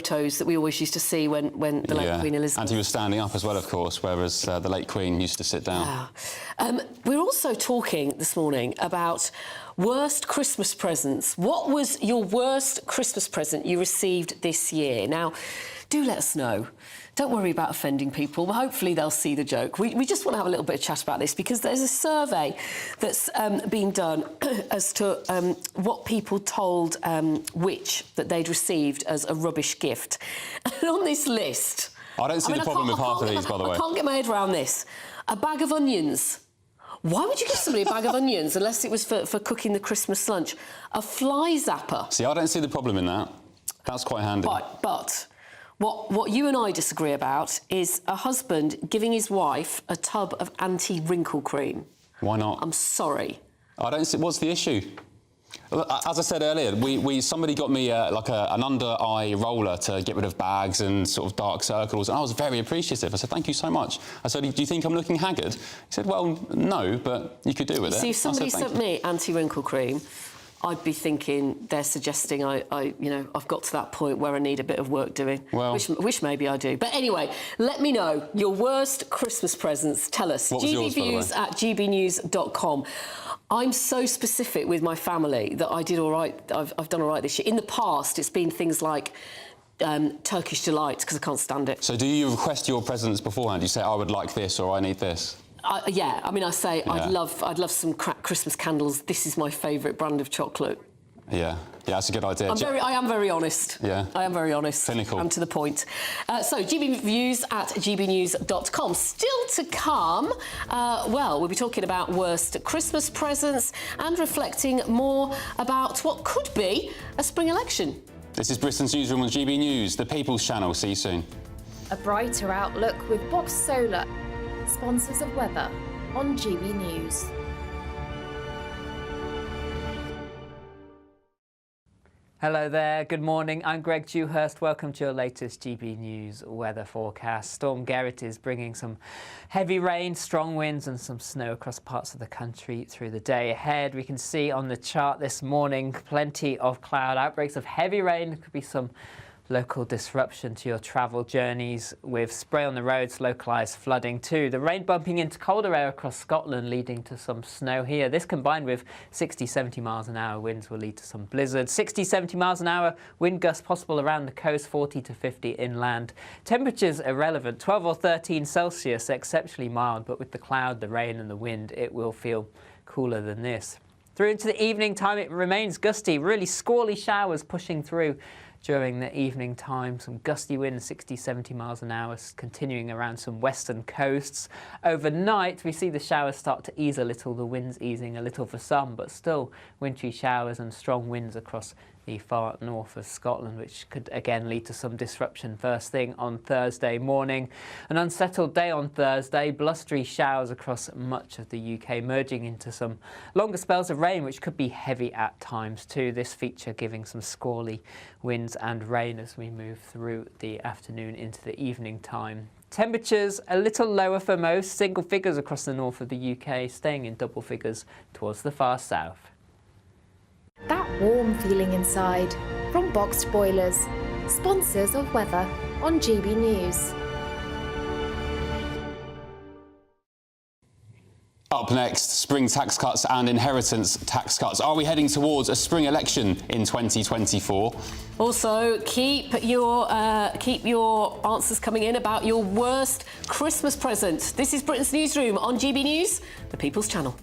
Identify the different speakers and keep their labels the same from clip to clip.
Speaker 1: photos that we always used to see when the late Queen Elizabeth...
Speaker 2: And he was standing up as well, of course, whereas the late Queen used to sit down.
Speaker 1: Yeah. We're also talking this morning about worst Christmas presents. What was your worst Christmas present you received this year? Now, do let us know. Don't worry about offending people. Hopefully they'll see the joke. We just want to have a little bit of chat about this because there's a survey that's been done as to what people told Which that they'd received as a rubbish gift. And on this list...
Speaker 2: I don't see the problem with half of these, by the way.
Speaker 1: I can't get my head around this. A bag of onions. Why would you give somebody a bag of onions unless it was for cooking the Christmas lunch? A fly zapper.
Speaker 2: See, I don't see the problem in that. That's quite handy.
Speaker 1: But what you and I disagree about is a husband giving his wife a tub of anti-wrinkle cream.
Speaker 2: Why not?
Speaker 1: I'm sorry.
Speaker 2: I don't see... What's the issue? As I said earlier, somebody got me like an under-eye roller to get rid of bags and sort of dark circles, and I was very appreciative. I said, thank you so much. I said, do you think I'm looking haggard? He said, well, no, but you could do with it.
Speaker 1: See, if somebody sent me anti-wrinkle cream, I'd be thinking they're suggesting I've got to that point where I need a bit of work doing,
Speaker 2: well,
Speaker 1: which maybe I do. But anyway, let me know your worst Christmas presents. Tell us.
Speaker 2: What was yours, by the way?
Speaker 1: gbviews@gbnews.com. I'm so specific with my family that I did all right. I've done all right this year. In the past, it's been things like Turkish delights because I can't stand it.
Speaker 2: So do you request your presents beforehand? You say, I would like this or I need this?
Speaker 1: Yeah, I mean, I say I'd love some Christmas candles. This is my favourite brand of chocolate.
Speaker 2: Yeah, that's a good idea.
Speaker 1: I am very honest.
Speaker 2: Yeah.
Speaker 1: I am very honest.
Speaker 2: Clinical.
Speaker 1: And to the point. So, gbviews@gbnews.com. Still to come, we'll be talking about worst Christmas presents and reflecting more about what could be a spring election.
Speaker 2: This is Britain's Newsroom on GB News, the People's Channel. See you soon.
Speaker 3: A brighter outlook with Box Solar, sponsors of weather on GB News.
Speaker 4: Hello there, good morning. I'm Greg Dewhurst. Welcome to your latest GB News weather forecast. Storm Gerrit is bringing some heavy rain, strong winds and some snow across parts of the country through the day ahead. We can see on the chart this morning plenty of cloud outbreaks of heavy rain. There could be some local disruption to your travel journeys with spray on the roads, localised flooding too. The rain bumping into colder air across Scotland, leading to some snow here. This combined with 60-70 miles an hour winds will lead to some blizzards. 60-70 miles an hour wind gusts possible around the coast, 40 to 50 inland. Temperatures irrelevant, 12 or 13 Celsius, exceptionally mild, but with the cloud, the rain and the wind, it will feel cooler than this. Through into the evening time, it remains gusty, really squally showers pushing through during the evening time. Some gusty winds, 60-70 miles an hour, continuing around some western coasts. Overnight, we see the showers start to ease a little, the winds easing a little for some, but still wintry showers and strong winds across the far north of Scotland, which could again lead to some disruption first thing on Thursday morning. An unsettled day on Thursday, blustery showers across much of the UK, merging into some longer spells of rain, which could be heavy at times too. This feature giving some squally winds and rain as we move through the afternoon into the evening time. Temperatures a little lower for most, single figures across the north of the UK, staying in double figures towards the far south.
Speaker 3: That warm feeling inside from Boxed Boilers, sponsors of weather on GB News.
Speaker 2: Up next, spring tax cuts and inheritance tax cuts. Are we heading towards a spring election in 2024?
Speaker 1: Also, keep your answers coming in about your worst Christmas present. This is Britain's Newsroom on GB News, the People's Channel.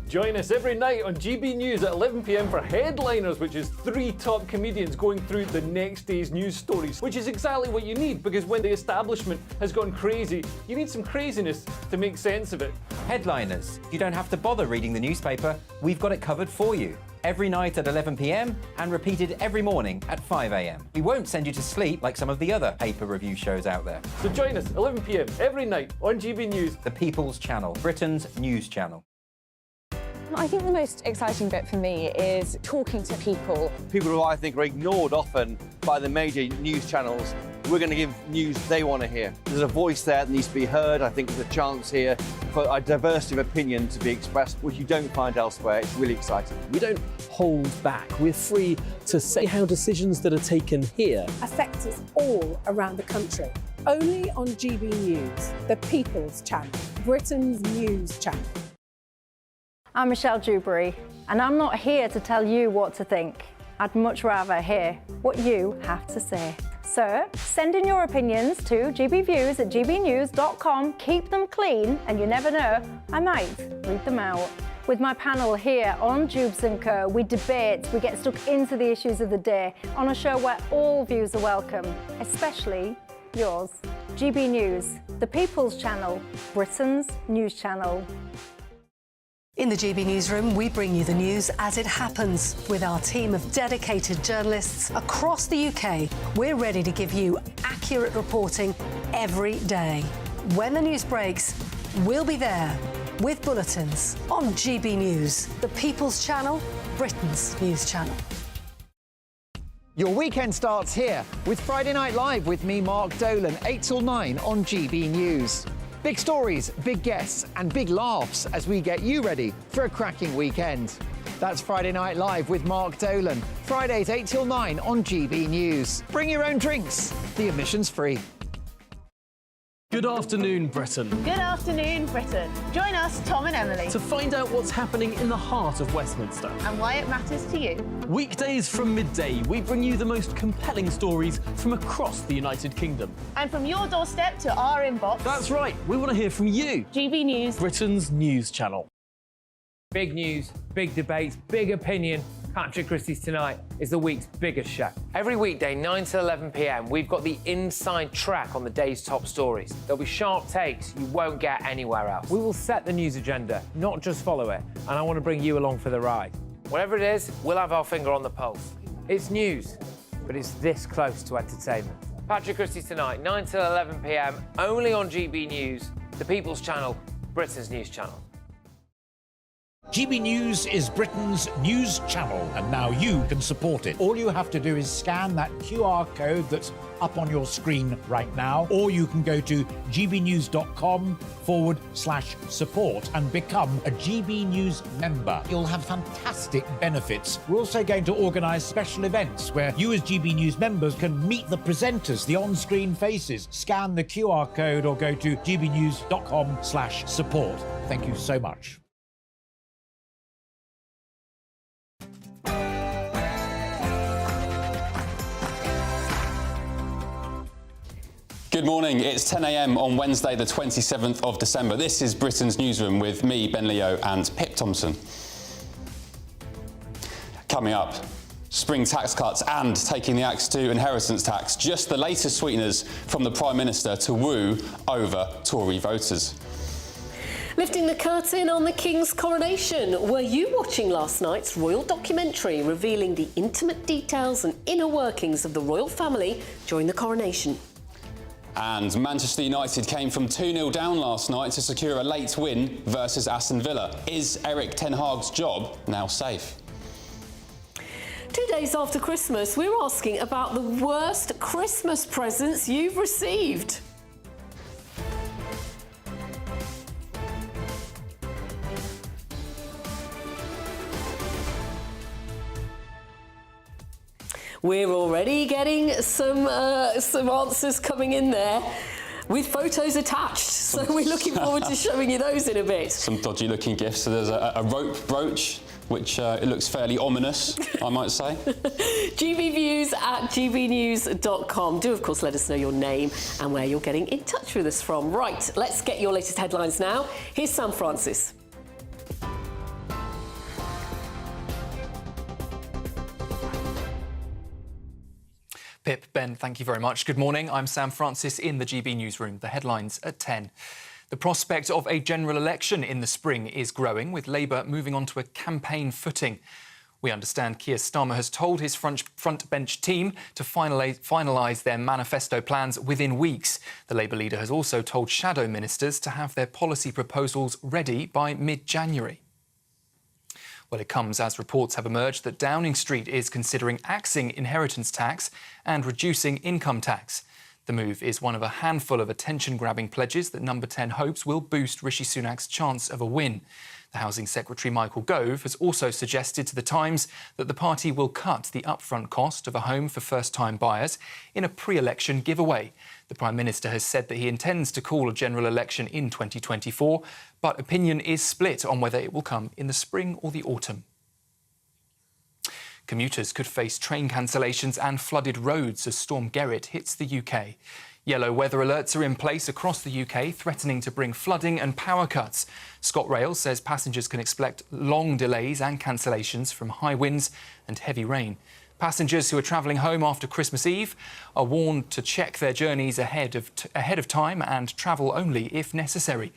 Speaker 5: Join us every night on GB News at 11 p.m. for Headliners, which is 3 top comedians going through the next day's news stories, which is exactly what you need, because when the establishment has gone crazy, you need some craziness to make sense of it.
Speaker 6: Headliners. You don't have to bother reading the newspaper. We've got it covered for you. Every night at 11 p.m. and repeated every morning at 5 a.m. We won't send you to sleep like some of the other paper review shows out there.
Speaker 5: So join us 11 p.m. every night on GB News.
Speaker 6: The People's Channel, Britain's news channel.
Speaker 7: I think the most exciting bit for me is talking to people.
Speaker 8: People who I think are ignored often by the major news channels. We're going to give news they want to hear. There's a voice there that needs to be heard. I think there's a chance here for a diversity of opinion to be expressed, which you don't find elsewhere. It's really exciting.
Speaker 9: We don't hold back. We're free to say how decisions that are taken here
Speaker 10: affect us all around the country. Only on GB News, the People's Channel, Britain's news channel.
Speaker 11: I'm Michelle Dewberry, and I'm not here to tell you what to think. I'd much rather hear what you have to say. So send in your opinions to gbviews@gbnews.com. Keep them clean, and you never know, I might read them out. With my panel here on Jubes & Co, we debate, we get stuck into the issues of the day on a show where all views are welcome, especially yours. GB News, the People's Channel, Britain's news channel.
Speaker 12: In the GB Newsroom, we bring you the news as it happens. With our team of dedicated journalists across the UK, we're ready to give you accurate reporting every day. When the news breaks, we'll be there with bulletins on GB News, the People's Channel, Britain's news channel.
Speaker 13: Your weekend starts here with Friday Night Live with me, Mark Dolan, 8 till 9 on GB News. Big stories, big guests and big laughs as we get you ready for a cracking weekend. That's Friday Night Live with Mark Dolan, Fridays 8 till 9 on GB News. Bring your own drinks, the admission's free.
Speaker 9: Good afternoon, Britain.
Speaker 14: Good afternoon, Britain. Join us, Tom and Emily,
Speaker 9: To find out what's happening in the heart of Westminster.
Speaker 14: and why it matters to you.
Speaker 9: Weekdays from midday, we bring you the most compelling stories from across the United Kingdom.
Speaker 14: And from your doorstep to our inbox,
Speaker 9: That's right, we want to hear from you.
Speaker 14: GB News,
Speaker 9: Britain's news channel.
Speaker 15: Big news, big debates, big opinion. Patrick Christie's Tonight is the week's biggest show. Every weekday, 9 to 11 p.m, we've got the inside track on the day's top stories. There'll be sharp takes you won't get anywhere else. We will set the news agenda, not just follow it, and I want to bring you along for the ride. Whatever it is, we'll have our finger on the pulse. It's news, but it's this close to entertainment. Patrick Christie's Tonight, 9 to 11 p.m, only on GB News, the People's Channel, Britain's news channel.
Speaker 16: GB News is Britain's news channel, and now you can support it. All you have to do is scan that QR code that's up on your screen right now, or you can go to gbnews.com/support and become a GB News member. You'll have fantastic benefits. We're also going to organise special events where you as GB News members can meet the presenters, the on-screen faces. Scan the QR code or go to gbnews.com/support. Thank you so much.
Speaker 2: Good morning, it's 10 a.m. on Wednesday the 27th of December. This is Britain's Newsroom with me, Ben Leo and Pip Thompson. Coming up, spring tax cuts and taking the axe to inheritance tax, just the latest sweeteners from the Prime Minister to woo over Tory voters.
Speaker 1: Lifting the curtain on the King's coronation. Were you watching last night's royal documentary revealing the intimate details and inner workings of the royal family during the coronation?
Speaker 2: And Manchester United came from 2-0 down last night to secure a late win versus Aston Villa. Is Erik ten Hag's job now safe?
Speaker 1: 2 days after Christmas, we're asking about the worst Christmas presents you've received. We're already getting some answers coming in there with photos attached. So we're looking forward to showing you those in a bit.
Speaker 2: Some dodgy looking gifts. So there's a rope brooch, which it looks fairly ominous, I might say.
Speaker 1: gbviews@gbnews.com. Do, of course, let us know your name and where you're getting in touch with us from. Right, let's get your latest headlines now. Here's Sam Francis.
Speaker 17: Pip, Ben, thank you very much. Good morning. I'm Sam Francis in the GB Newsroom. The headlines at 10. The prospect of a general election in the spring is growing, with Labour moving on to a campaign footing. We understand Keir Starmer has told his front bench team to finalise their manifesto plans within weeks. The Labour leader has also told shadow ministers to have their policy proposals ready by mid-January. Well, it comes as reports have emerged that Downing Street is considering axing inheritance tax and reducing income tax. The move is one of a handful of attention-grabbing pledges that Number 10 hopes will boost Rishi Sunak's chance of a win. The Housing Secretary Michael Gove has also suggested to The Times that the party will cut the upfront cost of a home for first-time buyers in a pre-election giveaway. The Prime Minister has said that he intends to call a general election in 2024, but opinion is split on whether it will come in the spring or the autumn. Commuters could face train cancellations and flooded roads as Storm Gerrit hits the UK. Yellow weather alerts are in place across the UK, threatening to bring flooding and power cuts. ScotRail says passengers can expect long delays and cancellations from high winds and heavy rain. Passengers who are travelling home after Christmas Eve are warned to check their journeys ahead of time and travel only if necessary.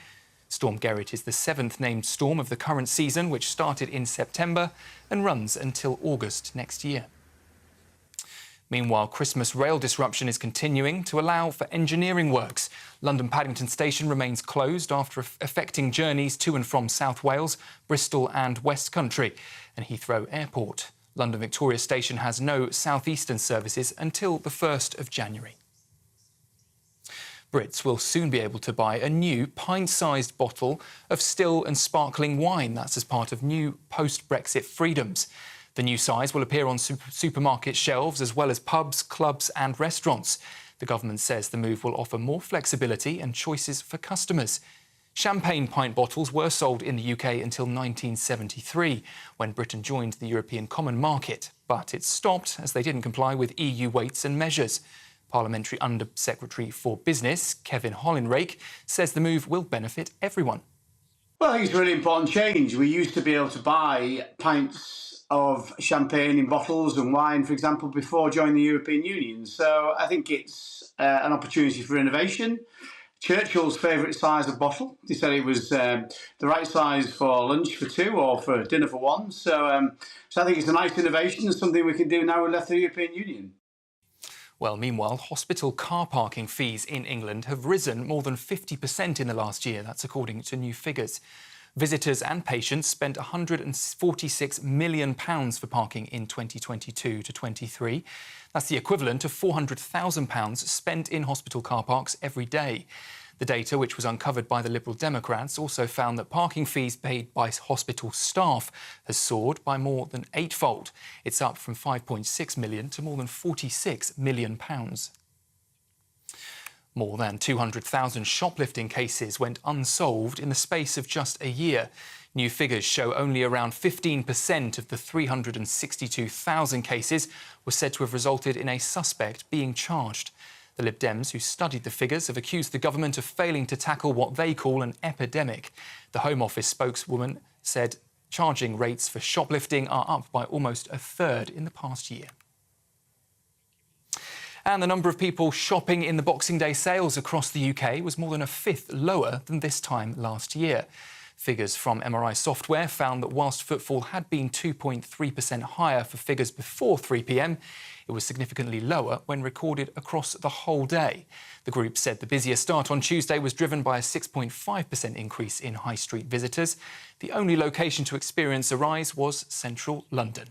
Speaker 17: Storm Gerrit is the 7th named storm of the current season, which started in September and runs until August next year. Meanwhile, Christmas rail disruption is continuing to allow for engineering works. London Paddington Station remains closed after affecting journeys to and from South Wales, Bristol and West Country. And Heathrow Airport. London Victoria Station has no southeastern services until the 1st of January. Brits will soon be able to buy a new pint-sized bottle of still and sparkling wine. That's as part of new post-Brexit freedoms. The new size will appear on supermarket shelves as well as pubs, clubs and restaurants. The government says the move will offer more flexibility and choices for customers. Champagne pint bottles were sold in the UK until 1973, when Britain joined the European Common Market. But it stopped as they didn't comply with EU weights and measures. Parliamentary Under-Secretary for Business, Kevin Hollinrake, says the move will benefit everyone.
Speaker 18: Well, I think it's a really important change. We used to be able to buy pints of champagne in bottles and wine, for example, before joining the European Union. So I think it's an opportunity for innovation. Churchill's favourite size of bottle. They said it was the right size for lunch for two or for dinner for one. So I think it's a nice innovation and something we can do now we've left the European Union.
Speaker 17: Well, meanwhile, hospital car parking fees in England have risen more than 50% in the last year. That's according to new figures. Visitors and patients spent £146 million for parking in 2022 to 23. That's the equivalent of £400,000 spent in hospital car parks every day. The data, which was uncovered by the Liberal Democrats, also found that parking fees paid by hospital staff has soared by more than eightfold. It's up from £5.6 million to more than £46 million. More than 200,000 shoplifting cases went unsolved in the space of just a year. New figures show only around 15% of the 362,000 cases were said to have resulted in a suspect being charged. The Lib Dems, who studied the figures, have accused the government of failing to tackle what they call an epidemic. The Home Office spokeswoman said charging rates for shoplifting are up by almost a third in the past year. And the number of people shopping in the Boxing Day sales across the UK was more than a fifth lower than this time last year. Figures from MRI Software found that whilst footfall had been 2.3% higher for figures before 3 p.m, it was significantly lower when recorded across the whole day. The group said the busier start on Tuesday was driven by a 6.5% increase in high street visitors. The only location to experience a rise was central London.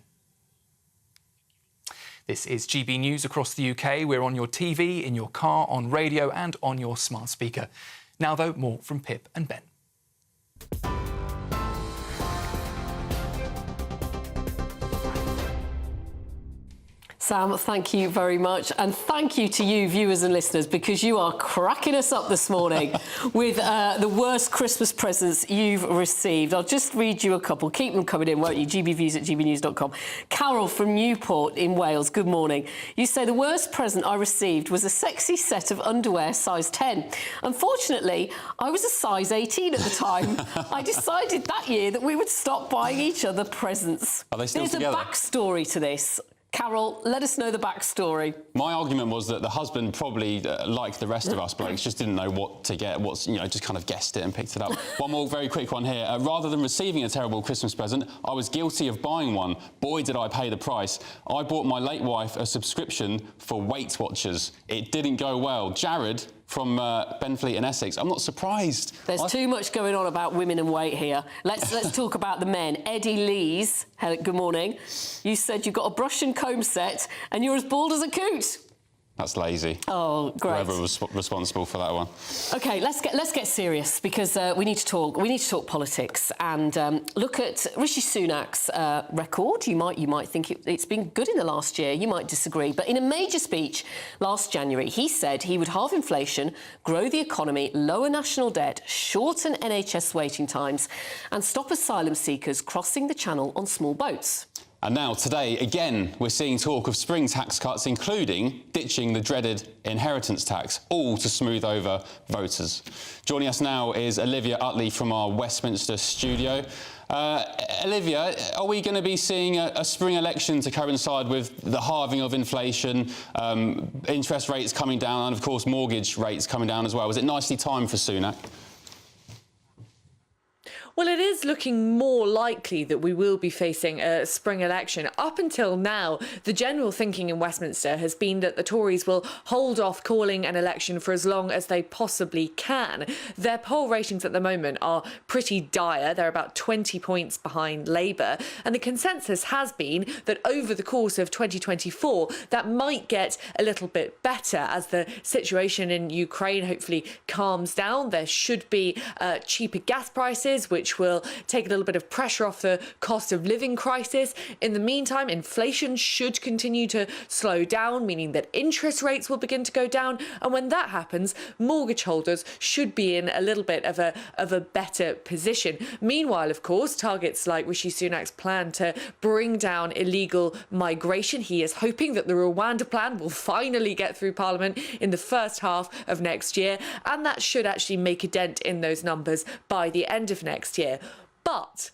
Speaker 17: This is GB News across the UK. We're on your TV, in your car, on radio and on your smart speaker. Now, though, more from Pip and Ben.
Speaker 1: Sam, thank you very much. And thank you to you, viewers and listeners, because you are cracking us up this morning with the worst Christmas presents you've received. I'll just read you a couple. Keep them coming in, won't you? gbviews@gbnews.com. Carol from Newport in Wales, good morning. You say the worst present I received was a sexy set of underwear size 10. Unfortunately, I was a size 18 at the time. I decided that year that we would stop buying each other presents.
Speaker 2: Are they still
Speaker 1: There's
Speaker 2: together?
Speaker 1: a backstory to this. Carol, let us know the backstory.
Speaker 2: My argument was that the husband probably, like the rest of us blokes, just didn't know what to get, just kind of guessed it and picked it up. One more very quick one here. Rather than receiving a terrible Christmas present, I was guilty of buying one. Boy, did I pay the price. I bought my late wife a subscription for Weight Watchers. It didn't go well. Gerrit from Benfleet in Essex. I'm not surprised.
Speaker 1: There's too much going on about women and weight here. Let's talk about the men. Eddie Lees, good morning. You said you got a brush and comb set and you're as bald as a coot.
Speaker 2: That's lazy.
Speaker 1: Oh, great.
Speaker 2: Whoever was responsible for that one.
Speaker 1: OK, let's get serious, because we need to talk politics and look at Rishi Sunak's record. You might think it's been good in the last year. You might disagree. But in a major speech last January, he said he would halve inflation, grow the economy, lower national debt, shorten NHS waiting times and stop asylum seekers crossing the Channel on small boats.
Speaker 2: And now, today, again, we're seeing talk of spring tax cuts, including ditching the dreaded inheritance tax, all to smooth over voters. Joining us now is Olivia Utley from our Westminster studio. Olivia, are we going to be seeing a spring election to coincide with the halving of inflation, interest rates coming down and, of course, mortgage rates coming down as well? Was it nicely timed for Sunak?
Speaker 19: Well, it is looking more likely that we will be facing a spring election. Up until now, the general thinking in Westminster has been that the Tories will hold off calling an election for as long as they possibly can. Their poll ratings at the moment are pretty dire. They're about 20 points behind Labour. And the consensus has been that over the course of 2024, that might get a little bit better as the situation in Ukraine hopefully calms down. There should be cheaper gas prices, which will take a little bit of pressure off the cost of living crisis. In the meantime, inflation should continue to slow down, meaning that interest rates will begin to go down. And when that happens, mortgage holders should be in a little bit of a better position. Meanwhile, of course, targets like Rishi Sunak's plan to bring down illegal migration. He is hoping that the Rwanda plan will finally get through Parliament in the first half of next year. And that should actually make a dent in those numbers by the end of next year. But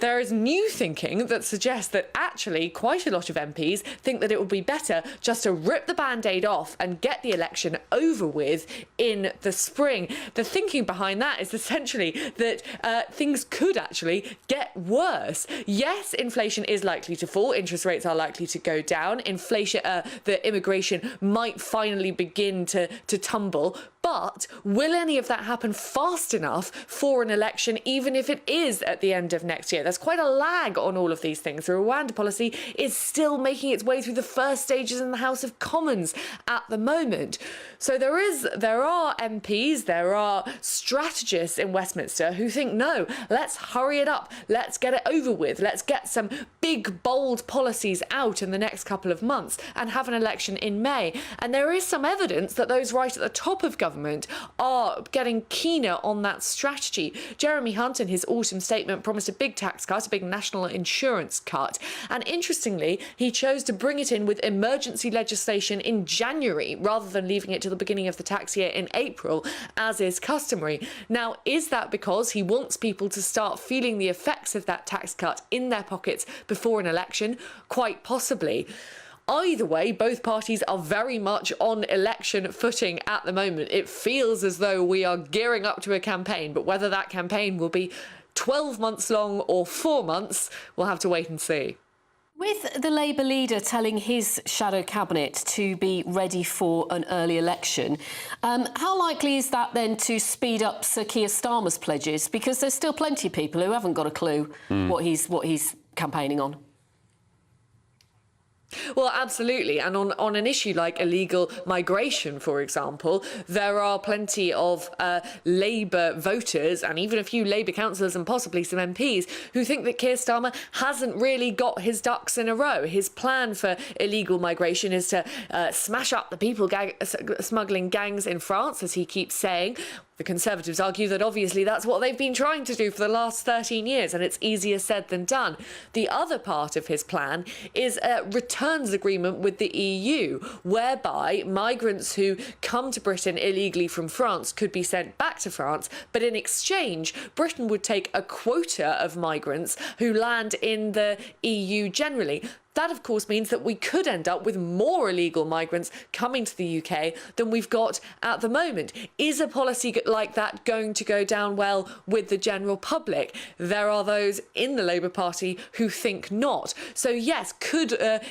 Speaker 19: there is new thinking that suggests that actually quite a lot of MPs think that it would be better just to rip the Band-Aid off and get the election over with in the spring. The thinking behind that is essentially that things could actually get worse. Yes, inflation is likely to fall. Interest rates are likely to go down. The immigration might finally begin to tumble. But will any of that happen fast enough for an election, even if it is at the end of next year? There's quite a lag on all of these things. The Rwanda policy is still making its way through the first stages in the House of Commons at the moment. So there are MPs, there are strategists in Westminster who think, no, let's hurry it up. Let's get it over with. Let's get some big, bold policies out in the next couple of months and have an election in May. And there is some evidence that those right at the top of government are getting keener on that strategy. Jeremy Hunt, in his autumn statement, promised a big tax cut, a big national insurance cut. And interestingly, he chose to bring it in with emergency legislation in January rather than leaving it to the beginning of the tax year in April, as is customary. Now, is that because he wants people to start feeling the effects of that tax cut in their pockets before an election? Quite possibly. Either way, both parties are very much on election footing at the moment. It feels as though we are gearing up to a campaign, but whether that campaign will be 12 months long or 4 months, we'll have to wait and see.
Speaker 1: With the Labour leader telling his shadow cabinet to be ready for an early election, how likely is that then to speed up Sir Keir Starmer's pledges? Because there's still plenty of people who haven't got a clue what he's campaigning on.
Speaker 19: Well, absolutely. And on an issue like illegal migration, for example, there are plenty of Labour voters and even a few Labour councillors and possibly some MPs who think that Keir Starmer hasn't really got his ducks in a row. His plan for illegal migration is to smash up the people smuggling gangs in France, as he keeps saying. The Conservatives argue that obviously that's what they've been trying to do for the last 13 years, and it's easier said than done. The other part of his plan is a returns agreement with the EU, whereby migrants who come to Britain illegally from France could be sent back to France, but in exchange, Britain would take a quota of migrants who land in the EU generally. That, of course, means that we could end up with more illegal migrants coming to the UK than we've got at the moment. Is a policy like that going to go down well with the general public? There are those in the Labour Party who think not. So, yes, could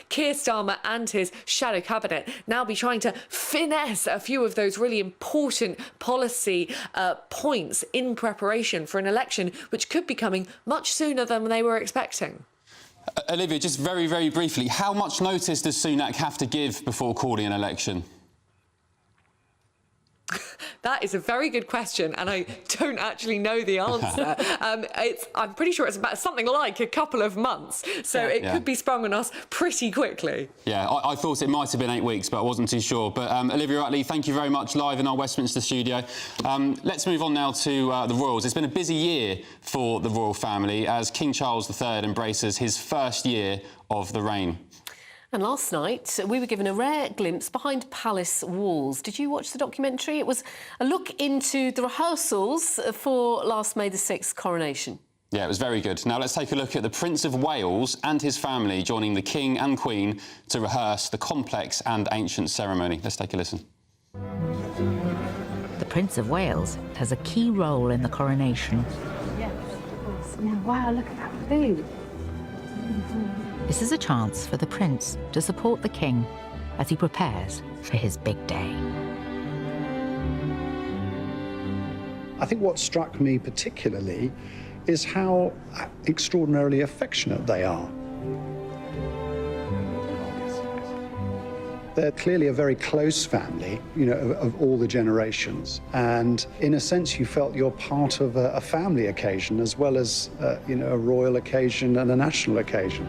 Speaker 19: Keir Starmer and his shadow cabinet now be trying to finesse a few of those really important policy points in preparation for an election which could be coming much sooner than they were expecting?
Speaker 2: Olivia, just very, very briefly, how much notice does Sunak have to give before calling an election?
Speaker 19: That is a very good question, and I don't actually know the answer. I'm pretty sure it's about something like a couple of months, so it could be sprung on us pretty quickly.
Speaker 2: Yeah, I thought it might have been 8 weeks, but I wasn't too sure. But Olivia Utley, thank you very much, live in our Westminster studio. Let's move on now to the royals. It's been a busy year for the royal family as King Charles III embraces his first year of the reign.
Speaker 1: And last night, we were given a rare glimpse behind palace walls. Did you watch the documentary? It was a look into the rehearsals for last May the 6th coronation.
Speaker 2: Yeah, it was very good. Now let's take a look at the Prince of Wales and his family joining the King and Queen to rehearse the complex and ancient ceremony. Let's take a listen.
Speaker 20: The Prince of Wales has a key role in the coronation.
Speaker 11: Yes, of course. Yeah, wow, look at that food.
Speaker 20: This is a chance for the Prince to support the King as he prepares for his big day.
Speaker 21: I think what struck me particularly is how extraordinarily affectionate they are. They're clearly a very close family, you know, of all the generations. And in a sense, you felt you're part of a family occasion as well as, you know, a royal occasion and a national occasion.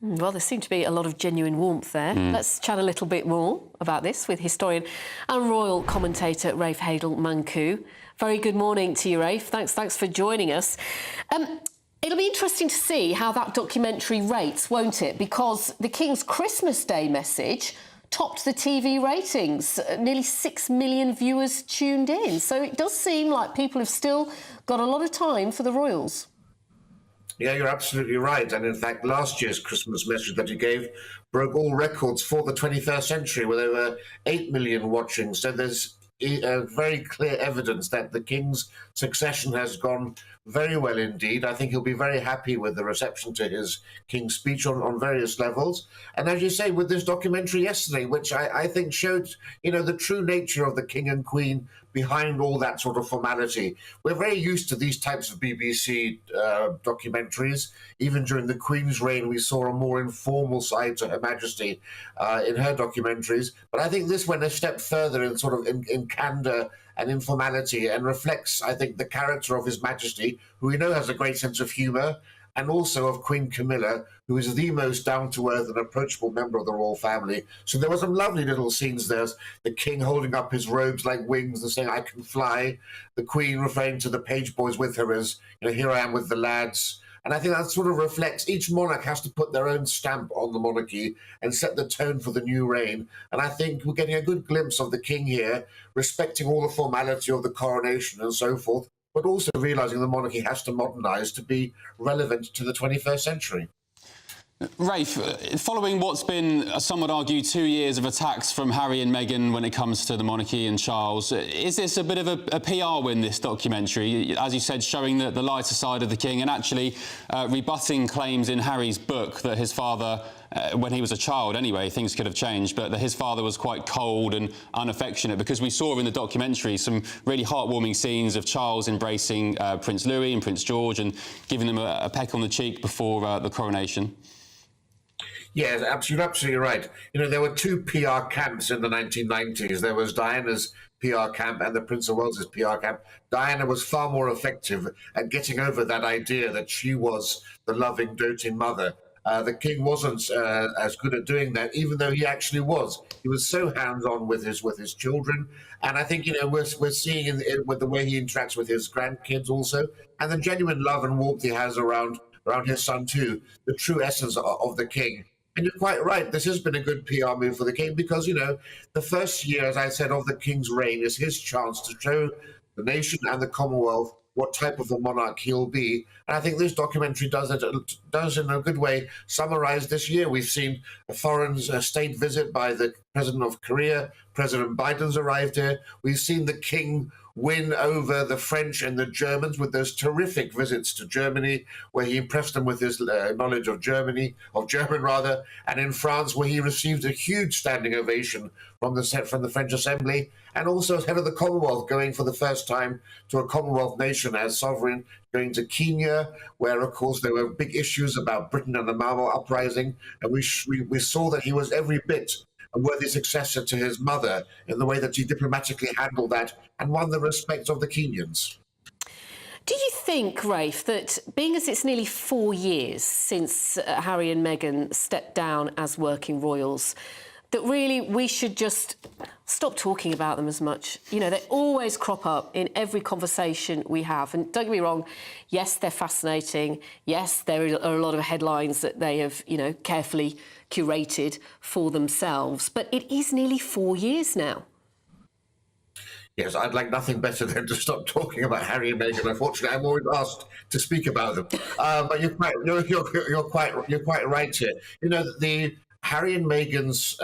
Speaker 1: Well, there seemed to be a lot of genuine warmth there. Let's chat a little bit more about this with historian and royal commentator Rafe Hadel-Mancu. Very good morning to you, Rafe. Thanks for joining us. It'll be interesting to see how that documentary rates, won't it? Because the King's Christmas Day message topped the TV ratings. Nearly 6 million viewers tuned in. So it does seem like people have still got a lot of time for the royals.
Speaker 22: Yeah, you're absolutely right. And in fact, last year's Christmas message that he gave broke all records for the 21st century, with over 8 million watching. So there's very clear evidence that the King's succession has gone very well indeed. I think he'll be very happy with the reception to his King's speech on various levels. And as you say, with this documentary yesterday, which I think showed, you know, the true nature of the King and Queen behind all that sort of formality. We're very used to these types of BBC documentaries. Even during the Queen's reign, we saw a more informal side to Her Majesty in her documentaries. But I think this went a step further in sort of in candour and informality, and reflects, I think, the character of His Majesty, who we know has a great sense of humour, and also of Queen Camilla, who is the most down-to-earth and approachable member of the royal family. So there were some lovely little scenes there. The King holding up his robes like wings and saying, "I can fly." The Queen referring to the page boys with her as, you know, "Here I am with the lads." And I think that sort of reflects each monarch has to put their own stamp on the monarchy and set the tone for the new reign. And I think we're getting a good glimpse of the King here, respecting all the formality of the coronation and so forth, but also realising the monarchy has to modernise to be relevant to the 21st century.
Speaker 2: Rafe, following what's been, some would argue, 2 years of attacks from Harry and Meghan when it comes to the monarchy and Charles, is this a bit of a PR win, this documentary? As you said, showing the lighter side of the King and actually rebutting claims in Harry's book that his father, when he was a child anyway, things could have changed, but that his father was quite cold and unaffectionate, because we saw in the documentary some really heartwarming scenes of Charles embracing Prince Louis and Prince George and giving them a peck on the cheek before the coronation.
Speaker 22: Yes, absolutely right. You know, there were two PR camps in the 1990s. There was Diana's PR camp and the Prince of Wales's PR camp. Diana was far more effective at getting over that idea that she was the loving, doting mother. The King wasn't as good at doing that, even though he actually was. He was so hands-on with his children, and I think, you know, we're seeing with the way he interacts with his grandkids also, and the genuine love and warmth he has around his son too, the true essence of the King. And you're quite right, this has been a good PR move for the King because, you know, the first year, as I said, of the King's reign is his chance to show the nation and the Commonwealth what type of a monarch he'll be. And I think this documentary does in a good way summarise this year. We've seen a foreign state visit by the President of Korea. President Biden's arrived here. We've seen the King win over the French and the Germans with those terrific visits to Germany, where he impressed them with his knowledge of German, and in France, where he received a huge standing ovation from the French Assembly, and also as head of the Commonwealth, going for the first time to a Commonwealth nation as sovereign, going to Kenya, where, of course, there were big issues about Britain and the Mau Mau uprising, and we saw that he was every bit a worthy successor to his mother in the way that he diplomatically handled that and won the respect of the Kenyans.
Speaker 1: Do you think, Rafe, that being as it's nearly 4 years since Harry and Meghan stepped down as working royals, that really we should just stop talking about them as much? You know, they always crop up in every conversation we have. And don't get me wrong, yes, they're fascinating. Yes, there are a lot of headlines that they have, you know, carefully curated for themselves. But it is nearly 4 years now.
Speaker 22: Yes, I'd like nothing better than to stop talking about Harry and Meghan. Unfortunately, I'm always asked to speak about them. But you're quite right here. You know, the Harry and Meghan's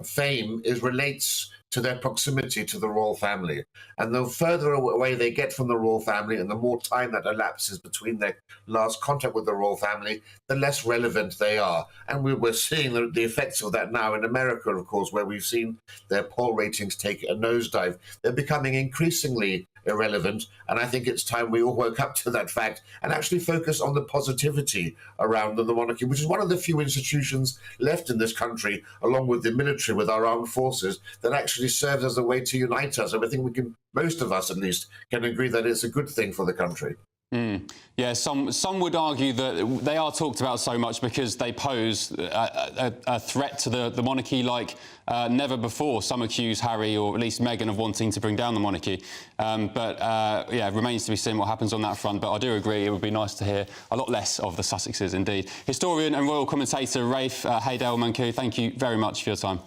Speaker 22: fame relates to their proximity to the royal family. And the further away they get from the royal family and the more time that elapses between their last contact with the royal family, the less relevant they are. And we're seeing the effects of that now in America, of course, where we've seen their poll ratings take a nosedive. They're becoming increasingly irrelevant, and I think it's time we all woke up to that fact and actually focus on the positivity around the monarchy, which is one of the few institutions left in this country, along with the military, with our armed forces, that actually serves as a way to unite us. And I think we can, most of us at least, can agree that it's a good thing for the country.
Speaker 2: Yeah, some would argue that they are talked about so much because they pose a threat to the monarchy like never before. Some accuse Harry, or at least Meghan, of wanting to bring down the monarchy. Yeah, it remains to be seen what happens on that front. But I do agree it would be nice to hear a lot less of the Sussexes indeed. Historian and royal commentator Rafe Haydel-Manku, thank you very much for your time.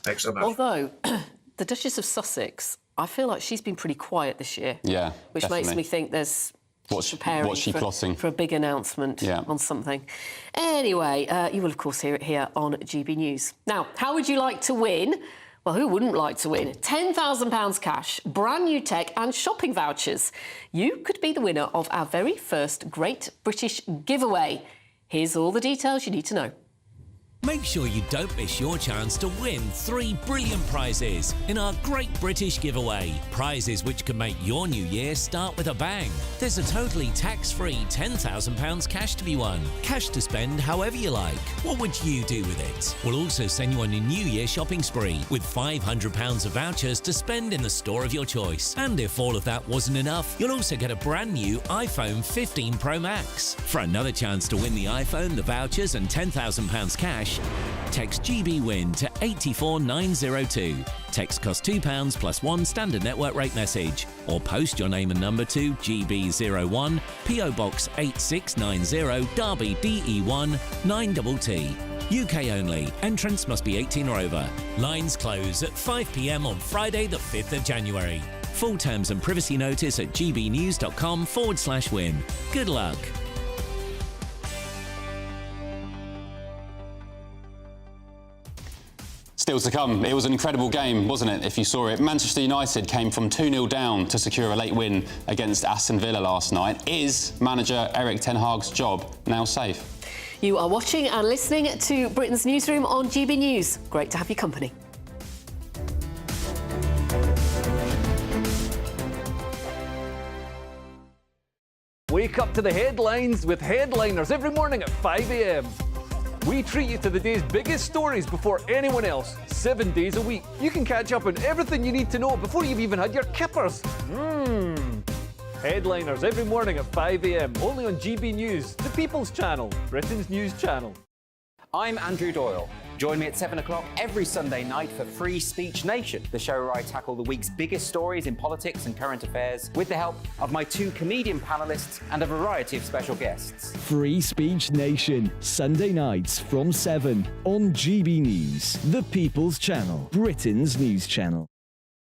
Speaker 22: Thanks so much.
Speaker 1: Although, the Duchess of Sussex, I feel like she's been pretty quiet this year.
Speaker 2: Yeah,
Speaker 1: which
Speaker 2: definitely
Speaker 1: makes me think there's
Speaker 2: what's she plotting
Speaker 1: for a big announcement on something. Anyway, you will of course hear it here on GB News. Now, how would you like to win? Well, who wouldn't like to win? £10,000 cash, brand new tech and shopping vouchers. You could be the winner of our very first Great British giveaway. Here's all the details you need to know.
Speaker 3: Make sure you don't miss your chance to win 3 brilliant prizes in our Great British Giveaway. Prizes which can make your new year start with a bang. There's a totally tax-free £10,000 cash to be won. Cash to spend however you like. What would you do with it? We'll also send you on a New Year shopping spree with £500 of vouchers to spend in the store of your choice. And if all of that wasn't enough, you'll also get a brand new iPhone 15 Pro Max. For another chance to win the iPhone, the vouchers and £10,000 cash, text GBWIN to 84902. Text costs £2 plus 1 standard network rate message. Or post your name and number to GB01, PO Box 8690, Derby DE1 9TT. UK only. Entrance must be 18 or over. Lines close at 5 p.m. on Friday the 5th of January. Full terms and privacy notice at gbnews.com/win. Good luck.
Speaker 2: Still to come, it was an incredible game, wasn't it, if you saw it? Manchester United came from 2-0 down to secure a late win against Aston Villa last night. Is manager Erik ten Hag's job now safe?
Speaker 1: You are watching and listening to Britain's Newsroom on GB News. Great to have your company.
Speaker 5: Wake up to the headlines with Headliners every morning at 5 a.m. We treat you to the day's biggest stories before anyone else, 7 days a week. You can catch up on everything you need to know before you've even had your kippers. Headliners every morning at 5 a.m, only on GB News, the People's Channel, Britain's news channel.
Speaker 6: I'm Andrew Doyle. Join me at 7 o'clock every Sunday night for Free Speech Nation, the show where I tackle the week's biggest stories in politics and current affairs with the help of my 2 comedian panellists and a variety of special guests.
Speaker 4: Free Speech Nation, Sunday nights from 7 on GB News, the People's Channel, Britain's news channel.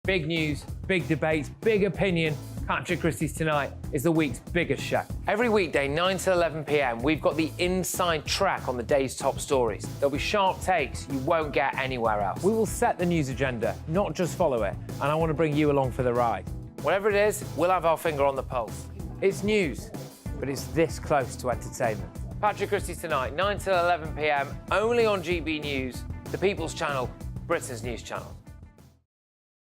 Speaker 15: Big news, big debates, big opinion. Patrick Christie's Tonight is the week's biggest show. Every weekday, 9 to 11 p.m, we've got the inside track on the day's top stories. There'll be sharp takes you won't get anywhere else. We will set the news agenda, not just follow it, and I want to bring you along for the ride. Whatever it is, we'll have our finger on the pulse. It's news, but it's this close to entertainment. Patrick Christie's Tonight, 9 to 11 p.m, only on GB News, the People's Channel, Britain's news channel.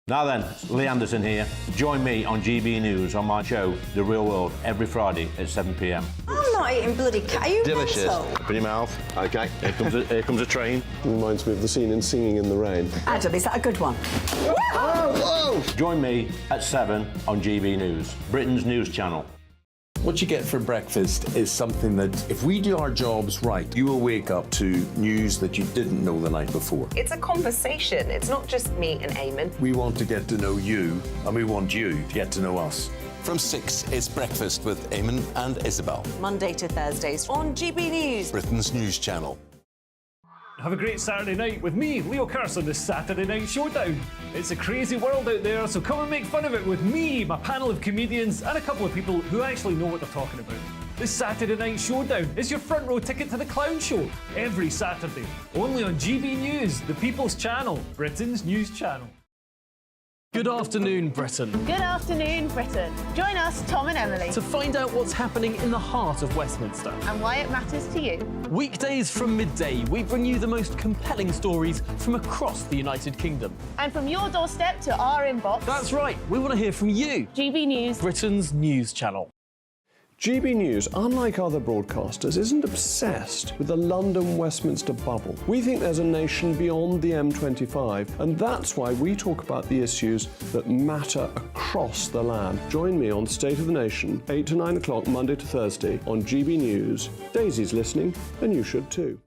Speaker 7: Now then, Lee Anderson here. Join me on GB News on my show, The Real World, every Friday at 7 p.m.
Speaker 8: I'm not eating bloody cat. Are you
Speaker 23: Delicious.
Speaker 8: mental?
Speaker 23: Open your mouth. OK, here comes a train.
Speaker 24: Reminds me of the scene in Singing in the Rain.
Speaker 8: Adam, is that a good one?
Speaker 23: Whoa!
Speaker 7: Join me at 7 on GB News, Britain's news channel.
Speaker 25: What you get for breakfast is something that, if we do our jobs right, you will wake up to news that you didn't know the night before.
Speaker 26: It's a conversation. It's not just me and Eamon.
Speaker 25: We want to get to know you, and we want you to get to know us.
Speaker 27: From 6, it's Breakfast with Eamon and Isabel.
Speaker 26: Monday to Thursdays on GB News,
Speaker 27: Britain's news channel.
Speaker 5: Have a great Saturday night with me, Leo Curse, on this Saturday Night Showdown. It's a crazy world out there, so come and make fun of it with me, my panel of comedians, and a couple of people who actually know what they're talking about. This Saturday Night Showdown is your front row ticket to the clown show, every Saturday, only on GB News, the People's Channel, Britain's news channel.
Speaker 9: Good afternoon, Britain.
Speaker 14: Good afternoon, Britain. Join us, Tom and Emily,
Speaker 9: To find out what's happening in the heart of Westminster.
Speaker 14: and why it matters to you.
Speaker 9: Weekdays from midday, we bring you the most compelling stories from across the United Kingdom.
Speaker 14: And from your doorstep to our inbox,
Speaker 9: That's right, we want to hear from you.
Speaker 14: GB News,
Speaker 9: Britain's news channel.
Speaker 24: GB News, unlike other broadcasters, isn't obsessed with the London-Westminster bubble. We think there's a nation beyond the M25, and that's why we talk about the issues that matter across the land. Join me on State of the Nation, 8 to 9 o'clock, Monday to Thursday, on GB News. Daisy's listening, and you should too.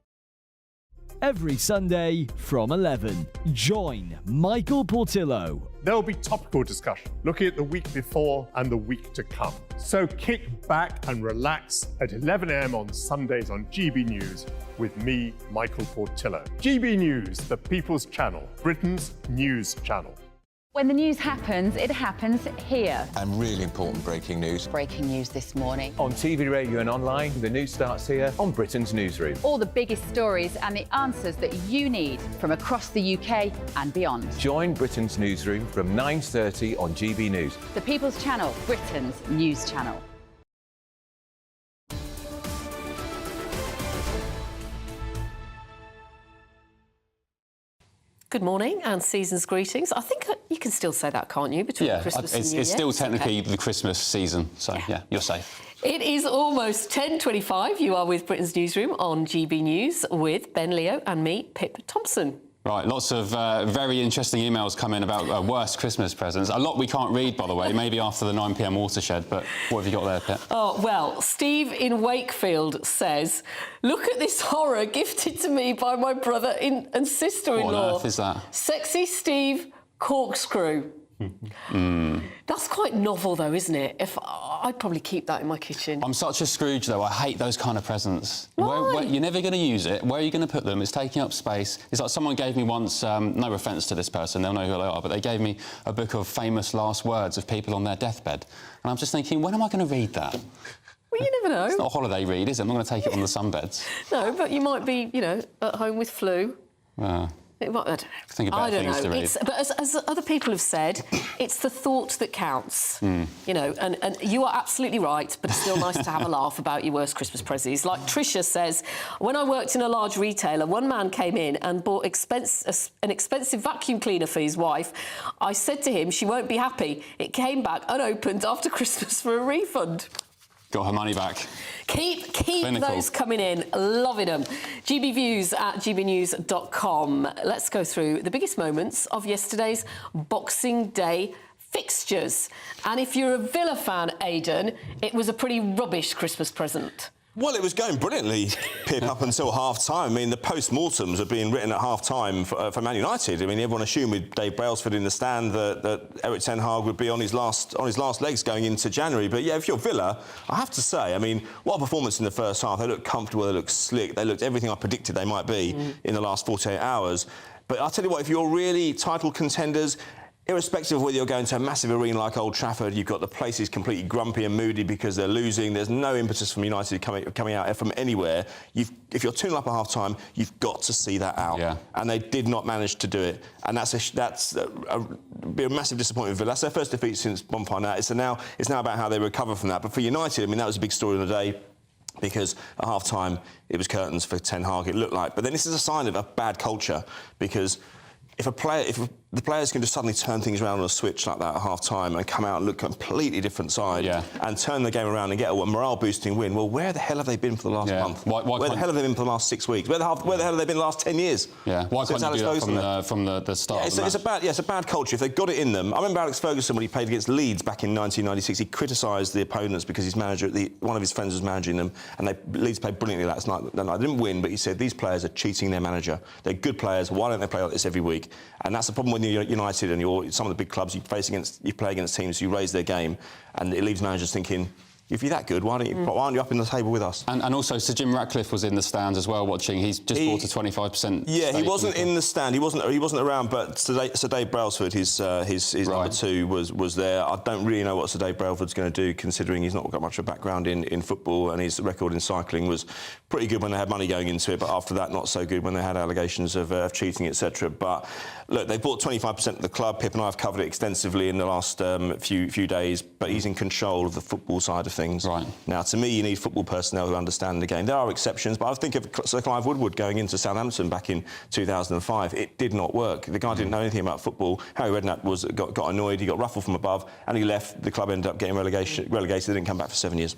Speaker 4: Every Sunday from 11, join Michael Portillo.
Speaker 28: There will be topical discussion, looking at the week before and the week to come. So kick back and relax at 11 a.m. on Sundays on GB News with me, Michael Portillo. GB News, the People's Channel, Britain's news channel.
Speaker 29: When the news happens, it happens here.
Speaker 27: And really important breaking news.
Speaker 29: Breaking news this morning.
Speaker 6: On TV, radio and online, the news starts here on Britain's Newsroom.
Speaker 29: All the biggest stories and the answers that you need from across the UK and beyond.
Speaker 6: Join Britain's Newsroom from 9:30 on GB News.
Speaker 29: The People's Channel, Britain's news channel.
Speaker 1: Good morning and season's greetings. I think you can still say that, can't you, between Christmas and New Year?
Speaker 2: It's still technically the Christmas season, so yeah, you're safe.
Speaker 1: It is almost 10:25. You are with Britain's Newsroom on GB News with Ben Leo and me, Pip Thompson.
Speaker 2: Right, lots of very interesting emails come in about worst Christmas presents. A lot we can't read, by the way, maybe after the 9 p.m. watershed, but what have you got there, Pip?
Speaker 1: Oh, well, Steve in Wakefield says, look at this horror gifted to me by my brother and sister-in-law.
Speaker 2: What on earth is that?
Speaker 1: Sexy Steve corkscrew. That's quite novel, though, isn't it? I'd probably keep that in my kitchen.
Speaker 2: I'm such a Scrooge, though. I hate those kind of presents.
Speaker 1: Why?
Speaker 2: You're never going to use it. Where are you going to put them? It's taking up space. It's like someone gave me once, no offence to this person, they'll know who they are, but they gave me a book of famous last words of people on their deathbed. And I'm just thinking, when am I going to read that?
Speaker 1: Well, you never know.
Speaker 2: It's not a holiday read, is it? I'm not going to take it on the sunbeds.
Speaker 1: No, but you might be, at home with flu. I don't know.
Speaker 2: Think about things to read.
Speaker 1: But as other people have said, it's the thought that counts. And you are absolutely right, but it's still nice to have a laugh about your worst Christmas presents. Like Tricia says, when I worked in a large retailer, one man came in and bought an expensive vacuum cleaner for his wife. I said to him, she won't be happy. It came back unopened after Christmas for a refund.
Speaker 2: Got her money back.
Speaker 1: Keep
Speaker 2: Clinical.
Speaker 1: those coming in. Loving them. GBviews at gbnews.com. Let's go through the biggest moments of yesterday's Boxing Day fixtures. And if you're a Villa fan, Aidan, it was a pretty rubbish Christmas present.
Speaker 30: Well, it was going brilliantly, Pip, up until half-time. I mean, the post-mortems are being written at half-time for Man United. I mean, everyone assumed with Dave Brailsford in the stand that Erik ten Hag would be on his last legs going into January. But, yeah, if you're Villa, I have to say, I mean, what a performance in the first half. They looked comfortable, they looked slick, they looked everything I predicted they might be in the last 48 hours. But I'll tell you what, if you're really title contenders, irrespective of whether you're going to a massive arena like Old Trafford, you've got the places completely grumpy and moody because they're losing. There's no impetus from United coming out from anywhere. If you're 2-0 up at half-time, you've got to see that out.
Speaker 2: Yeah.
Speaker 30: And they did not manage to do it. And that's be a massive disappointment for them. That's their first defeat since bonfire night. It's now about how they recover from that. But for United, I mean, that was a big story of the day. Because at half-time, it was curtains for Ten Hag, it looked like. But then this is a sign of a bad culture, because if the players can just suddenly turn things around on a switch like that at half-time and come out and look a completely different side and turn the game around and get a morale-boosting win, well, where the hell have they been for the last month? Where the hell have they been for the last 6 weeks? Where the hell have they been the last 10 years?
Speaker 2: Yeah, why can't you do that from the start of the match?
Speaker 30: It's a bad culture. If they've got it in them... I remember Alex Ferguson, when he played against Leeds back in 1996, he criticised the opponents because his manager, one of his friends was managing them, and Leeds played brilliantly last night. They didn't win, but he said, these players are cheating their manager. They're good players. Why don't they play like this every week? And that's the problem when you're United and some of the big clubs you play against teams who raise their game, and it leaves managers thinking, if you're that good, why aren't you up in the table with us?
Speaker 2: And also, Sir Jim Ratcliffe was in the stands as well watching. He's just bought a 25%.
Speaker 30: Yeah, he wasn't in the stand. He wasn't around. But Sir Dave Brailsford, his number 2, was there. I don't really know what Sir Dave Brailsford's going to do, considering he's not got much of a background in football, and his record in cycling was pretty good when they had money going into it. But after that, not so good when they had allegations of cheating, etc. But look, they bought 25% of the club. Pip and I have covered it extensively in the last few days. But he's in control of the football side of things. Right. Now, to me, you need football personnel who understand the game. There are exceptions, but I think of Sir Clive Woodward going into Southampton back in 2005. It did not work. The guy didn't know anything about football. Harry Redknapp got annoyed. He got ruffled from above, and he left. The club ended up getting relegated. They didn't come back for 7 years.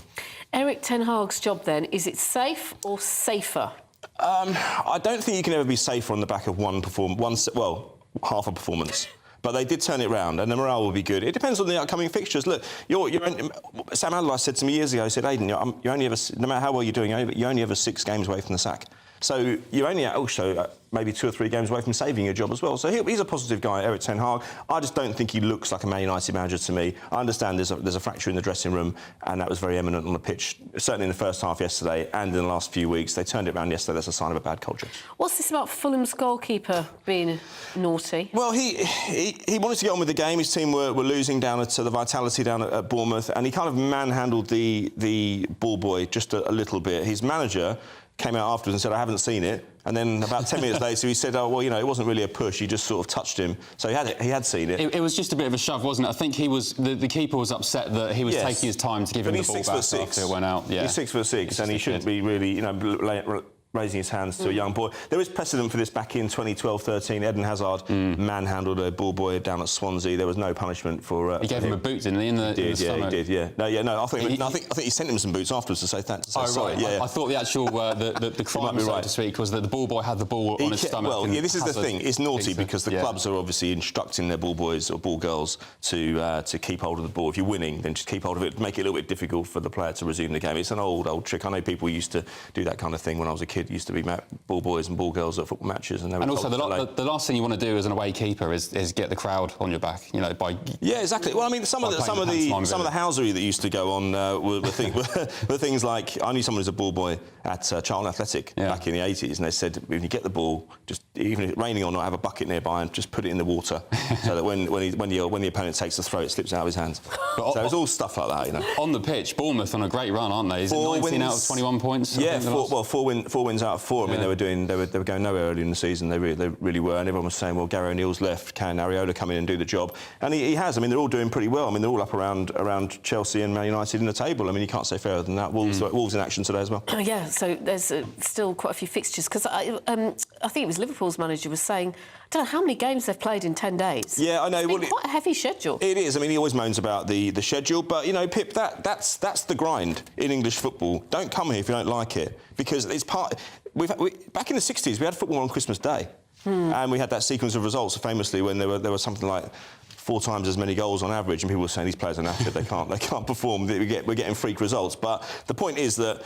Speaker 1: Eric Ten Hag's job, then, is it safe or safer?
Speaker 30: I don't think you can ever be safer on the back of half a performance. But they did turn it round, and the morale will be good. It depends on the upcoming fixtures. Look, Sam Allardyce said to me years ago, he said, Aidan, you only ever, no matter how well you're doing, you're only ever 6 games away from the sack. So you're only also maybe 2 or 3 games away from saving your job as well. So he's a positive guy, Eric Ten Hag. I just don't think he looks like a Man United manager to me. I understand there's a fracture in the dressing room, and that was very evident on the pitch, certainly in the first half yesterday and in the last few weeks. They turned it around yesterday. That's a sign of a bad culture.
Speaker 1: What's this about Fulham's goalkeeper being naughty?
Speaker 30: Well, he wanted to get on with the game. His team were losing down at the Vitality down at Bournemouth, and he kind of manhandled the ball boy just a little bit. His manager came out afterwards and said, I haven't seen it. And then about 10 minutes later, he said, oh, well, it wasn't really a push. He just sort of touched him. So he had seen it.
Speaker 2: It was just a bit of a shove, wasn't it? I think the keeper was upset that he was taking his time to give him the ball back after it went out. Yeah.
Speaker 30: He's 6'6", and he shouldn't be really, raising his hands to a young boy. There is precedent for this back in 2012-13. Eden Hazard manhandled a ball boy down at Swansea. There was no punishment for.
Speaker 2: He gave him a boot, didn't he? In the stomach?
Speaker 30: He did. Yeah. No. I think he sent him some boots afterwards to say thanks.
Speaker 2: Right. Yeah. I thought the actual the crime, so to speak, was that the ball boy had the ball on his stomach.
Speaker 30: Well, this is the thing. It's naughty because the clubs are obviously instructing their ball boys or ball girls to keep hold of the ball. If you're winning, then just keep hold of it. Make it a little bit difficult for the player to resume the game. It's an old trick. I know people used to do that kind of thing when I was a kid. Used to be ball boys and ball girls at football matches, and
Speaker 2: also the last thing you want to do as an away keeper is get the crowd on your back, by
Speaker 30: exactly. Well, I mean, some of the housery that used to go on were things like, I knew someone who's a ball boy at Charlton Athletic back in the 80s, and they said when you get the ball, just even if it's raining or not, have a bucket nearby and just put it in the water so that when the opponent takes the throw, it slips out of his hands. So it's all stuff like that,
Speaker 2: On the pitch, Bournemouth on a great run, aren't they? Is it 19 out of 21 points?
Speaker 30: Yeah, 4 wins out of 4. I mean, they were going nowhere early in the season. They really were, and everyone was saying, well, Gary O'Neill's left. Can Areola come in and do the job? And he has. I mean, they're all doing pretty well. I mean, they're all up around Chelsea and Man United in the table. I mean, you can't say fairer than that. Wolves in action today as well.
Speaker 1: Yeah, so there's still quite a few fixtures, because I think it was Liverpool's manager was saying, I don't know how many games they've played in 10 days.
Speaker 30: Yeah, I know.
Speaker 1: It's been quite a heavy schedule.
Speaker 30: It is. I mean, he always moans about the schedule, but Pip, that's the grind in English football. Don't come here if you don't like it, because it's part. Back in the 60s, we had football on Christmas Day, and we had that sequence of results famously when there was something like 4 times as many goals on average, and people were saying these players are knackered, they can't perform. We're getting freak results. But the point is that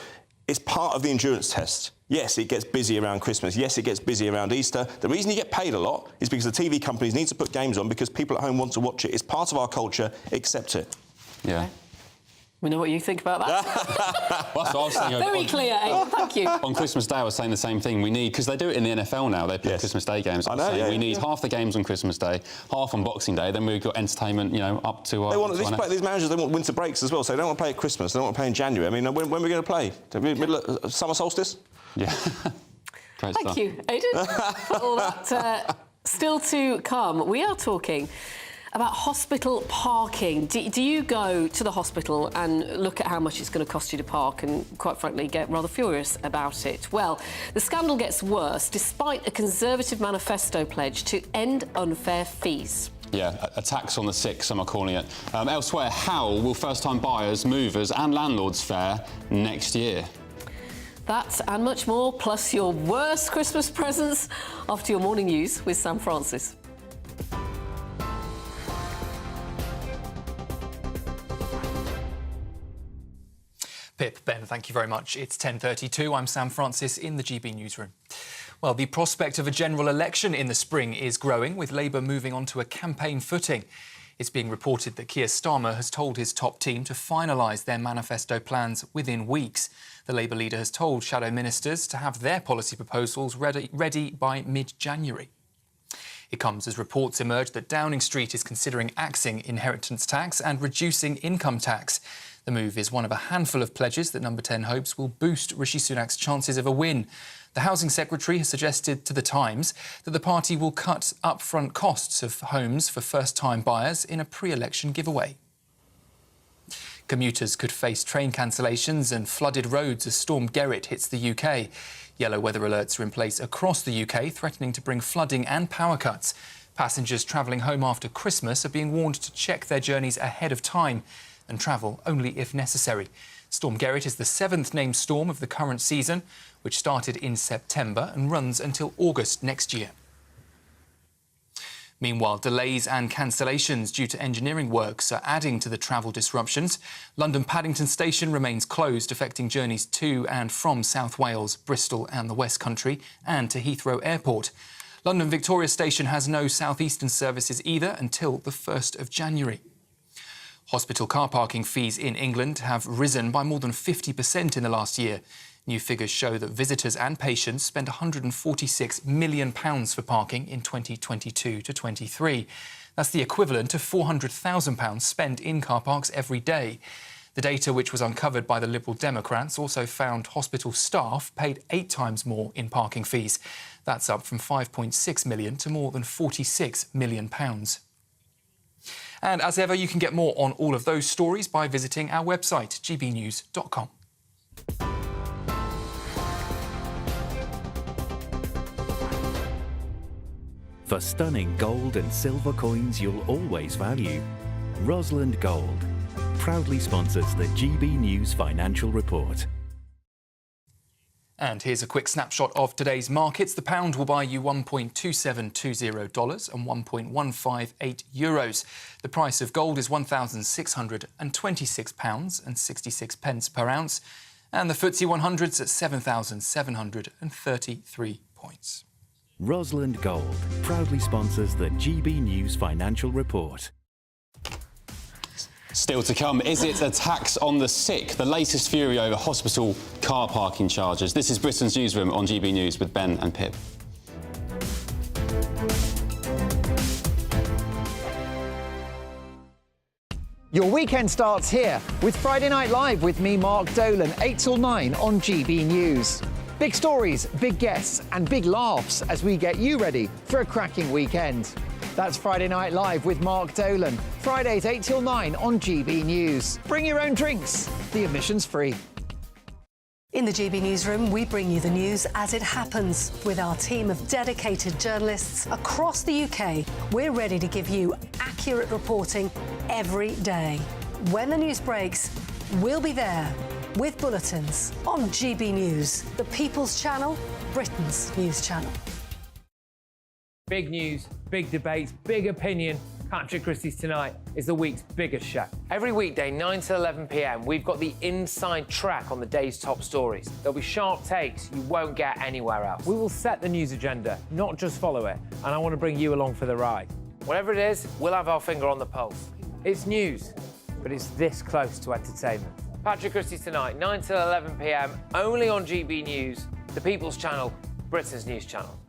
Speaker 30: it's part of the endurance test. Yes, it gets busy around Christmas. Yes, it gets busy around Easter. The reason you get paid a lot is because the TV companies need to put games on because people at home want to watch it. It's part of our culture. Accept it.
Speaker 2: Yeah.
Speaker 1: We know what you think about that.
Speaker 2: That's what I was saying.
Speaker 1: Very clear, Aidan, thank you.
Speaker 2: On Christmas Day, I was saying the same thing. We need, because they do it in the NFL now, they play Christmas Day games. We need half the games on Christmas Day, half on Boxing Day, then we've got entertainment, you know, up to...
Speaker 30: These managers, they want winter breaks as well, so they don't want to play at Christmas, they don't want to play in January. I mean, when are we going to play? Middle of summer solstice?
Speaker 2: Yeah.
Speaker 1: Thank you, Aidan, for all that. Still to come, we are talking about hospital parking. Do you go to the hospital and look at how much it's going to cost you to park and, quite frankly, get rather furious about it? Well, the scandal gets worse despite a Conservative manifesto pledge to end unfair fees.
Speaker 2: Yeah, a tax on the sick, some are calling it. Elsewhere, how will first-time buyers, movers and landlords fare next year?
Speaker 1: That and much more, plus your worst Christmas presents, after your morning news with Sam Francis.
Speaker 10: Pip, Ben, thank you very much. It's 10:32. I'm Sam Francis in the GB Newsroom. Well, the prospect of a general election in the spring is growing, with Labour moving onto a campaign footing. It's being reported that Keir Starmer has told his top team to finalise their manifesto plans within weeks. The Labour leader has told shadow ministers to have their policy proposals ready by mid-January. It comes as reports emerge that Downing Street is considering axing inheritance tax and reducing income tax. The move is one of a handful of pledges that Number 10 hopes will boost Rishi Sunak's chances of a win. The Housing Secretary has suggested to The Times that the party will cut upfront costs of homes for first-time buyers in a pre-election giveaway. Commuters could face train cancellations and flooded roads as Storm Gerrit hits the UK. Yellow weather alerts are in place across the UK, threatening to bring flooding and power cuts. Passengers travelling home after Christmas are being warned to check their journeys ahead of time and travel only if necessary. Storm Gerrit is the 7th named storm of the current season, which started in September and runs until August next year. Meanwhile, delays and cancellations due to engineering works are adding to the travel disruptions. London Paddington Station remains closed, affecting journeys to and from South Wales, Bristol and the West Country, and to Heathrow Airport. London Victoria Station has no South Eastern services either until the 1st of January. Hospital car parking fees in England have risen by more than 50% in the last year. New figures show that visitors and patients spent £146 million for parking in 2022 to 23. That's the equivalent of £400,000 spent in car parks every day. The data, which was uncovered by the Liberal Democrats, also found hospital staff paid 8 times more in parking fees. That's up from £5.6 million to more than £46 million. And as ever, you can get more on all of those stories by visiting our website, gbnews.com.
Speaker 3: For stunning gold and silver coins you'll always value, Rosland Gold proudly sponsors the GB News Financial Report.
Speaker 10: And here's a quick snapshot of today's markets. The pound will buy you $1.2720 and €1.158. The price of gold is £1,626.66 per ounce. And the FTSE 100's at 7,733 points.
Speaker 3: Rosland Gold proudly sponsors the GB News Financial Report.
Speaker 2: Still to come, is it a tax on the sick? The latest fury over hospital car parking charges. This is Britain's Newsroom on GB News with Ben and Pip.
Speaker 11: Your weekend starts here with Friday Night Live with me, Mark Dolan, 8 till 9 on GB News. Big stories, big guests and big laughs as we get you ready for a cracking weekend. That's Friday Night Live with Mark Dolan. Fridays 8 till 9 on GB News. Bring your own drinks. The admission's free.
Speaker 12: In the GB Newsroom, we bring you the news as it happens. With our team of dedicated journalists across the UK, we're ready to give you accurate reporting every day. When the news breaks, we'll be there with bulletins on GB News, the People's Channel, Britain's news channel.
Speaker 15: Big news, big debates, big opinion. Patrick Christie's Tonight is the week's biggest show. Every weekday, 9 to 11 p.m, we've got the inside track on the day's top stories. There'll be sharp takes you won't get anywhere else. We will set the news agenda, not just follow it, and I want to bring you along for the ride. Whatever it is, we'll have our finger on the pulse. It's news, but but it's this close to entertainment. Patrick Christie's Tonight, 9 till 11 p.m, only on GB News, the People's Channel, Britain's news channel.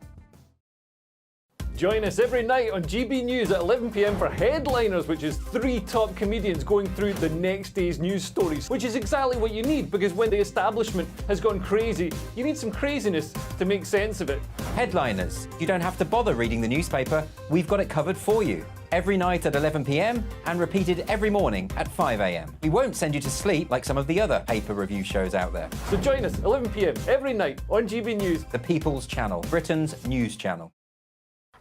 Speaker 5: Join us every night on GB News at 11 p.m. for Headliners, which is 3 top comedians going through the next day's news stories, which is exactly what you need, because when the establishment has gone crazy, you need some craziness to make sense of it.
Speaker 6: Headliners. You don't have to bother reading the newspaper. We've got it covered for you. Every night at 11 p.m. and repeated every morning at 5 a.m. We won't send you to sleep like some of the other paper review shows out there.
Speaker 5: So join us 11 p.m. every night on GB News.
Speaker 6: The People's Channel, Britain's news channel.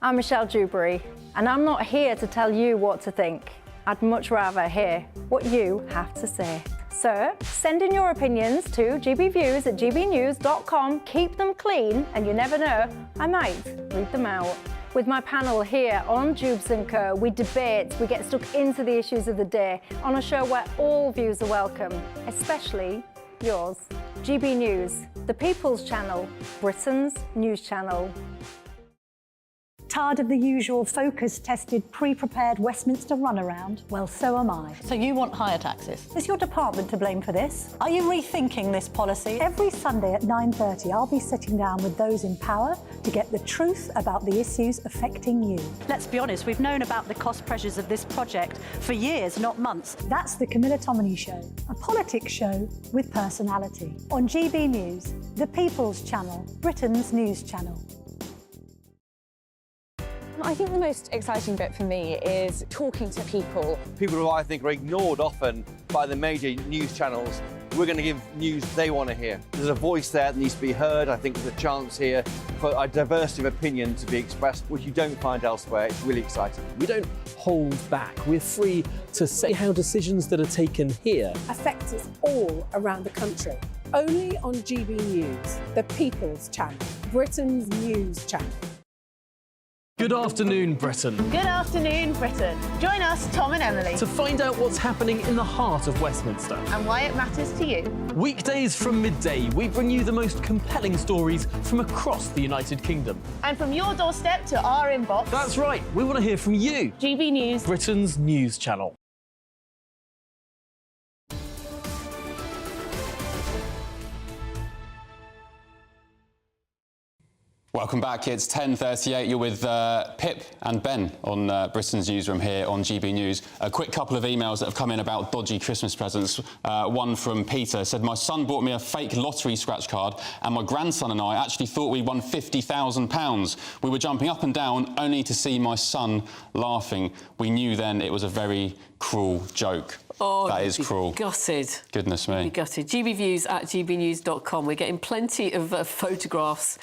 Speaker 8: I'm Michelle Dewberry, and I'm not here to tell you what to think. I'd much rather hear what you have to say. So, send in your opinions to gbviews@gbnews.com. Keep them clean, and you never know, I might read them out. With my panel here on Jubes & Co, we debate, we get stuck into the issues of the day on a show where all views are welcome, especially yours. GB News, the People's Channel, Britain's news channel.
Speaker 13: Tired of the usual focus-tested, pre-prepared Westminster runaround? Well, so am I.
Speaker 16: So you want higher taxes?
Speaker 13: Is your department to blame for this? Are you rethinking this policy? Every Sunday at 9:30, I'll be sitting down with those in power to get the truth about the issues affecting you.
Speaker 16: Let's be honest, we've known about the cost pressures of this project for years, not months.
Speaker 13: That's the Camilla Tominey Show, a politics show with personality. On GB News, the People's Channel, Britain's news channel.
Speaker 17: I think the most exciting bit for me is talking to people.
Speaker 18: People who I think are ignored often by the major news channels. We're going to give news they want to hear. There's a voice there that needs to be heard. I think there's a chance here for a diversity of opinion to be expressed, which you don't find elsewhere. It's really exciting.
Speaker 9: We don't hold back. We're free to say how decisions that are taken here
Speaker 19: affect us all around the country. Only on GB News, the People's Channel, Britain's news channel.
Speaker 9: Good afternoon, Britain.
Speaker 14: Good afternoon, Britain. Join us, Tom and Emily,
Speaker 9: to find out what's happening in the heart of Westminster
Speaker 14: and why it matters to you.
Speaker 9: Weekdays from midday, we bring you the most compelling stories from across the United Kingdom.
Speaker 14: And from your doorstep to our inbox.
Speaker 9: That's right, we want to hear from you.
Speaker 14: GB News,
Speaker 9: Britain's news channel.
Speaker 2: Welcome back. It's 10:38. You're with Pip and Ben on Britain's Newsroom here on GB News. A quick couple of emails that have come in about dodgy Christmas presents. One from Peter said, "My son bought me a fake lottery scratch card and my grandson and I actually thought we won £50,000. We were jumping up and down only to see my son laughing. We knew then it was a very cruel joke."
Speaker 1: Oh,
Speaker 2: that is cruel.
Speaker 1: Gutted.
Speaker 2: Goodness me.
Speaker 1: Be gutted. gbviews@gbnews.com. We're getting plenty of photographs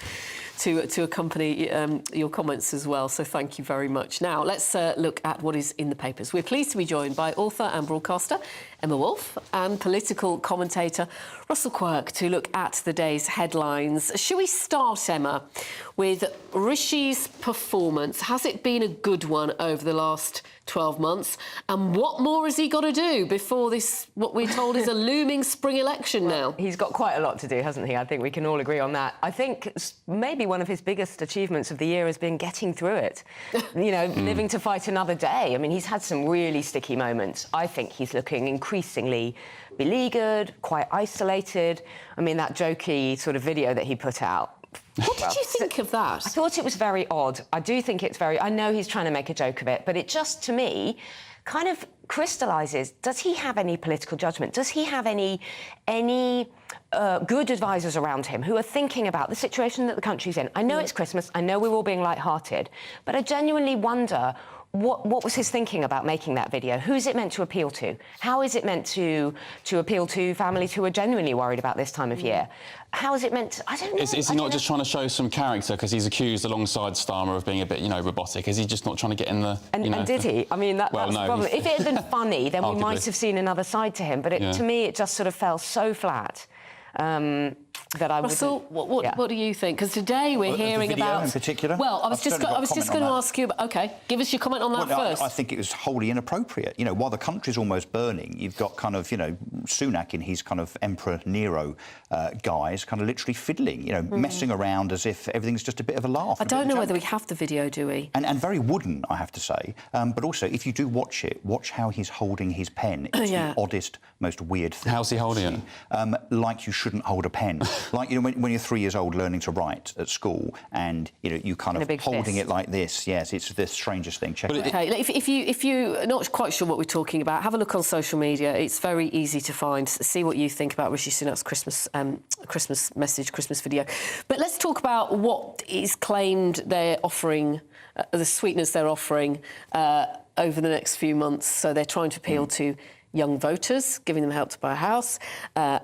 Speaker 1: to accompany your comments as well, so thank you very much. Now, let's look at what is in the papers. We're pleased to be joined by author and broadcaster Emma Wolfe and political commentator Russell Quirk to look at the day's headlines. Shall we start, Emma, with Rishi's performance? Has it been a good one over the last 12 months? And what more has he got to do before this, what we're told is a looming spring election now?
Speaker 26: He's got quite a lot to do, hasn't he? I think we can all agree on that. I think maybe one of his biggest achievements of the year has been getting through it. You know, living to fight another day. I mean, he's had some really sticky moments. I think he's looking increasingly beleaguered, quite isolated. I mean, that jokey sort of video that he put out.
Speaker 1: What did you think of that?
Speaker 26: I thought it was very odd. I do think it's very... I know he's trying to make a joke of it, but it just, to me, kind of crystallises, does he have any political judgment? Does he have any good advisors around him who are thinking about the situation that the country's in? I know it's Christmas, I know we're all being light-hearted, but I genuinely wonder what was his thinking about making that video? Who's it meant to appeal to? How is it meant to appeal to families who are genuinely worried about this time of year? How is it meant to... I don't know.
Speaker 2: Is he not just trying to show some character because he's accused alongside Starmer of being a bit, you know, robotic? Is he just not trying to get in the...
Speaker 26: And did he? I mean, that's the problem. If it had been funny, then we might have seen another side to him. But to me, it just sort of fell so flat. that I
Speaker 1: Russell, what do you think? Because today we're hearing
Speaker 4: the video
Speaker 1: about...
Speaker 4: in particular?
Speaker 1: Well, I was just going to ask you... OK, give us your comment on that first.
Speaker 4: I think it was wholly inappropriate. You know, while the country's almost burning, you've got kind of, you know, Sunak in his kind of Emperor Nero guise, kind of literally fiddling, you know, messing around as if everything's just a bit of a laugh.
Speaker 1: I don't know whether we have the video, do we?
Speaker 4: And very wooden, I have to say. But also, if you do watch it, watch how he's holding his pen. It's the oddest, most weird thing.
Speaker 2: How's he holding it?
Speaker 4: Like you shouldn't hold a pen. Like, you know, when you're 3 years old learning to write at school and, you know, you kind of holding it like this. Yes, it's the strangest thing. Check it out.
Speaker 1: OK, if you're not quite sure what we're talking about, have a look on social media. It's very easy to find. See what you think about Rishi Sunak's Christmas message, Christmas video. But let's talk about what is claimed they're offering, the sweeteners they're offering over the next few months. So they're trying to appeal to young voters, giving them help to buy a house,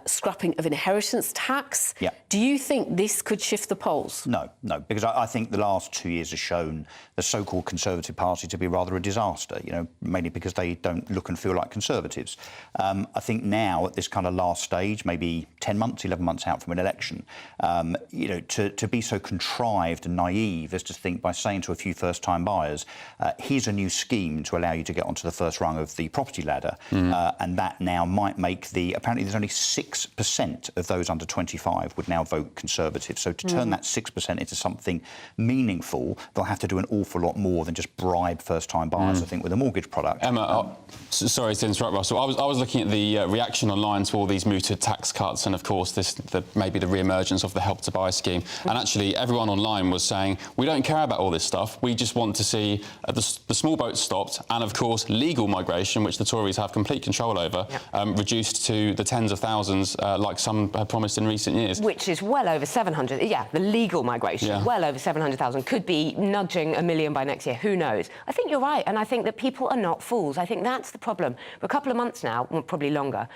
Speaker 1: scrapping of inheritance tax.
Speaker 4: Yeah.
Speaker 1: Do you think this could shift the polls?
Speaker 4: No, because I think the last 2 years have shown the so-called Conservative Party to be rather a disaster, you know, mainly because they don't look and feel like Conservatives. I think now, at this kind of last stage, maybe 10 months, 11 months out from an election, you know, to be so contrived and naive as to think by saying to a few first-time buyers, here's a new scheme to allow you to get onto the first rung of the property ladder, and that now might make apparently there's only 6% of those under 25 would now vote Conservative. So to turn that 6% into something meaningful, they'll have to do an awful lot more than just bribe first-time buyers, I think, with a mortgage product.
Speaker 2: Emma, sorry to interrupt, Russell. I was looking at the reaction online to all these mooted tax cuts and, of course, maybe the re-emergence of the Help to Buy scheme. And actually, everyone online was saying, we don't care about all this stuff. We just want to see the small boats stopped and, of course, legal migration, which the Tories have complete control over, reduced to the tens of thousands, like some have promised in recent years.
Speaker 26: Which is well over 700. Yeah, the legal migration, well over 700,000, could be nudging 1 million by next year. Who knows? I think you're right, and I think that people are not fools. I think that's the problem. For a couple of months now, well, probably longer,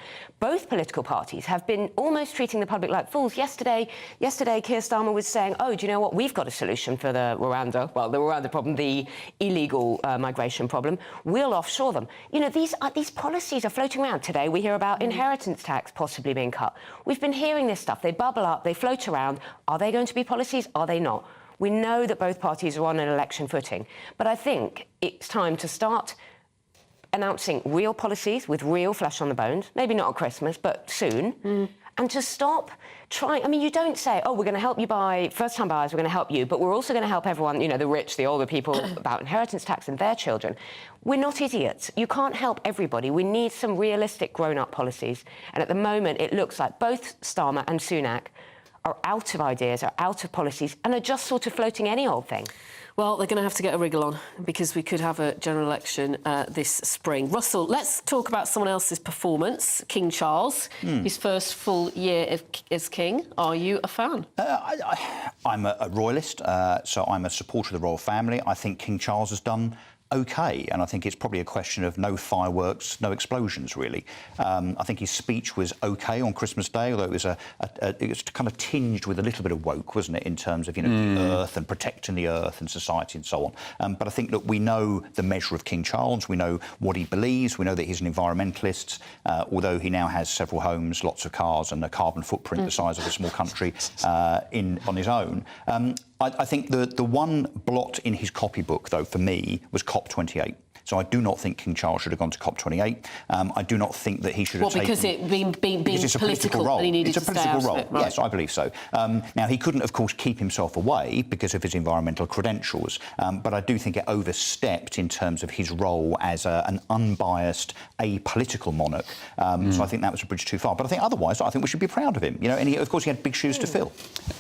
Speaker 26: both political parties have been almost treating the public like fools. Yesterday, Keir Starmer was saying, oh, do you know what? We've got a solution for the Rwanda problem, the illegal migration problem. We'll offshore them. You know, these policies are floating around. Today we hear about inheritance tax possibly being cut. We've been hearing this stuff. They bubble up, they float around. Are they going to be policies? Are they not? We know that both parties are on an election footing. But I think it's time to start announcing real policies with real flesh on the bones. Maybe not at Christmas, but soon. And to stop trying... I mean, you don't say, oh, we're going to help you buy... First-time buyers, we're going to help you, but we're also going to help everyone, you know, the rich, the older people, about inheritance tax and their children. We're not idiots. You can't help everybody. We need some realistic grown-up policies. And at the moment, it looks like both Starmer and Sunak are out of ideas, are out of policies, and are just sort of floating any old thing.
Speaker 1: Well, they're going to have to get a wriggle on because we could have a general election this spring. Russell, let's talk about someone else's performance, King Charles, his first full year as king. Are you a fan?
Speaker 4: I'm a royalist, so I'm a supporter of the royal family. I think King Charles has done OK, and I think it's probably a question of no fireworks, no explosions, really. I think his speech was OK on Christmas Day, although it was kind of tinged with a little bit of woke, wasn't it, in terms of, you know, the earth and protecting the earth and society and so on. But I think, look, we know the measure of King Charles, we know what he believes, we know that he's an environmentalist, although he now has several homes, lots of cars and a carbon footprint the size of a small country on his own. I think the one blot in his copybook, though, for me, was COP28. So I do not think King Charles should have gone to COP28. I do not think that he should have taken...
Speaker 1: because it being
Speaker 4: it's a political role.
Speaker 1: And he needed
Speaker 4: it's a
Speaker 1: to
Speaker 4: political
Speaker 1: stay out
Speaker 4: role.
Speaker 1: of it, right.
Speaker 4: Yes, I believe so. Now, he couldn't, of course, keep himself away because of his environmental credentials, but I do think it overstepped in terms of his role as an unbiased, apolitical monarch. So I think that was a bridge too far. But I think otherwise, I think we should be proud of him. You know, and of course, he had big shoes to fill.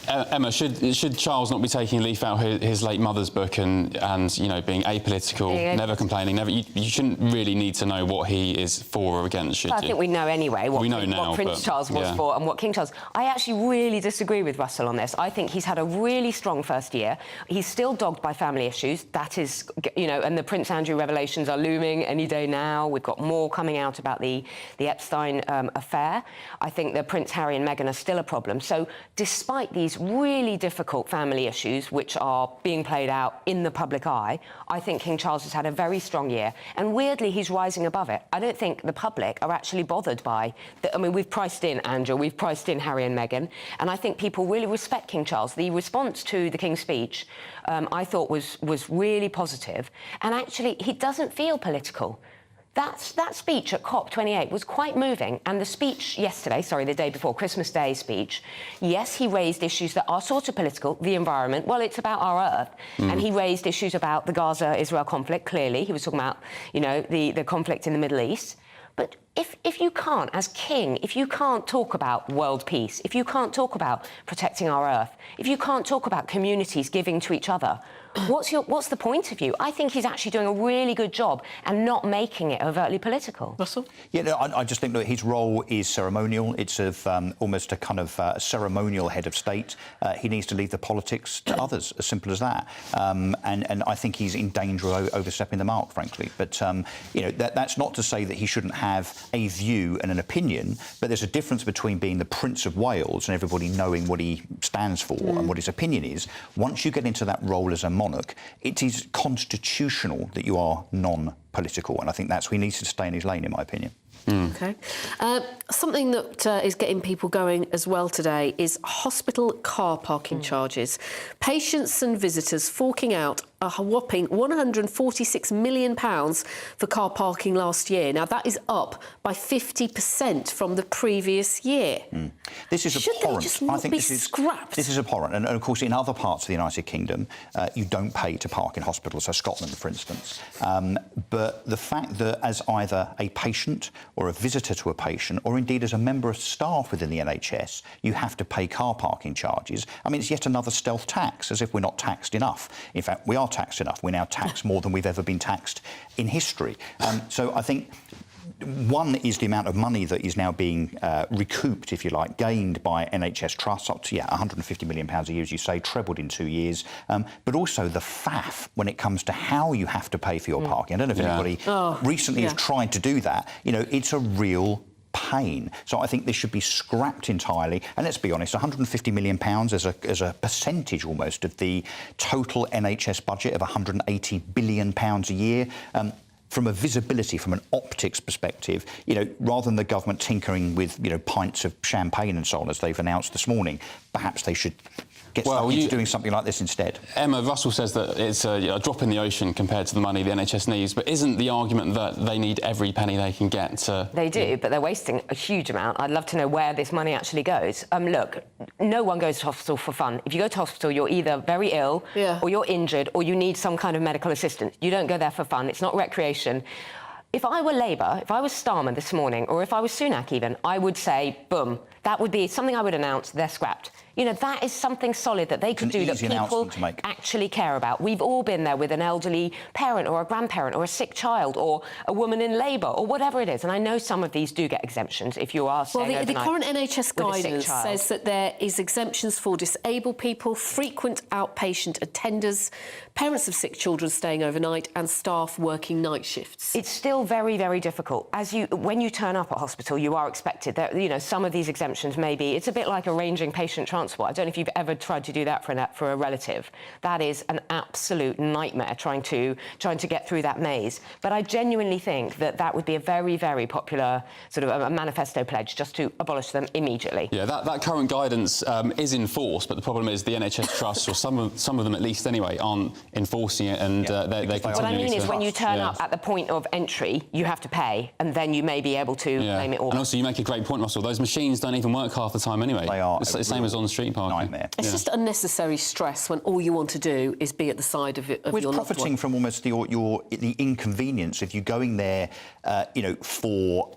Speaker 2: Emma, should Charles not be taking a leaf out of his late mother's book and you know, being apolitical, never complaining, you shouldn't really need to know what he is for or against, should you?
Speaker 26: I think we know anyway what Prince Charles was
Speaker 2: yeah.
Speaker 26: for and what King Charles... I actually really disagree with Russell on this. I think he's had a really strong first year. He's still dogged by family issues. That is, you know, and the Prince Andrew revelations are looming any day now. We've got more coming out about the Epstein affair. I think that Prince Harry and Meghan are still a problem. So despite these really difficult family issues, which are being played out in the public eye, I think King Charles has had a very strong strong year. And weirdly, he's rising above it. I don't think the public are actually bothered by... I mean, we've priced in Andrew, we've priced in Harry and Meghan, and I think people really respect King Charles. The response to the King's speech, I thought, was really positive. And actually, he doesn't feel political. That speech at COP28 was quite moving, and the speech yesterday, the day before, Christmas Day speech, yes, he raised issues that are sort of political, the environment, well, it's about our Earth, and he raised issues about the Gaza-Israel conflict, clearly. He was talking about, you know, the conflict in the Middle East. But if you can't, as king, if you can't talk about world peace, if you can't talk about protecting our Earth, if you can't talk about communities giving to each other, what's the point of you? I think he's actually doing a really good job and not making it overtly political.
Speaker 1: Russell?
Speaker 4: Yeah, no, I just think that his role is ceremonial. It's of almost a kind of ceremonial head of state. He needs to leave the politics to others, as simple as that. And I think he's in danger of overstepping the mark, frankly. But, you know, that's not to say that he shouldn't have a view and an opinion, but there's a difference between being the Prince of Wales and everybody knowing what he stands for and what his opinion is. Once you get into that role as a monarch, it is constitutional that you are non-political, and I think that's where he needs to stay in his lane, in my opinion.
Speaker 1: OK. Something that is getting people going as well today is hospital car parking charges. Patients and visitors forking out a whopping £146 million for car parking last year. Now, that is up by 50% from the previous year.
Speaker 4: This is
Speaker 1: Should
Speaker 4: abhorrent.
Speaker 1: They just not
Speaker 4: I think
Speaker 1: be
Speaker 4: this is
Speaker 1: scrapped?
Speaker 4: This is abhorrent. And of course, in other parts of the United Kingdom, you don't pay to park in hospitals, so Scotland, for instance. But the fact that as either a patient or a visitor to a patient, or indeed as a member of staff within the NHS, you have to pay car parking charges. I mean, it's yet another stealth tax, as if we're not taxed enough. In fact, we are taxed enough. We're now taxed more than we've ever been taxed in history. So I think one is the amount of money that is now being recouped, if you like, gained by NHS trusts, up to £150 million a year, as you say, trebled in 2 years. But also the faff when it comes to how you have to pay for your parking. I don't know if anybody recently has tried to do that. You know, it's a real pain. So I think this should be scrapped entirely. And let's be honest, £150 million as a percentage almost of the total NHS budget of £180 billion a year. From a visibility, from an optics perspective, you know, rather than the government tinkering with, you know, pints of champagne and so on, as they've announced this morning, perhaps they should get stuck into doing something like this instead.
Speaker 2: Emma, Russell says that it's a drop in the ocean compared to the money the NHS needs, but isn't the argument that they need every penny they can get to...
Speaker 26: They do, but they're wasting a huge amount. I'd love to know where this money actually goes. Look, no one goes to hospital for fun. If you go to hospital, you're either very ill or you're injured or you need some kind of medical assistance. You don't go there for fun. It's not recreation. If I were Labour, if I was Starmer this morning, or if I was Sunak even, I would say, boom, that would be something I would announce, they're scrapped. You know, that is something solid that they could do that people actually care about. We've all been there with an elderly parent or a grandparent or a sick child or a woman in labour or whatever it is. And I know some of these do get exemptions if you are staying overnight.
Speaker 1: Well, the current NHS guidance says that there is exemptions for disabled people, frequent outpatient attenders, parents of sick children staying overnight and staff working night shifts.
Speaker 26: It's still very, very difficult. When you turn up at hospital, you are expected that, you know, some of these exemptions may be... It's a bit like arranging patient transport. I don't know if you've ever tried to do that for a relative. That is an absolute nightmare, trying to get through that maze. But I genuinely think that would be a very, very popular sort of a manifesto pledge, just to abolish them immediately.
Speaker 2: Yeah, that current guidance is in force, but the problem is the NHS trusts, or some of them at least anyway, aren't enforcing it, and they continue.
Speaker 26: What I mean is when you turn up at the point of entry, you have to pay, and then you may be able to claim it all.
Speaker 2: And also, you make a great point, Russell. Those machines don't even work half the time anyway.
Speaker 4: They are.
Speaker 2: It's the same as on street parking.
Speaker 4: Nightmare.
Speaker 1: It's just unnecessary stress when all you want to do is be at the side of your loved one.
Speaker 4: We're profiting from almost the inconvenience of you going there, you know, for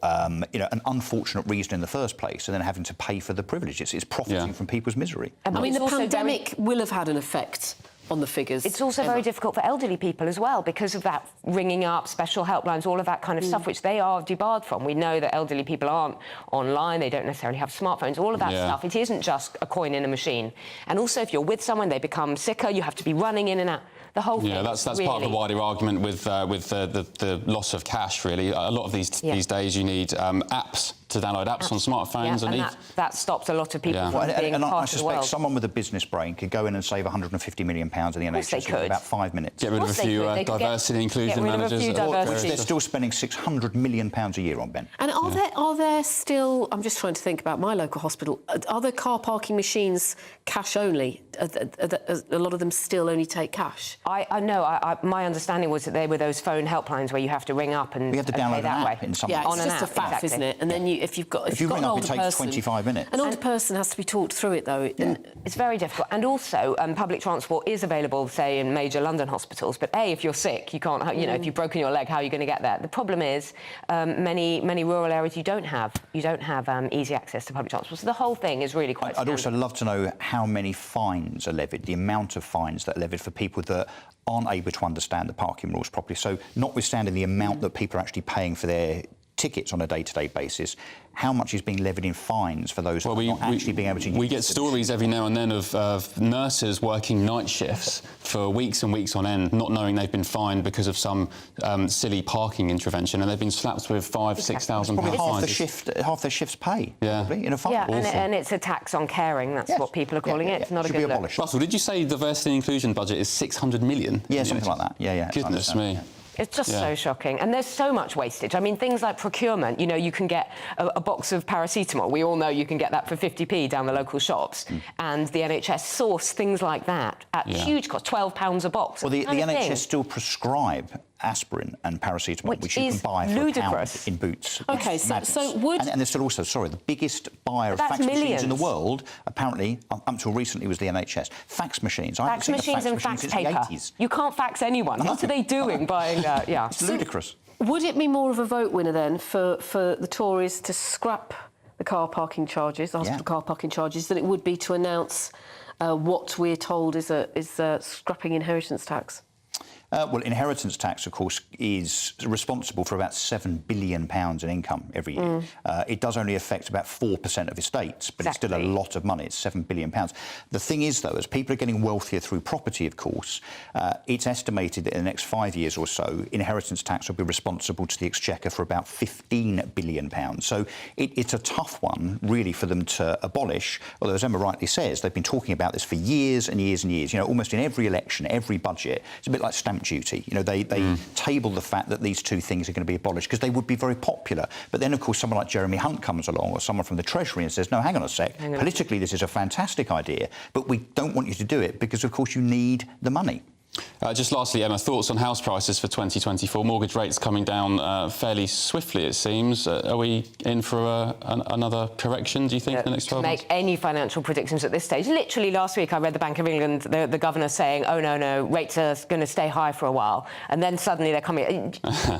Speaker 4: you know, an unfortunate reason in the first place, and then having to pay for the privilege. It's profiting from people's misery.
Speaker 1: I mean, the pandemic will have had an effect on the figures.
Speaker 26: It's also very difficult for elderly people as well because of that ringing up, special helplines, all of that kind of stuff, which they are debarred from. We know that elderly people aren't online, they don't necessarily have smartphones, all of that stuff. It isn't just a coin in a machine. And also, if you're with someone, they become sicker, you have to be running in and out. The whole thing.
Speaker 2: Yeah, that's really part of the wider argument with the loss of cash, really. A lot of these days you need apps to download apps on smartphones.
Speaker 26: And that stops a lot of people from being
Speaker 4: and
Speaker 26: part
Speaker 4: I
Speaker 26: of the
Speaker 4: suspect
Speaker 26: world.
Speaker 4: someone with a business brain could go in and save £150 million in the NHS in about 5 minutes.
Speaker 2: Get rid of a few diversity inclusion managers.
Speaker 4: Which they're still spending £600 million a year on, Ben.
Speaker 1: And are there still, I'm just trying to think about my local hospital, are there car parking machines cash only? A lot of them still only take cash?
Speaker 26: I know. My understanding was that they were those phone helplines where you have to ring up and
Speaker 4: We have to download
Speaker 26: that
Speaker 4: an
Speaker 26: way.
Speaker 4: app in some
Speaker 1: Yeah,
Speaker 4: way.
Speaker 1: it's just a faff, isn't it? And then if you've got
Speaker 4: if you ring
Speaker 1: an
Speaker 4: up,
Speaker 1: older
Speaker 4: it takes
Speaker 1: person,
Speaker 4: 25 minutes.
Speaker 1: An older person has to be talked through it, though.
Speaker 26: It's very difficult. And also, public transport is available, say, in major London hospitals. But if you're sick, you can't. You know, if you've broken your leg, how are you going to get there? The problem is, many rural areas you don't have easy access to public transport. So the whole thing is really quite.
Speaker 4: I'd also love to know how many fines are levied, the amount of fines that are levied for people that aren't able to understand the parking rules properly. So, notwithstanding the amount that people are actually paying for their tickets on a day-to-day basis, how much is being levied in fines for those not actually being able to use
Speaker 2: We get stories every now and then of nurses working night shifts for weeks and weeks on end, not knowing they've been fined because of some silly parking intervention, and they've been slapped with £5,000-6,000 fines.
Speaker 4: Half their shift's pay,
Speaker 2: yeah.
Speaker 4: probably, in a fine.
Speaker 26: Yeah, and it's a tax on caring. That's what people are calling it. It's not a good look.
Speaker 2: Russell, did you say diversity and inclusion budget is 600 million?
Speaker 4: Yeah, something like that. Yeah.
Speaker 2: Goodness me.
Speaker 26: It's just so shocking. And there's so much wastage. I mean, things like procurement, you know, you can get a box of paracetamol. We all know you can get that for 50p down the local shops. And the NHS source things like that at huge cost, £12 a box.
Speaker 4: Well, the NHS still prescribe aspirin and paracetamol, which you can buy for £1 in Boots.
Speaker 1: OK, so would...
Speaker 4: And they're still also, the biggest buyer of fax machines in the world, apparently, up until recently, was the NHS. Fax machines.
Speaker 26: Fax machines and fax paper. You can't fax anyone. What are they doing buying that? Yeah.
Speaker 4: It's ludicrous.
Speaker 1: Would it be more of a vote winner, then, for the Tories to scrap the car parking charges, the hospital car parking charges, than it would be to announce what we're told is scrapping inheritance tax?
Speaker 4: Well, inheritance tax, of course, is responsible for about £7 billion in income every year. It does only affect about 4% of estates, but it's still a lot of money. It's £7 billion. The thing is, though, as people are getting wealthier through property, of course, it's estimated that in the next 5 years or so, inheritance tax will be responsible to the Exchequer for about £15 billion. So it's a tough one, really, for them to abolish. Although, as Emma rightly says, they've been talking about this for years and years and years. You know, almost in every election, every budget. It's a bit like stamp duty. You know, they table the fact that these two things are going to be abolished because they would be very popular. But then, of course, someone like Jeremy Hunt comes along, or someone from the Treasury, and says, no, hang on a sec, politically this is a fantastic idea, but we don't want you to do it because, of course, you need the money.
Speaker 2: Just lastly, Emma, thoughts on house prices for 2024? Mortgage rates coming down fairly swiftly, it seems. Are we in for another correction, do you think, in the next 12 months?
Speaker 26: To make any financial predictions at this stage. Literally last week I read the Bank of England, the governor saying, oh, no, rates are going to stay high for a while. And then suddenly they're coming...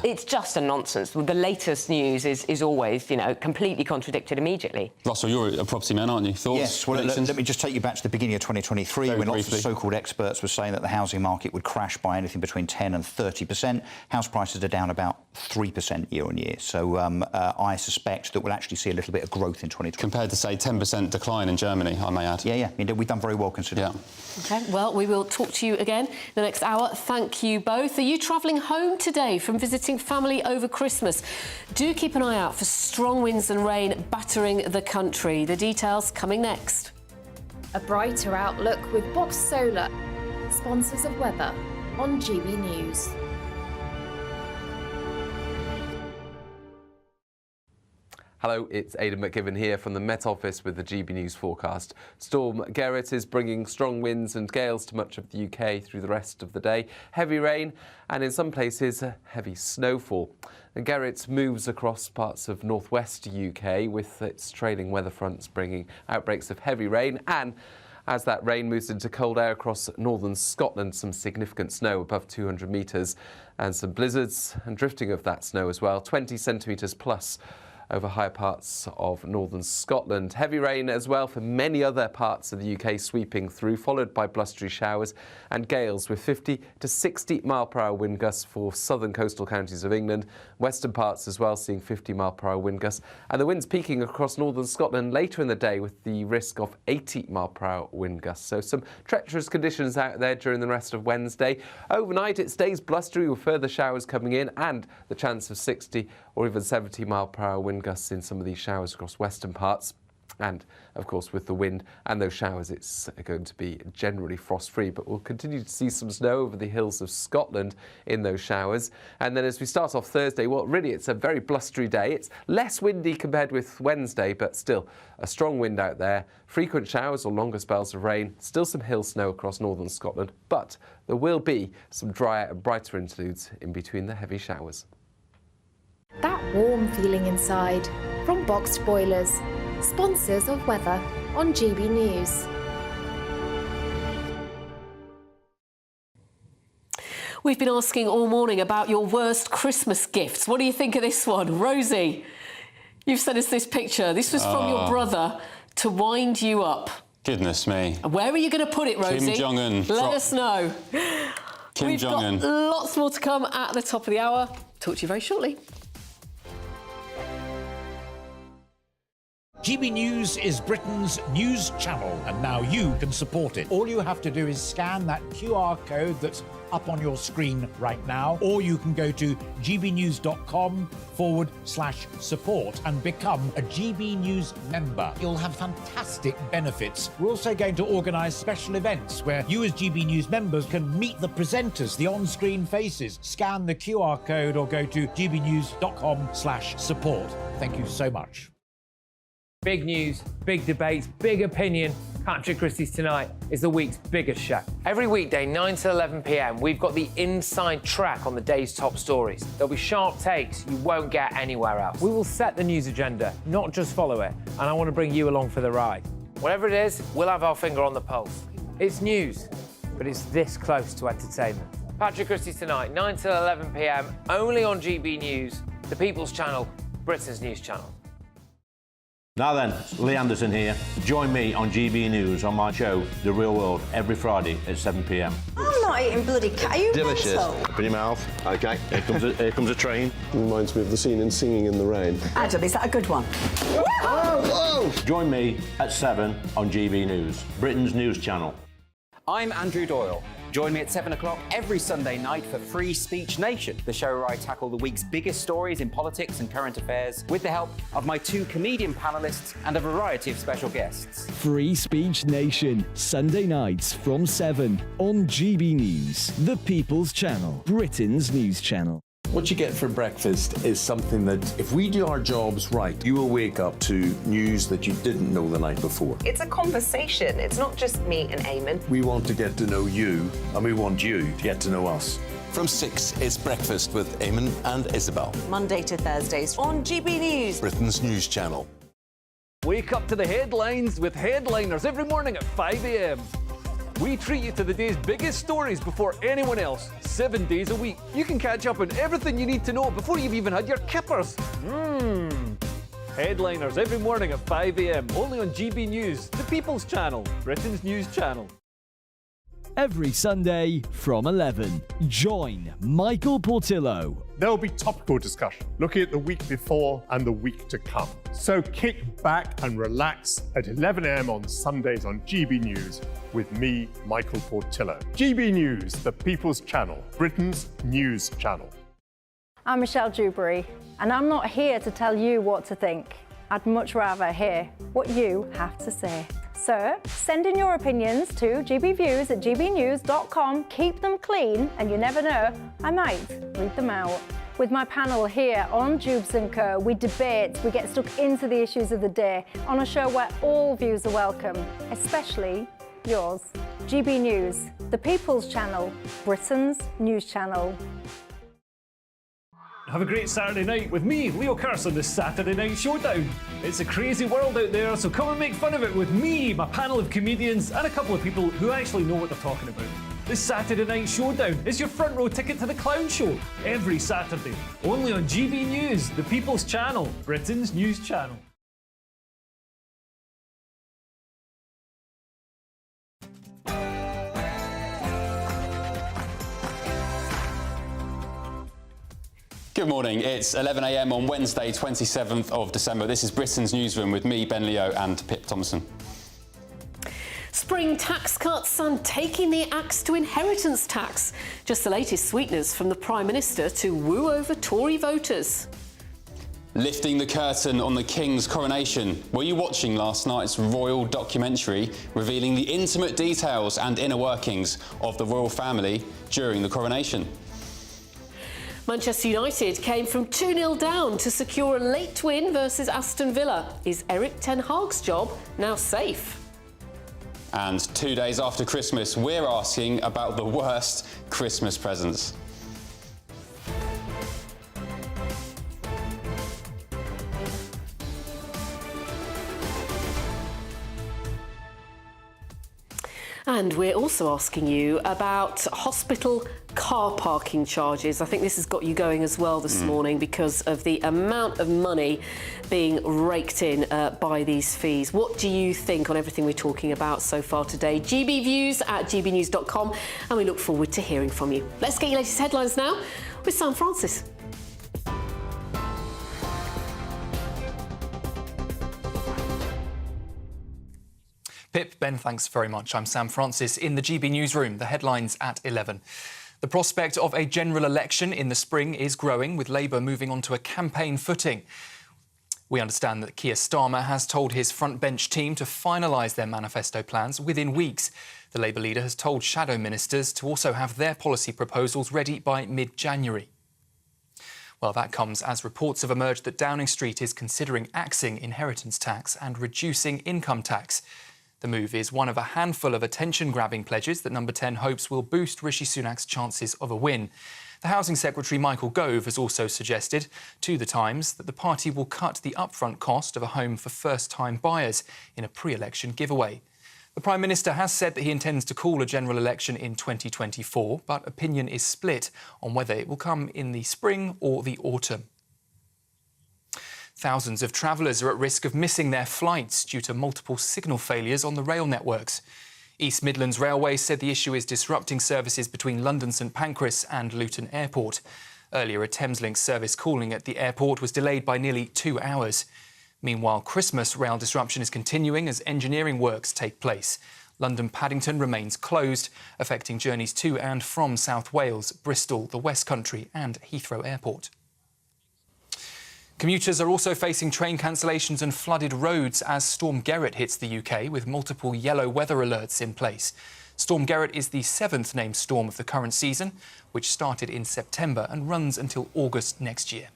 Speaker 26: It's just a nonsense. The latest news is always, you know, completely contradicted immediately.
Speaker 2: Russell, you're a property man, aren't you? Thoughts?
Speaker 4: Yes, well, let me just take you back to the beginning of 2023 when lots of so-called experts were saying that the housing market would crash by anything between 10 and 30%. House prices are down about 3% year on year. So I suspect that we'll actually see a little bit of growth in 2020.
Speaker 2: Compared to, say, 10% decline in Germany, I may add.
Speaker 4: Yeah. We've done very well considering.
Speaker 1: OK, well, we will talk to you again in the next hour. Thank you both. Are you travelling home today from visiting family over Christmas? Do keep an eye out for strong winds and rain battering the country. The details coming next.
Speaker 7: A brighter outlook with Box Solar, sponsors of weather on GB News.
Speaker 20: Hello, it's Aidan McGibbon here from the Met Office with the GB News forecast. Storm Gerrit is bringing strong winds and gales to much of the UK through the rest of the day. Heavy rain and in some places heavy snowfall. And Gerrit moves across parts of northwest UK with its trailing weather fronts bringing outbreaks of heavy rain, and as that rain moves into cold air across northern Scotland, some significant snow above 200 metres and some blizzards and drifting of that snow as well, 20 centimetres plus over higher parts of northern Scotland. Heavy rain as well for many other parts of the UK sweeping through, followed by blustery showers and gales with 50 to 60 mile-per-hour wind gusts for southern coastal counties of England. Western parts as well seeing 50 mile-per-hour wind gusts. And the winds peaking across northern Scotland later in the day with the risk of 80 mile-per-hour wind gusts. So some treacherous conditions out there during the rest of Wednesday. Overnight it stays blustery with further showers coming in and the chance of 60 or or even 70-mile-per-hour wind gusts in some of these showers across western parts. And, of course, with the wind and those showers, it's going to be generally frost-free, but we'll continue to see some snow over the hills of Scotland in those showers. And then as we start off Thursday, well, really, it's a very blustery day. It's less windy compared with Wednesday, but still a strong wind out there. Frequent showers or longer spells of rain. Still some hill snow across northern Scotland, but there will be some drier and brighter interludes in between the heavy showers.
Speaker 7: That warm feeling inside from Boxed Boilers, sponsors of weather on GB News.
Speaker 1: We've been asking all morning about your worst Christmas gifts. What do you think of this one? Rosie, you've sent us this picture. This was from your brother to wind you up.
Speaker 2: Goodness me.
Speaker 1: Where are you going to put it, Rosie?
Speaker 2: Kim Jong-un.
Speaker 1: Let us know.
Speaker 2: Kim Jong-un.
Speaker 1: We've got lots more to come at the top of the hour. Talk to you very shortly.
Speaker 10: GB News is Britain's news channel, and now you can support it. All you have to do is scan that QR code that's up on your screen right now, or you can go to gbnews.com/support and become a GB News member. You'll have fantastic benefits. We're also going to organise special events where you as GB News members can meet the presenters, the on-screen faces. Scan the QR code or go to gbnews.com/support. Thank you so much.
Speaker 15: Big news, big debates, big opinion. Patrick Christie's Tonight is the week's biggest show. Every weekday, 9 to 11 p.m, we've got the inside track on the day's top stories. There'll be sharp takes you won't get anywhere else. We will set the news agenda, not just follow it, and I want to bring you along for the ride. Whatever it is, we'll have our finger on the pulse. It's news, but it's this close to entertainment. Patrick Christie's Tonight, 9 to 11 p.m, only on GB News, the People's Channel, Britain's news channel.
Speaker 21: Now then, Lee Anderson here. Join me on GB News on my show, The Real World, every Friday at 7 p.m.
Speaker 22: I'm not eating bloody cat. Are you
Speaker 23: delicious?
Speaker 22: mental?
Speaker 23: Open your mouth. OK, here comes a train. Reminds me of the scene in Singing in the Rain.
Speaker 22: Adam, is that a good one?
Speaker 23: Whoa!
Speaker 21: Join me at 7 on GB News, Britain's news channel.
Speaker 6: I'm Andrew Doyle. Join me at 7 o'clock every Sunday night for Free Speech Nation, the show where I tackle the week's biggest stories in politics and current affairs with the help of my two comedian panellists and a variety of special guests.
Speaker 24: Free Speech Nation, Sunday nights from 7 on GB News, the People's Channel, Britain's news channel.
Speaker 25: What you get for breakfast is something that, if we do our jobs right, you will wake up to news that you didn't know the night before.
Speaker 27: It's a conversation. It's not just me and Eamon.
Speaker 25: We want to get to know you, and we want you to get to know us.
Speaker 28: From 6, it's Breakfast with Eamon and Isabel.
Speaker 27: Monday to Thursdays on GB News,
Speaker 28: Britain's news channel.
Speaker 5: Wake up to the headlines with Headliners every morning at 5 a.m. We treat you to the day's biggest stories before anyone else, 7 days a week. You can catch up on everything you need to know before you've even had your kippers. Headliners every morning at 5 a.m, only on GB News, the People's Channel, Britain's news channel.
Speaker 24: Every Sunday from 11, join Michael Portillo.
Speaker 29: There'll be topical discussion, looking at the week before and the week to come. So kick back and relax at 11 a.m. on Sundays on GB News with me, Michael Portillo. GB News, the People's Channel, Britain's news channel.
Speaker 8: I'm Michelle Dewberry, and I'm not here to tell you what to think. I'd much rather hear what you have to say. So send in your opinions to gbviews@gbnews.com. Keep them clean, and you never know, I might read them out. With my panel here on Jubes & Co, we debate, we get stuck into the issues of the day on a show where all views are welcome, especially yours. GB News, the People's Channel, Britain's news channel.
Speaker 5: Have a great Saturday night with me, Leo Curse, on the Saturday Night Showdown. It's a crazy world out there, so come and make fun of it with me, my panel of comedians, and a couple of people who actually know what they're talking about. The Saturday Night Showdown is your front row ticket to the clown show every Saturday, only on GB News, the People's Channel, Britain's news channel.
Speaker 2: Good morning. It's 11 a.m. on Wednesday, 27th of December. This is Britain's Newsroom with me, Ben Leo, and Pip Thompson.
Speaker 1: Spring tax cuts and taking the axe to inheritance tax. Just the latest sweeteners from the Prime Minister to woo over Tory voters.
Speaker 2: Lifting the curtain on the King's coronation. Were you watching last night's royal documentary revealing the intimate details and inner workings of the royal family during the coronation?
Speaker 1: Manchester United came from 2-0 down to secure a late win versus Aston Villa. Is Erik ten Hag's job now safe?
Speaker 2: And 2 days after Christmas, we're asking about the worst Christmas presents.
Speaker 1: And we're also asking you about hospital car parking charges. I think this has got you going as well this morning because of the amount of money being raked in by these fees. What do you think on everything we're talking about so far today? GB Views at gbnews.com, and we look forward to hearing from you. Let's get your latest headlines now with Sam Francis.
Speaker 3: Pip, Ben, thanks very much. I'm Sam Francis in the GB Newsroom. The headlines at 11. The prospect of a general election in the spring is growing, with Labour moving on to a campaign footing. We understand that Keir Starmer has told his frontbench team to finalise their manifesto plans within weeks. The Labour leader has told shadow ministers to also have their policy proposals ready by mid-January. Well, that comes as reports have emerged that Downing Street is considering axing inheritance tax and reducing income tax. The move is one of a handful of attention-grabbing pledges that Number 10 hopes will boost Rishi Sunak's chances of a win. The Housing Secretary Michael Gove has also suggested to The Times that the party will cut the upfront cost of a home for first-time buyers in a pre-election giveaway. The Prime Minister has said that he intends to call a general election in 2024, but opinion is split on whether it will come in the spring or the autumn. Thousands of travellers are at risk of missing their flights due to multiple signal failures on the rail networks. East Midlands Railway said the issue is disrupting services between London St Pancras and Luton Airport. Earlier, a Thameslink service calling at the airport was delayed by nearly 2 hours. Meanwhile, Christmas rail disruption is continuing as engineering works take place. London Paddington remains closed, affecting journeys to and from South Wales, Bristol, the West Country and Heathrow Airport. Commuters are also facing train cancellations and flooded roads as Storm Gerrit hits the UK, with multiple yellow weather alerts in place. Storm Gerrit is the 7th named storm of the current season, which started in September and runs until August next year.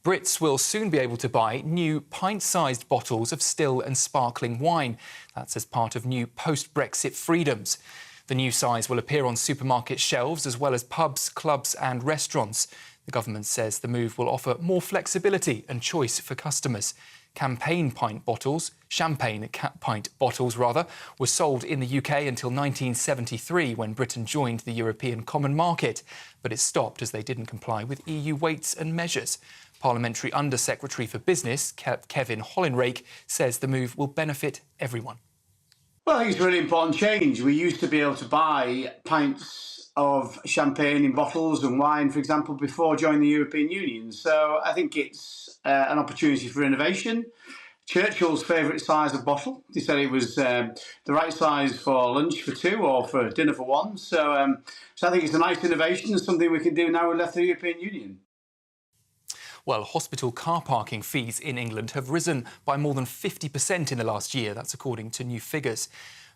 Speaker 3: Brits will soon be able to buy new pint-sized bottles of still and sparkling wine. That's as part of new post-Brexit freedoms. The new size will appear on supermarket shelves as well as pubs, clubs and restaurants. The government says the move will offer more flexibility and choice for customers. Champagne pint bottles were sold in the UK until 1973 when Britain joined the European Common Market, but it stopped as they didn't comply with EU weights and measures. Parliamentary Under-Secretary for Business, Kevin Hollinrake, says the move will benefit everyone.
Speaker 11: Well, I think it's a really important change. We used to be able to buy pints of champagne in bottles and wine, for example, before joining the European Union. So I think it's an opportunity for innovation. Churchill's favourite size of bottle. He said it was the right size for lunch for 2 or for dinner for 1. So I think it's a nice innovation and something we can do now we've left the European Union.
Speaker 3: Well, hospital car parking fees in England have risen by more than 50% in the last year. That's according to new figures.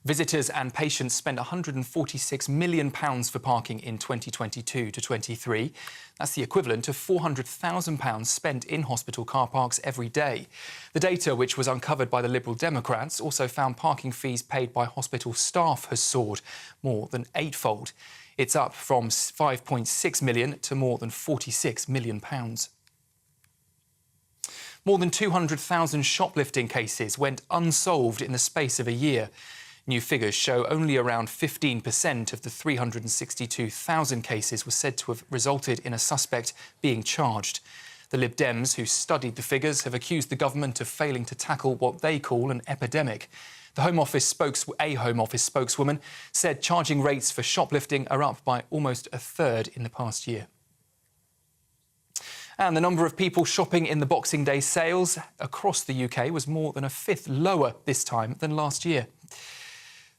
Speaker 3: Visitors and patients spent £146 million for parking in 2022 to 23. That's the equivalent of £400,000 spent in hospital car parks every day. The data, which was uncovered by the Liberal Democrats, also found parking fees paid by hospital staff has soared more than 8-fold. It's up from £5.6 million to more than £46 million. More than 200,000 shoplifting cases went unsolved in the space of a year. New figures show only around 15% of the 362,000 cases were said to have resulted in a suspect being charged. The Lib Dems, who studied the figures, have accused the government of failing to tackle what they call an epidemic. A Home Office spokeswoman said charging rates for shoplifting are up by almost a third in the past year. And the number of people shopping in the Boxing Day sales across the UK was more than a fifth lower this time than last year.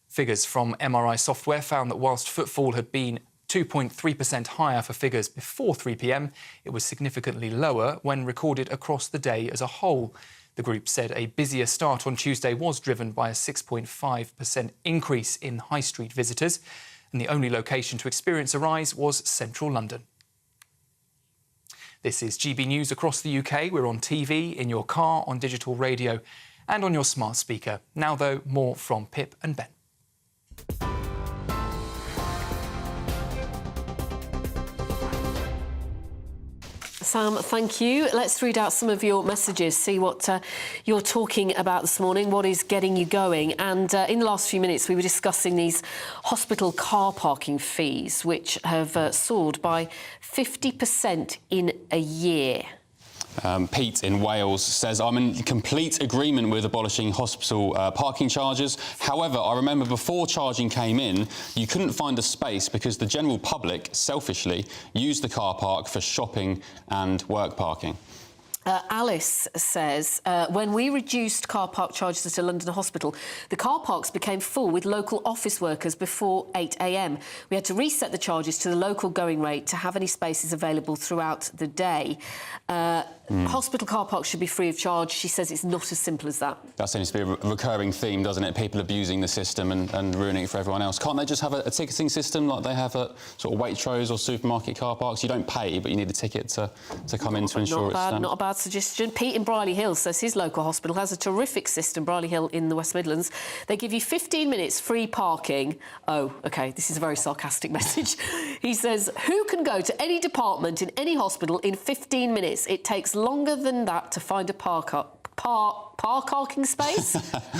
Speaker 3: Figures from MRI software found that whilst footfall had been 2.3% higher for figures before 3 p.m. It was significantly lower when recorded across the day as a whole. The group said a busier start on Tuesday was driven by a 6.5% increase in high street visitors, and the only location to experience a rise was central London. This is GB News across the UK. We're on TV, in your car, on digital radio and on your smart speaker. Now, though, more from Pip and Ben.
Speaker 1: Sam, thank you. Let's read out some of your messages, see what you're talking about this morning, what is getting you going. And in the last few minutes, we were discussing these hospital car parking fees, which have soared by 50% in a year.
Speaker 2: Pete in Wales says, I'm in complete agreement with abolishing hospital parking charges. However, I remember before charging came in, you couldn't find a space because the general public, selfishly, used the car park for shopping and work parking.
Speaker 1: Alice says, when we reduced car park charges at a London hospital, the car parks became full with local office workers before 8 a.m. We had to reset the charges to the local going rate to have any spaces available throughout the day. Hospital car parks should be free of charge. She says it's not as simple as that.
Speaker 2: That seems to be a recurring theme, doesn't it? People abusing the system and ruining it for everyone else. Can't they just have a ticketing system like they have at sort of Waitrose or supermarket car parks? You don't pay, but you need a ticket to come in to ensure it's...
Speaker 1: Not a bad suggestion. Pete in Brierley Hill says his local hospital has a terrific system, Brierley Hill in the West Midlands. They give you 15 minutes free parking. Oh, OK, this is a very sarcastic message. He says, who can go to any department in any hospital in 15 minutes? It takes longer than that to find a parking space?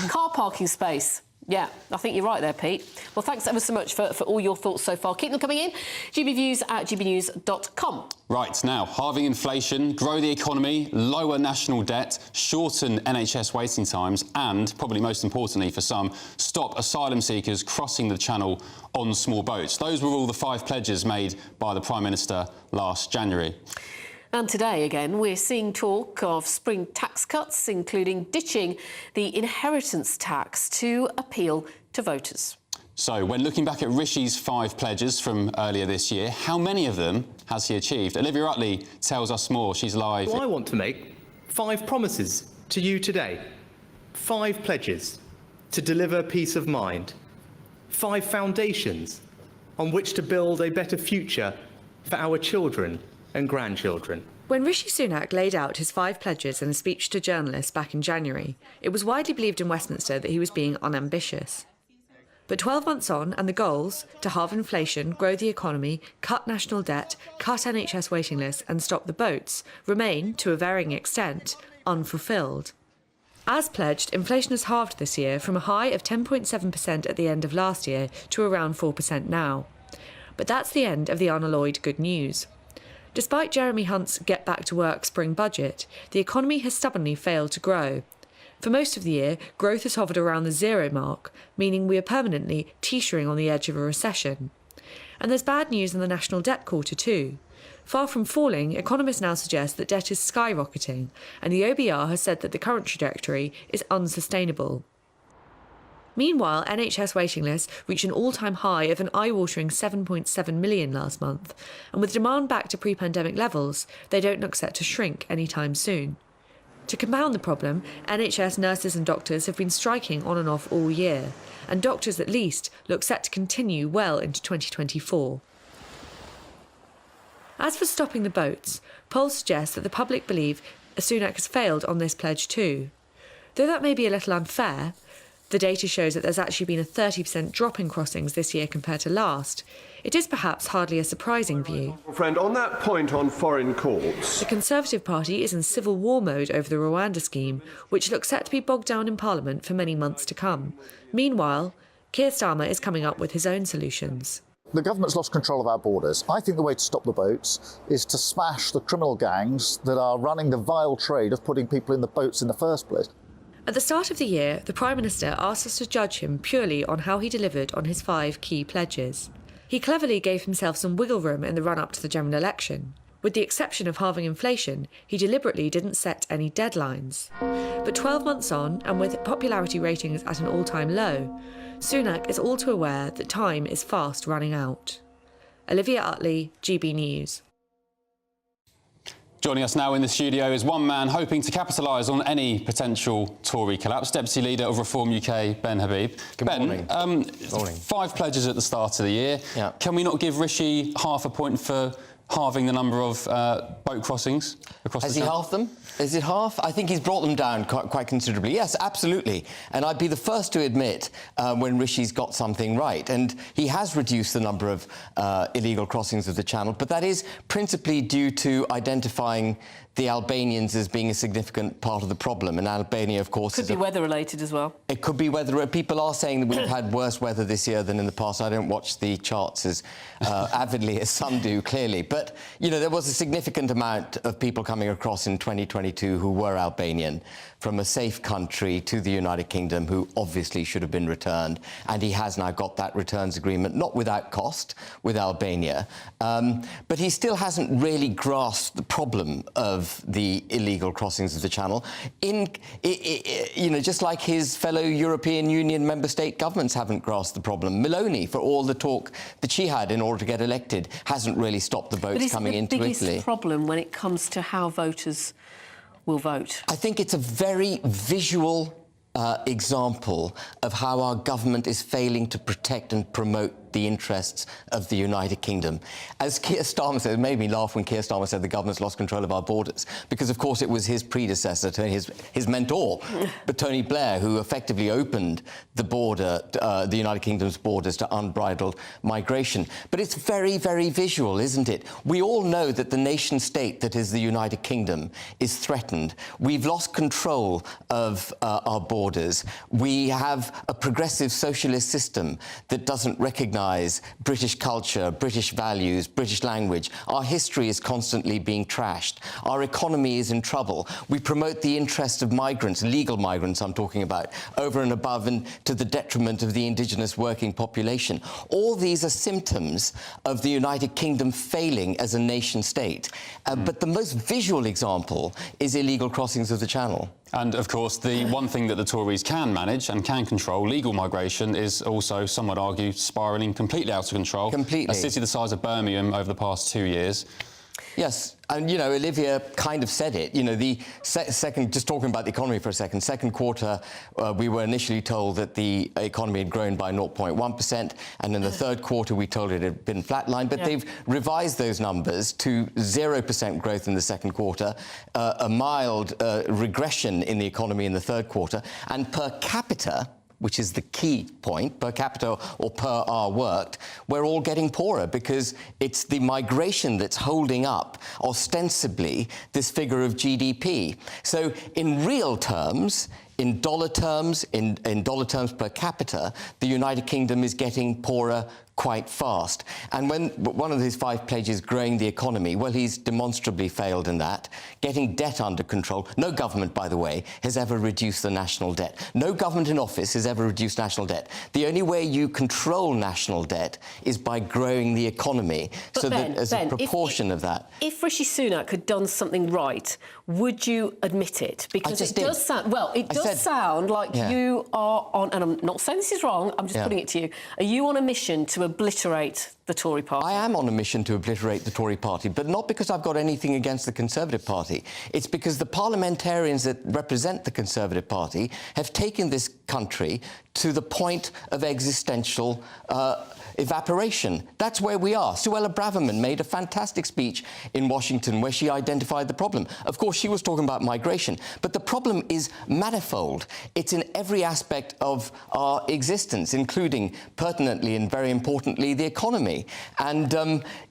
Speaker 1: Car parking space. Yeah, I think you're right there, Pete. Well, thanks ever so much for all your thoughts so far. Keep them coming in. gbviews@gbnews.com.
Speaker 2: Right, now, halving inflation, grow the economy, lower national debt, shorten NHS waiting times and, probably most importantly for some, stop asylum seekers crossing the Channel on small boats. Those were all the 5 pledges made by the Prime Minister last January.
Speaker 1: And today, again, we're seeing talk of spring tax cuts, including ditching the inheritance tax to appeal to voters.
Speaker 2: So, when looking back at Rishi's 5 pledges from earlier this year, how many of them has he achieved? Olivia Utley tells us more. She's live.
Speaker 9: I want to make 5 promises to you today. 5 pledges to deliver peace of mind. 5 foundations on which to build a better future for our children and grandchildren.
Speaker 12: When Rishi Sunak laid out his 5 pledges in a speech to journalists back in January, it was widely believed in Westminster that he was being unambitious. But 12 months on, and the goals to halve inflation, grow the economy, cut national debt, cut NHS waiting lists and stop the boats remain, to a varying extent, unfulfilled. As pledged, inflation has halved this year from a high of 10.7% at the end of last year to around 4% now. But that's the end of the unalloyed good news. Despite Jeremy Hunt's Get Back to Work spring budget, the economy has stubbornly failed to grow. For most of the year, growth has hovered around the 0 mark, meaning we are permanently teetering on the edge of a recession. And there's bad news in the national debt quarter too. Far from falling, economists now suggest that debt is skyrocketing, and the OBR has said that the current trajectory is unsustainable. Meanwhile, NHS waiting lists reached an all-time high of an eye-watering 7.7 million last month, and with demand back to pre-pandemic levels, they don't look set to shrink anytime soon. To compound the problem, NHS nurses and doctors have been striking on and off all year, and doctors at least look set to continue well into 2024. As for stopping the boats, polls suggest that the public believe Sunak has failed on this pledge too. Though that may be a little unfair, the data shows that there's actually been a 30% drop in crossings this year compared to last. It is perhaps hardly a surprising view.
Speaker 23: Friend, on that point on foreign courts...
Speaker 12: The Conservative Party is in civil war mode over the Rwanda scheme, which looks set to be bogged down in Parliament for many months to come. Meanwhile, Keir Starmer is coming up with his own solutions.
Speaker 13: The government's lost control of our borders. I think the way to stop the boats is to smash the criminal gangs that are running the vile trade of putting people in the boats in the first place.
Speaker 12: At the start of the year, the Prime Minister asked us to judge him purely on how he delivered on his 5 key pledges. He cleverly gave himself some wiggle room in the run-up to the general election. With the exception of halving inflation, he deliberately didn't set any deadlines. But 12 months on, and with popularity ratings at an all-time low, Sunak is all too aware that time is fast running out. Olivia Utley, GB News.
Speaker 2: Joining us now in the studio is one man hoping to capitalise on any potential Tory collapse, Deputy Leader of Reform UK, Ben Habib.
Speaker 4: Good morning.
Speaker 2: Good morning. 5 pledges at the start of the year. Yeah. Can we not give Rishi half a point for halving the number of boat crossings across the
Speaker 4: Has he halved them? Is it half? I think he's brought them down quite considerably. Yes, absolutely. And I'd be the first to admit when Rishi's got something right. And he has reduced the number of illegal crossings of the Channel, but that is principally due to identifying the Albanians as being a significant part of the problem. And Albania, of course,
Speaker 1: could be weather-related as well.
Speaker 4: It could be weather. People are saying that we've had worse weather this year than in the past. I don't watch the charts as avidly as some do, clearly. But, you know, there was a significant amount of people coming across in 2022 who were Albanian from a safe country to the United Kingdom who obviously should have been returned. And he has now got that returns agreement, not without cost, with Albania. But he still hasn't really grasped the problem of the illegal crossings of the Channel. You know, just like his fellow European Union member state governments haven't grasped the problem. Meloni, for all the talk that she had in order to get elected, hasn't really stopped the boats coming into Italy.
Speaker 1: But is the biggest problem when it comes to how voters will vote?
Speaker 4: I think it's a very visual example of how our government is failing to protect and promote the interests of the United Kingdom. As Keir Starmer said, it made me laugh when Keir Starmer said the government's lost control of our borders, because of course it was his predecessor, his mentor, but Tony Blair, who effectively opened the border, the United Kingdom's borders to unbridled migration. But it's very, very visual, isn't it? We all know that the nation state that is the United Kingdom is threatened. We've lost control of our borders. We have a progressive socialist system that doesn't recognise British culture, British values, British language. Our history is constantly being trashed. Our economy is in trouble. We promote the interests of migrants, legal migrants I'm talking about, over and above and to the detriment of the indigenous working population. All these are symptoms of the United Kingdom failing as a nation state. But the most visual example is illegal crossings of the Channel.
Speaker 2: And, of course, the one thing that the Tories can manage and can control, legal migration, is also, some would argue, spiralling completely out of control.
Speaker 4: Completely.
Speaker 2: A city the size of Birmingham over the past 2 years.
Speaker 4: Yes, and, you know, Olivia kind of said it. You know, the second, just talking about the economy for a second, second quarter, we were initially told that the economy had grown by 0.1%, and in the third quarter we told it had been flatlined, but they've revised those numbers to 0% growth in the second quarter, a mild regression in the economy in the third quarter, and per capita, which is the key point, per capita or per hour worked, we're all getting poorer because it's the migration that's holding up, ostensibly, this figure of GDP. So in real terms, in dollar terms per capita, the United Kingdom is getting poorer quite fast. And when one of his 5 pledges, growing the economy, well, he's demonstrably failed in that. Getting debt under control. No government, by the way, has ever reduced the national debt. No government in office has ever reduced national debt. The only way you control national debt is by growing the economy, but so that as a proportion of that.
Speaker 1: If Rishi Sunak had done something right, would you admit it? Because it does sound, well, it does sound like you are on, and I'm not saying this is wrong, I'm just putting it to you, are you on a mission to obliterate the Tory party?
Speaker 4: I am on a mission to obliterate the Tory party, but not because I've got anything against the Conservative Party. It's because the parliamentarians that represent the Conservative Party have taken this country to the point of existential evaporation. That's where we are. Suella Braverman made a fantastic speech in Washington where she identified the problem. Of course, she was talking about migration, but the problem is manifold. It's in every aspect of our existence, including, pertinently and very importantly, the economy. And,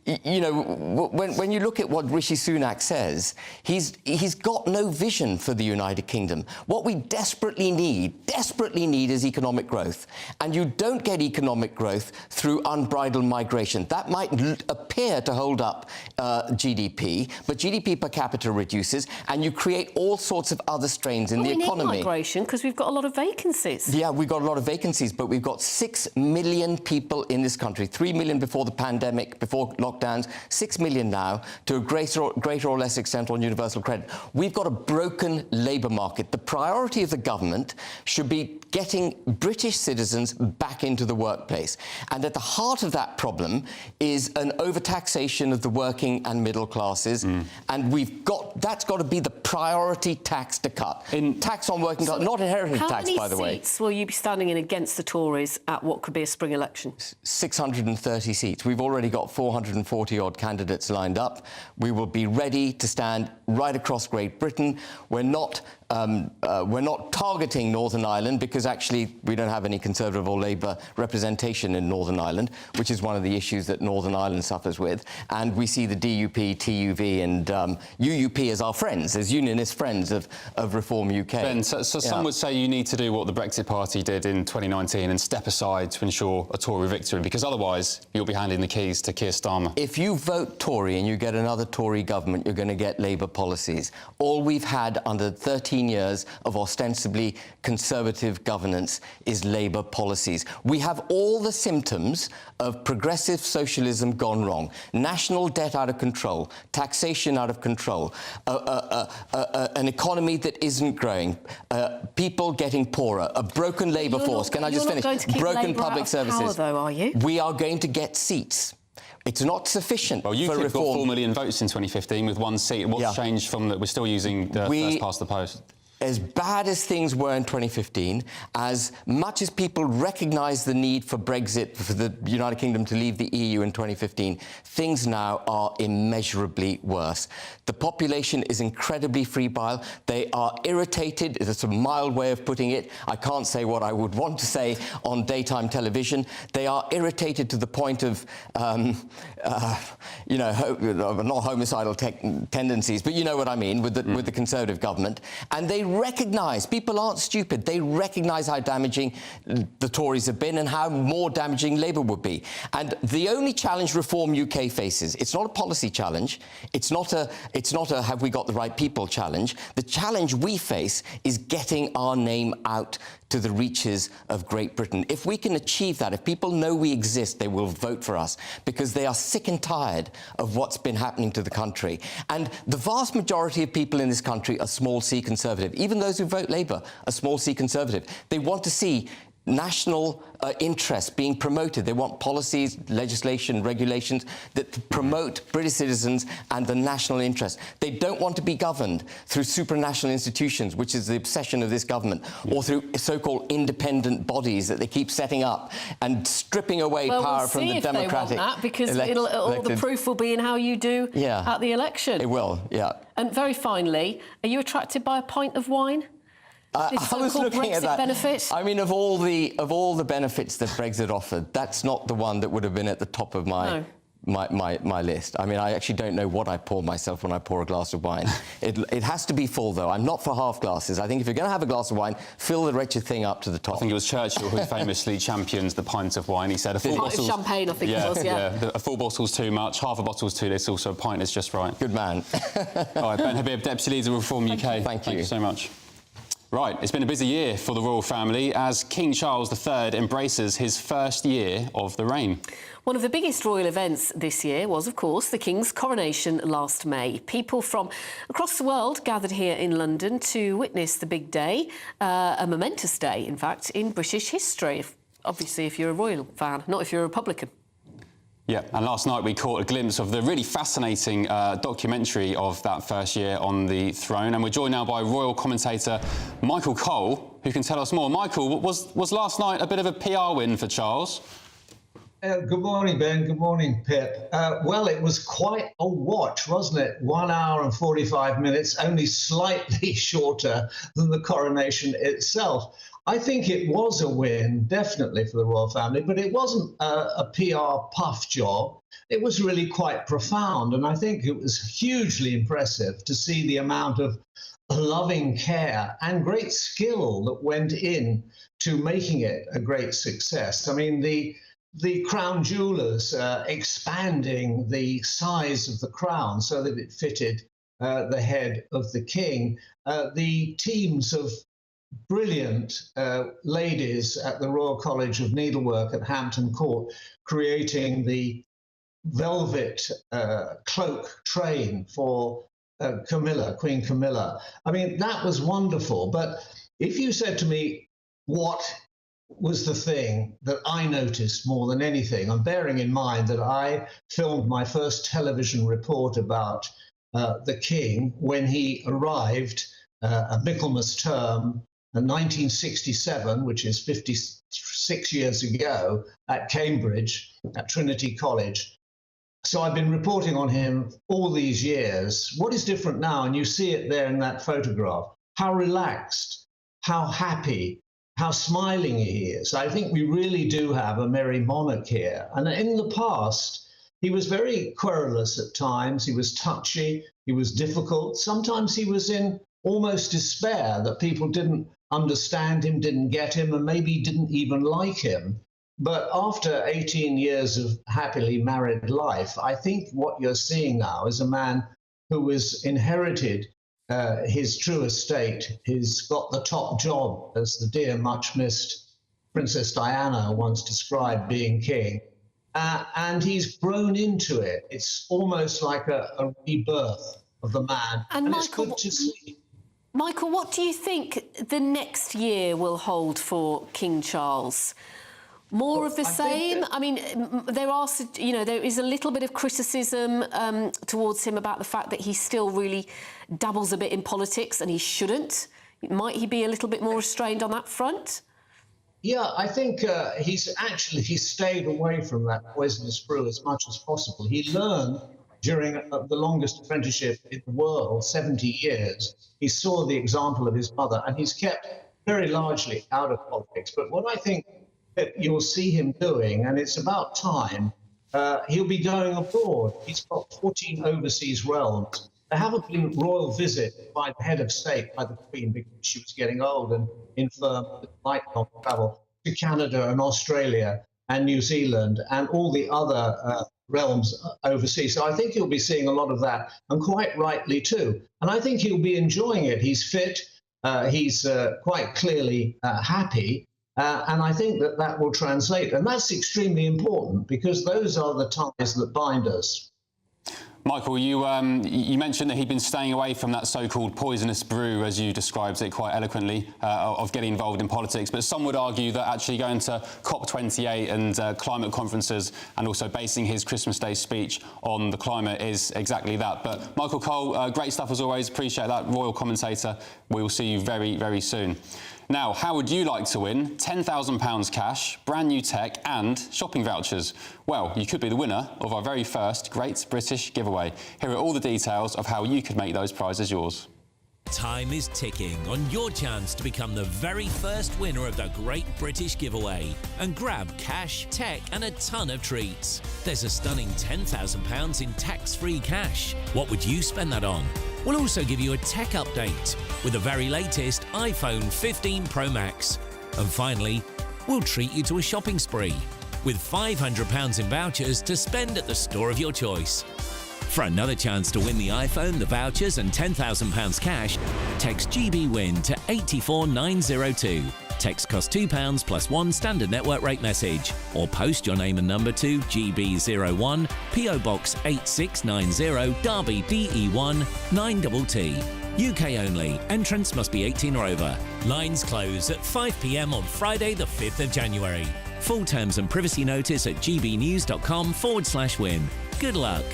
Speaker 4: you know, when you look at what Rishi Sunak says, he's got no vision for the United Kingdom. What we desperately need is economic growth. And you don't get economic growth through unbridled migration. That might appear to hold up GDP, but GDP per capita reduces, and you create all sorts of other strains in the economy.
Speaker 1: We need migration because we've got a lot of vacancies.
Speaker 4: Yeah, we've got a lot of vacancies, but we've got 6 million people in this country. 3 million before the pandemic, before lockdowns, 6 million now, to a greater or less extent on universal credit. We've got a broken labour market. The priority of the government should be getting British citizens back into the workplace. And at the heart of that problem is an overtaxation of the working and middle classes. And that's got to be the priority tax to cut. Tax on working class, not inheritance tax, by the way.
Speaker 1: How many seats will you be standing in against the Tories at what could be a spring election?
Speaker 4: 630 seats. We've already got 440-odd candidates lined up. We will be ready to stand right across Great Britain. We're not targeting Northern Ireland because actually we don't have any Conservative or Labour representation in Northern Ireland, which is one of the issues that Northern Ireland suffers with. And we see the DUP, TUV and UUP as our friends, as unionist friends of Reform UK.
Speaker 2: Ben, so some would say you need to do what the Brexit Party did in 2019 and step aside to ensure a Tory victory, because otherwise you'll be handing the keys to Keir Starmer.
Speaker 4: If you vote Tory and you get another Tory government, you're going to get Labour policies. All we've had under 13 years of ostensibly Conservative governance is Labour policies. We have all the symptoms of progressive socialism gone wrong. National debt out of control, taxation out of control, an economy that isn't growing, people getting poorer, a broken labour force. Can I just finish? Broken public services.
Speaker 1: Power, though, are you?
Speaker 4: We are going to get seats. It's not sufficient for reform.
Speaker 2: UKIP got 4 million votes in 2015 with one seat. What's changed from that? We're still using the first past the post.
Speaker 4: As bad as things were in 2015, as much as people recognise the need for Brexit, for the United Kingdom to leave the EU in 2015, things now are immeasurably worse. The population is incredibly febrile. They are irritated. It's a mild way of putting it. I can't say what I would want to say on daytime television. They are irritated to the point of, you know, not homicidal tendencies, but you know what I mean with the Conservative government. And they recognise, people aren't stupid, they recognise how damaging the Tories have been and how more damaging Labour would be. And the only challenge Reform UK faces, it's not a policy challenge, it's not a have we got the right people challenge. The challenge we face is getting our name out to the reaches of Great Britain. If we can achieve that, if people know we exist, they will vote for us because they are sick and tired of what's been happening to the country. And the vast majority of people in this country are small C Conservative. Even those who vote Labour are small C Conservative. They want to see national interests being promoted. They want policies, legislation, regulations that promote British citizens and the national interest. They don't want to be governed through supranational institutions, which is the obsession of this government, or through so-called independent bodies that they keep setting up and stripping away power from the democratic.
Speaker 1: They want that because all the proof will be in how you do at the election.
Speaker 4: It will, yeah.
Speaker 1: And very finally, are you attracted by a pint of wine?
Speaker 4: I was looking
Speaker 1: Brexit
Speaker 4: at that.
Speaker 1: Benefit?
Speaker 4: I mean, of all the benefits that Brexit offered, that's not the one that would have been at the top of my list. I mean, I actually don't know what I pour myself when I pour a glass of wine. It has to be full, though. I'm not for half glasses. I think if you're going to have a glass of wine, fill the wretched thing up to the top.
Speaker 2: I think it was Churchill who famously championed the pint of wine. He said a full bottle
Speaker 1: of champagne, I think it was,
Speaker 2: a full bottle's too much, half a bottle's too little, so a pint is just right.
Speaker 4: Good man.
Speaker 2: All right, Ben Habib, Deputy Leader of Reform UK.
Speaker 4: Thank you
Speaker 2: so much. Right, it's been a busy year for the royal family as King Charles III embraces his first year of the reign.
Speaker 1: One of the biggest royal events this year was, of course, the King's coronation last May. People from across the world gathered here in London to witness the big day, a momentous day, in fact, in British history. Obviously, if you're a royal fan, not if you're a Republican.
Speaker 2: Yeah, and last night we caught a glimpse of the really fascinating documentary of that first year on the throne, and we're joined now by royal commentator Michael Cole, who can tell us more. Michael, was last night a bit of a PR win for Charles?
Speaker 7: Good morning, Ben. Good morning, Pip. Well, it was quite a watch, wasn't it? 1 hour and 45 minutes, only slightly shorter than the coronation itself. I think it was a win, definitely, for the royal family, but it wasn't a PR puff job. It was really quite profound, and I think it was hugely impressive to see the amount of loving care and great skill that went in to making it a great success. I mean, the crown jewellers expanding the size of the crown so that it fitted the head of the king, the teams of brilliant ladies at the Royal College of Needlework at Hampton Court creating the velvet cloak train for Camilla, Queen Camilla. I mean, that was wonderful. But if you said to me, what was the thing that I noticed more than anything. I'm bearing in mind that I filmed my first television report about the King when he arrived at Michaelmas term in 1967, which is 56 years ago, at Cambridge, at Trinity College. So I've been reporting on him all these years. What is different now, and you see it there in that photograph, how relaxed, how happy, how smiling he is. I think we really do have a merry monarch here. And in the past, he was very querulous at times. He was touchy. He was difficult. Sometimes he was in almost despair that people didn't understand him, didn't get him, and maybe didn't even like him. But after 18 years of happily married life, I think what you're seeing now is a man who has inherited his true estate. He's got the top job, as the dear, much-missed Princess Diana once described being king. And he's grown into it. It's almost like a rebirth of the man. And it's good to see.
Speaker 1: Michael, what do you think the next year will hold for King Charles? More of the same? I mean, there is a little bit of criticism towards him about the fact that he still really dabbles a bit in politics, and he shouldn't. Might he be a little bit more restrained on that front?
Speaker 7: Yeah, I think he's stayed away from that poisonous brew as much as possible. He learned during the longest apprenticeship in the world, 70 years. He saw the example of his mother, and he's kept very largely out of politics. But what I think that you'll see him doing, and it's about time, he'll be going abroad. He's got 14 overseas realms. There haven't been royal visit by the head of state, by the Queen, because she was getting old and infirm, might not travel to Canada and Australia and New Zealand and all the other realms overseas. So I think you'll be seeing a lot of that, and quite rightly too. And I think he'll be enjoying it. He's fit. He's quite clearly happy. And I think that will translate. And that's extremely important, because those are the ties that bind us.
Speaker 2: Michael, you mentioned that he'd been staying away from that so-called poisonous brew, as you described it quite eloquently, of getting involved in politics. But some would argue that actually going to COP28 and climate conferences, and also basing his Christmas Day speech on the climate, is exactly that. But Michael Cole, great stuff as always. Appreciate that, royal commentator. We will see you very, very soon. Now, how would you like to win £10,000 cash, brand new tech and shopping vouchers? Well, you could be the winner of our very first Great British Giveaway. Here are all the details of how you could make those prizes yours.
Speaker 10: Time is ticking on your chance to become the very first winner of the Great British Giveaway and grab cash, tech and a ton of treats. There's a stunning £10,000 in tax-free cash. What would you spend that on? We'll also give you a tech update with the very latest iPhone 15 Pro Max. And finally, we'll treat you to a shopping spree with £500 in vouchers to spend at the store of your choice. For another chance to win the iPhone, the vouchers and £10,000 cash, text GBWIN to 84902. Text costs £2 plus one standard network rate message, or post your name and number to GB01, PO Box 8690, Derby DE1 9TT. UK only. Entrance must be 18 or over. Lines close at 5 p.m. on Friday the 5th of January. Full terms and privacy notice at gbnews.com/win. Good luck.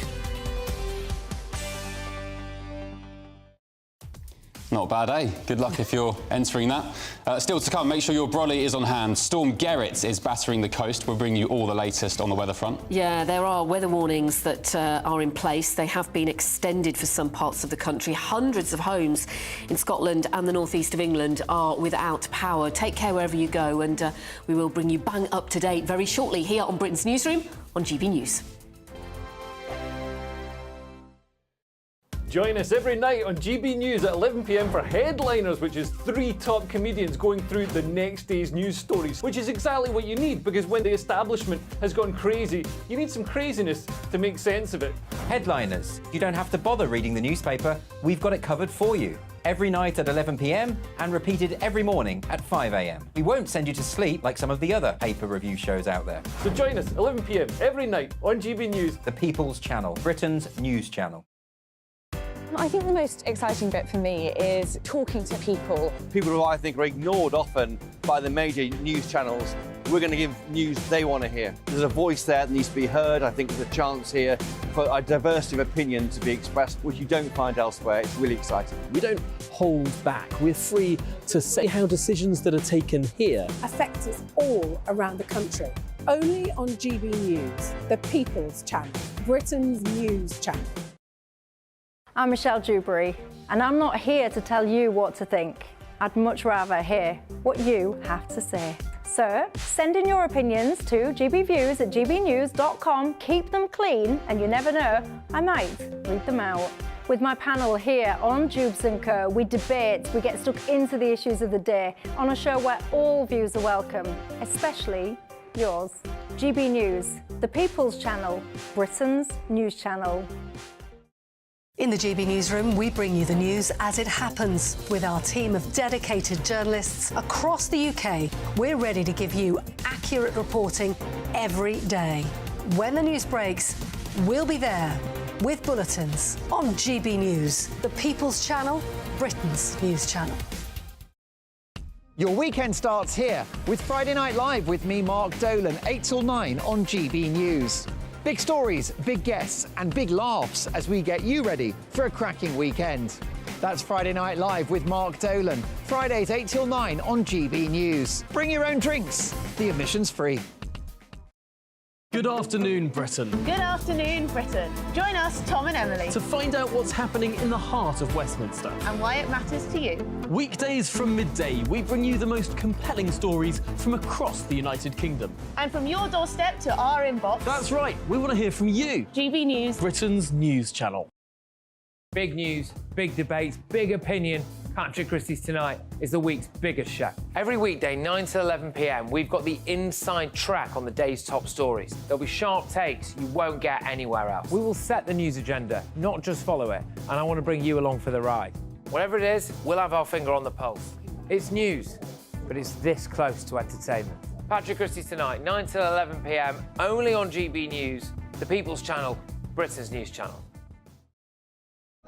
Speaker 2: Not bad, eh? Good luck if you're entering that. Still to come, make sure your brolly is on hand. Storm Gerrit is battering the coast. We'll bring you all the latest on the weather front.
Speaker 1: Yeah, there are weather warnings that are in place. They have been extended for some parts of the country. Hundreds of homes in Scotland and the northeast of England are without power. Take care wherever you go, and we will bring you bang up to date very shortly here on Britain's Newsroom on GB News.
Speaker 5: Join us every night on GB News at 11 p.m. for Headliners, which is 3 top comedians going through the next day's news stories, which is exactly what you need, because when the establishment has gone crazy, you need some craziness to make sense of it.
Speaker 6: Headliners. You don't have to bother reading the newspaper. We've got it covered for you. Every night at 11 p.m. and repeated every morning at 5 a.m. We won't send you to sleep like some of the other paper review shows out there.
Speaker 5: So join us 11 p.m. every night on GB News.
Speaker 6: The People's Channel, Britain's news channel.
Speaker 14: I think the most exciting bit for me is talking to people.
Speaker 15: People who I think are ignored often by the major news channels. We're going to give news they want to hear. There's a voice there that needs to be heard. I think there's a chance here for a diversity of opinion to be expressed, which you don't find elsewhere. It's really exciting.
Speaker 16: We don't hold back. We're free to say how decisions that are taken here
Speaker 17: affect us all around the country. Only on GB News, the People's Channel, Britain's news channel.
Speaker 8: I'm Michelle Dewberry, and I'm not here to tell you what to think. I'd much rather hear what you have to say. So send in your opinions to gbviews@gbnews.com. Keep them clean, and you never know, I might read them out. With my panel here on Jubes & Co, we debate, we get stuck into the issues of the day on a show where all views are welcome, especially yours. GB News, the People's Channel, Britain's news channel.
Speaker 18: In the GB Newsroom, we bring you the news as it happens. With our team of dedicated journalists across the UK, we're ready to give you accurate reporting every day. When the news breaks, we'll be there with bulletins on GB News, the People's Channel, Britain's news channel.
Speaker 19: Your weekend starts here with Friday Night Live with me, Mark Dolan, 8 till 9 on GB News. Big stories, big guests and big laughs as we get you ready for a cracking weekend. That's Friday Night Live with Mark Dolan. Fridays 8 till 9 on GB News. Bring your own drinks. The admission's free.
Speaker 24: Good afternoon, Britain.
Speaker 20: Good afternoon, Britain. Join us, Tom and Emily,
Speaker 24: To find out what's happening in the heart of Westminster.
Speaker 20: and why it matters to you.
Speaker 24: Weekdays from midday, we bring you the most compelling stories from across the United Kingdom.
Speaker 20: And from your doorstep to our inbox.
Speaker 24: That's right, we want to hear from you.
Speaker 20: GB News,
Speaker 24: Britain's news channel.
Speaker 22: Big news, big debates, big opinion. Patrick Christie's Tonight is the week's biggest show. Every weekday, 9 to 11 p.m, we've got the inside track on the day's top stories. There'll be sharp takes you won't get anywhere else. We will set the news agenda, not just follow it, and I want to bring you along for the ride. Whatever it is, we'll have our finger on the pulse. It's news, but it's this close to entertainment. Patrick Christie's Tonight, 9 to 11 p.m, only on GB News, the People's Channel, Britain's news channel.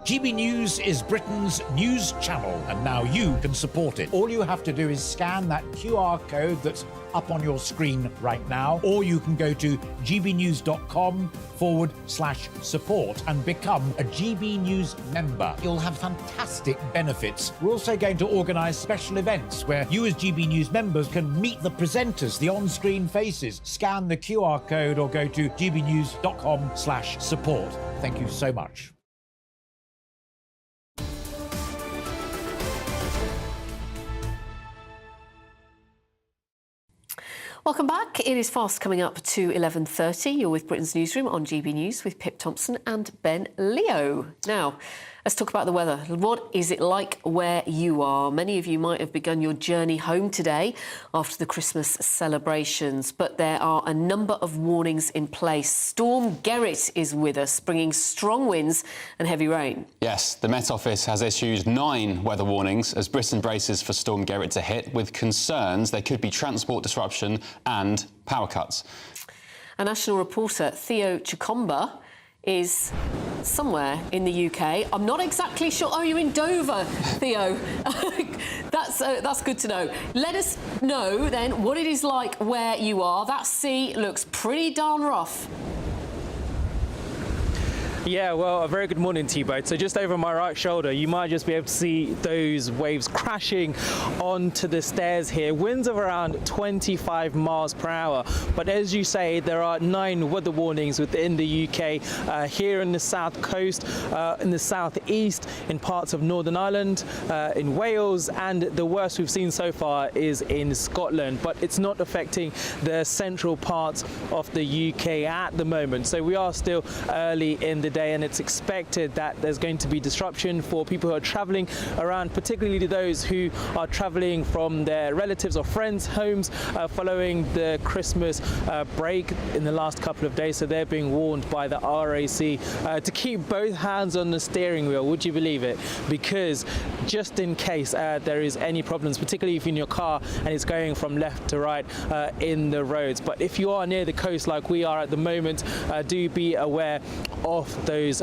Speaker 26: GB News is Britain's news channel, and now you can support it. All you have to do is scan that QR code that's up on your screen right now, or you can go to gbnews.com/support and become a GB News member. You'll have fantastic benefits. We're also going to organise special events where you as GB News members can meet the presenters, the on-screen faces. Scan the QR code or go to gbnews.com/support. Thank you so much.
Speaker 1: Welcome back. It is fast coming up to 11:30. You're with Britain's Newsroom on GB News with Pip Thompson and Ben Leo. Now, let's talk about the weather. What is it like where you are? Many of you might have begun your journey home today after the Christmas celebrations, but there are a number of warnings in place. Storm Gerrit is with us, bringing strong winds and heavy rain.
Speaker 2: Yes, the Met Office has issued 9 weather warnings as Britain braces for Storm Gerrit to hit, with concerns there could be transport disruption and power cuts.
Speaker 1: A national reporter, Theo Chikomba, is somewhere in the UK. I'm not exactly sure. Oh, you're in Dover, Theo. That's good to know. Let us know then what it is like where you are. That sea looks pretty darn rough.
Speaker 30: Yeah, well, a very good morning to you both. So just over my right shoulder, you might just be able to see those waves crashing onto the stairs here. Winds of around 25 miles per hour. But as you say, there are 9 weather warnings within the UK, here in the south coast, in the southeast, in parts of Northern Ireland, in Wales, and the worst we've seen so far is in Scotland. But it's not affecting the central parts of the UK at the moment. So we are still early in the day, and it's expected that there's going to be disruption for people who are travelling around, particularly those who are travelling from their relatives or friends' homes following the Christmas break in the last couple of days. So they're being warned by the RAC to keep both hands on the steering wheel, would you believe it? Because just in case there is any problems, particularly if you're in your car and it's going from left to right in the roads. But if you are near the coast like we are at the moment, do be aware of those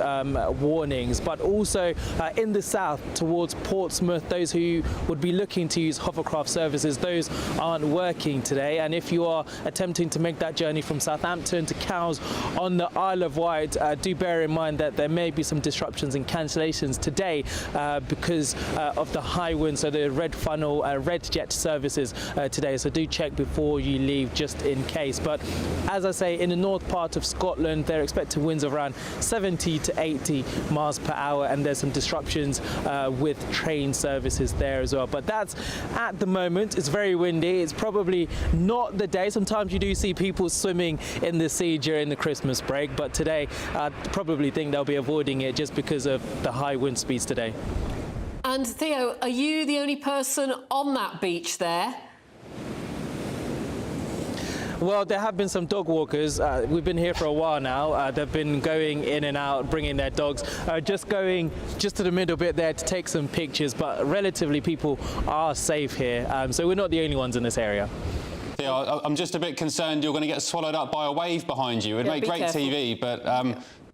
Speaker 30: warnings. But also in the south towards Portsmouth, those who would be looking to use hovercraft services, those aren't working today. And if you are attempting to make that journey from Southampton to Cowes on the Isle of Wight, do bear in mind that there may be some disruptions and cancellations today because of the high wind, so the red funnel, red jet services today. So do check before you leave just in case. But as I say, in the north part of Scotland, they're expecting winds of around 70 to 80 miles per hour, and there's some disruptions with train services there as well. But that's at the moment. It's very windy. It's probably not the day. Sometimes you do see people swimming in the sea during the Christmas break, but today I probably think they'll be avoiding it just because of the high wind speeds today.
Speaker 1: And Theo, are you the only person on that beach there?
Speaker 30: Well, there have been some dog walkers. We've been here for a while now. They've been going in and out, bringing their dogs, just going just to the middle bit there to take some pictures. But relatively, people are safe here. So we're not the only ones in this area.
Speaker 2: Yeah, I'm just a bit concerned you're going to get swallowed up by a wave behind you. It'd make great careful. TV, but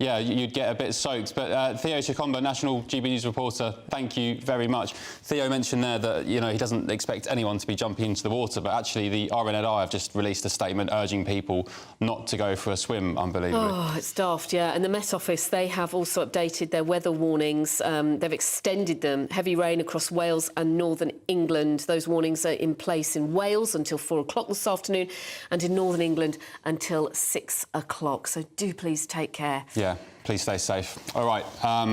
Speaker 2: yeah, you'd get a bit soaked. But Theo Chikomba, national GB News reporter, thank you very much. Theo mentioned there that, you know, he doesn't expect anyone to be jumping into the water, but actually the RNLI have just released a statement urging people not to go for a swim, unbelievably.
Speaker 1: Oh, it's daft, yeah. And the Met Office, they have also updated their weather warnings. They've extended them. Heavy rain across Wales and northern England. Those warnings are in place in Wales until 4 o'clock this afternoon and in northern England until 6 o'clock. So do please take care.
Speaker 2: Yeah, please stay safe. All right,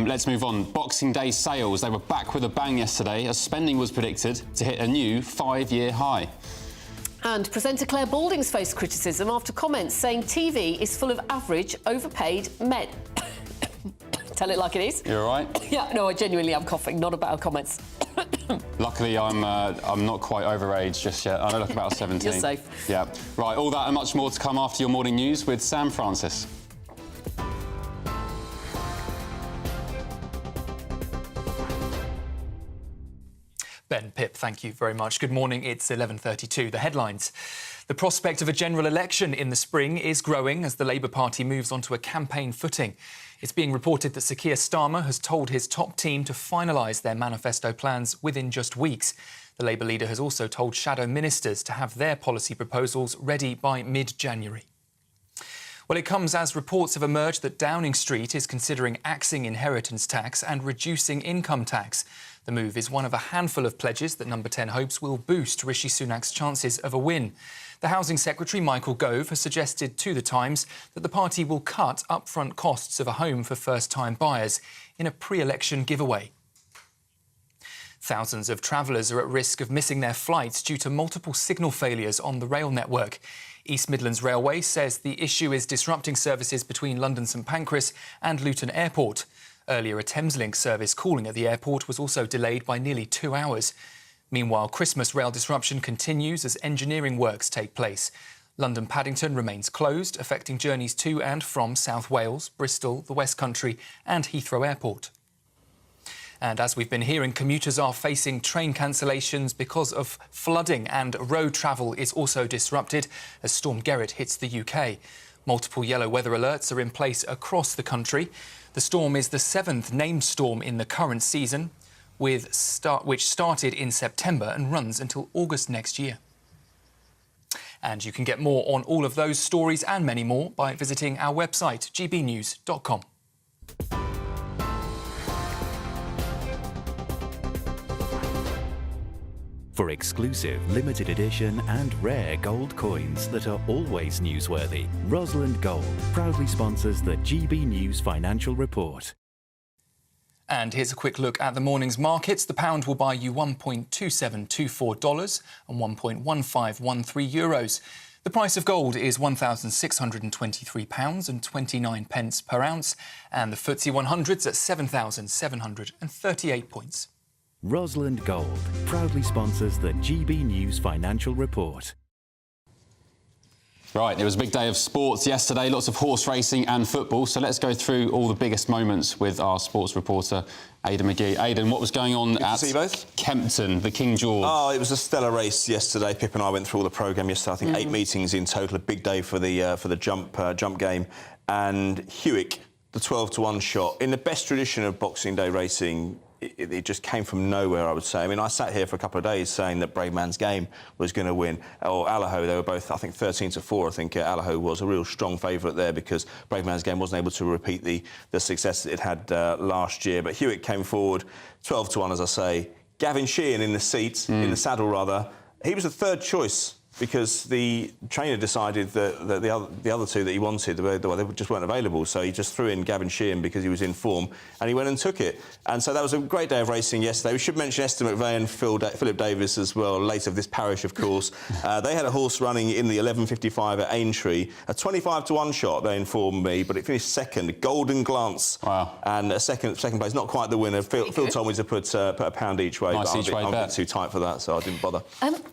Speaker 2: let's move on. Boxing Day sales, they were back with a bang yesterday as spending was predicted to hit a new 5-year high.
Speaker 1: And presenter Claire Balding's faced criticism after comments saying TV is full of average, overpaid men. Tell it like it is.
Speaker 2: You all right?
Speaker 1: Yeah, no, I genuinely am coughing, not about her comments.
Speaker 2: Luckily, I'm not quite overage just yet. I look about 17.
Speaker 1: You're safe.
Speaker 2: Yeah. Right, all that and much more to come after your morning news with Sam Francis.
Speaker 3: Ben, Pip, thank you very much. Good morning. It's 11:32. The headlines. The prospect of a general election in the spring is growing as the Labour Party moves onto a campaign footing. It's being reported that Sir Keir Starmer has told his top team to finalise their manifesto plans within just weeks. The Labour leader has also told shadow ministers to have their policy proposals ready by mid-January. Well, it comes as reports have emerged that Downing Street is considering axing inheritance tax and reducing income tax. The move is one of a handful of pledges that Number 10 hopes will boost Rishi Sunak's chances of a win. The Housing Secretary, Michael Gove, has suggested to The Times that the party will cut upfront costs of a home for first-time buyers in a pre-election giveaway. Thousands of travellers are at risk of missing their flights due to multiple signal failures on the rail network. East Midlands Railway says the issue is disrupting services between London St Pancras and Luton Airport. Earlier, a Thameslink service calling at the airport was also delayed by nearly 2 hours. Meanwhile, Christmas rail disruption continues as engineering works take place. London Paddington remains closed, affecting journeys to and from South Wales, Bristol, the West Country and Heathrow Airport. And as we've been hearing, commuters are facing train cancellations because of flooding, and road travel is also disrupted as Storm Gerrit hits the UK. Multiple yellow weather alerts are in place across the country. The storm is the 7th named storm in the current season, which started in September and runs until August next year. And you can get more on all of those stories and many more by visiting our website, gbnews.com.
Speaker 9: For exclusive, limited edition and rare gold coins that are always newsworthy, Rosalind Gold proudly sponsors the GB News Financial Report.
Speaker 3: And here's a quick look at the morning's markets. The pound will buy you $1.2724 and €1.1513. The price of gold is £1,623.29 per ounce, and the FTSE 100's at 7,738 points.
Speaker 9: Rosalind Gold proudly sponsors the GB News Financial Report.
Speaker 2: Right, it was a big day of sports yesterday, lots of horse racing and football. So let's go through all the biggest moments with our sports reporter, Aidan McGee. Aidan, what was going on at Kempton, the King George?
Speaker 11: Oh, it was a stellar race yesterday. Pip and I went through all the programme yesterday. I think 8 meetings in total, a big day for the jump game. And Hewick, the 12-to-1 shot. In the best tradition of Boxing Day racing, it just came from nowhere, I would say. I mean, I sat here for a couple of days saying that Brave Man's Game was going to win, or Allaho. They were both, I think, 13-4. I think Allaho was a real strong favourite there because Brave Man's Game wasn't able to repeat the success that it had last year. But Hewitt came forward, 12-1, as I say. Gavin Sheehan in the seat, in the saddle rather. He was the third choice because the trainer decided that the other two that he wanted, they just weren't available. So he just threw in Gavin Sheehan because he was in form, and he went and took it. And so that was a great day of racing yesterday. We should mention Esther McVeigh and Philip Davis as well, late of this parish, of course. They had a horse running in the 11.55 at Aintree. A 25-to-1 shot, they informed me, but it finished second. Golden Glance. Wow. And a second place, not quite the winner. Phil told me to put a pound each way.
Speaker 2: Nice each way bet.
Speaker 11: I'm a bit too tight for that, so I didn't bother.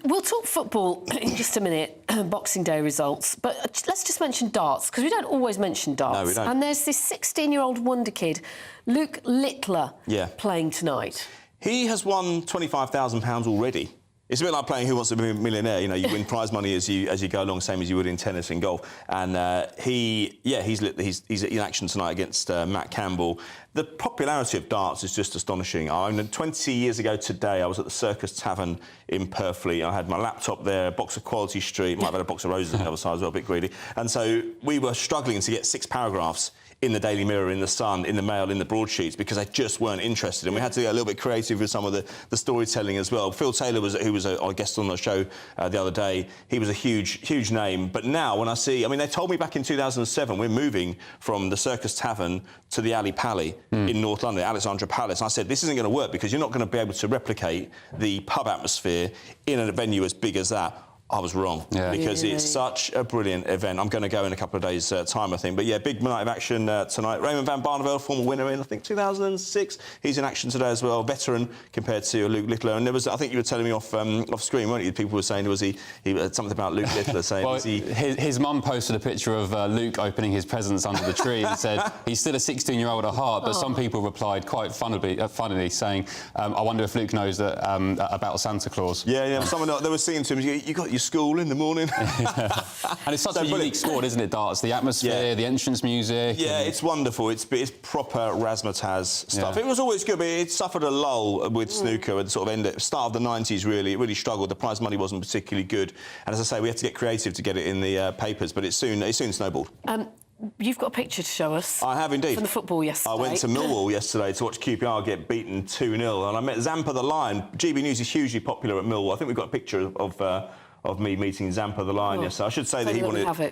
Speaker 1: We'll talk football in just a minute, Boxing Day results, but let's just mention darts, because we don't always mention darts.
Speaker 11: No, we don't.
Speaker 1: And there's this 16-year-old wonder kid, Luke Littler, playing tonight.
Speaker 11: He has won £25,000 already. It's a bit like playing Who Wants to Be a Millionaire. You know, you win prize money as you go along, same as you would in tennis and golf. And he's in action tonight against Matt Campbell. The popularity of darts is just astonishing. 20 years ago today, I was at the Circus Tavern in Purfleet. I had my laptop there, a box of Quality Street, might have had a box of roses on the other side as well, a bit greedy. And so we were struggling to get 6 paragraphs in the Daily Mirror, in the Sun, in the Mail, in the broadsheets, because they just weren't interested. And we had to get a little bit creative with some of the storytelling as well. Phil Taylor, who was a guest on the show the other day, he was a huge name. But now, when I see... I mean, they told me back in 2007, we're moving from the Circus Tavern to the Ali Pali in North London, Alexandra Palace. And I said, this isn't going to work because you're not going to be able to replicate the pub atmosphere in a venue as big as that. I was wrong, because it's such a brilliant event. I'm going to go in a couple of days' time, I think. But yeah, big night of action tonight. Raymond van Barneveld, former winner in, I think, 2006. He's in action today as well, veteran compared to Luke Littler. And there was, I think you were telling me off screen, weren't you? People were saying, was he something about Luke Littler saying...
Speaker 2: Well, his mum posted a picture of Luke opening his presents under the tree and said, he's still a 16-year-old at heart, but some people replied quite funnily saying, I wonder if Luke knows that about Santa Claus.
Speaker 11: Yeah, someone they were saying to him, you got your school in the morning.
Speaker 2: And it's such a unique sport, isn't it, darts? The atmosphere, the entrance music.
Speaker 11: Yeah, it's wonderful. It's proper razzmatazz stuff. It was always good, but it suffered a lull with snooker at the sort of start of the 90s, really. It really struggled. The prize money wasn't particularly good. And as I say, we had to get creative to get it in the papers, but it soon snowballed.
Speaker 1: You've got a picture to show us.
Speaker 11: I have indeed.
Speaker 1: From the football yesterday.
Speaker 11: I went to Millwall yesterday to watch QPR get beaten 2-0, and I met Zampa the Lion. GB News is hugely popular at Millwall. I think we've got a picture of me meeting Zampa the Lion yesterday. I should say that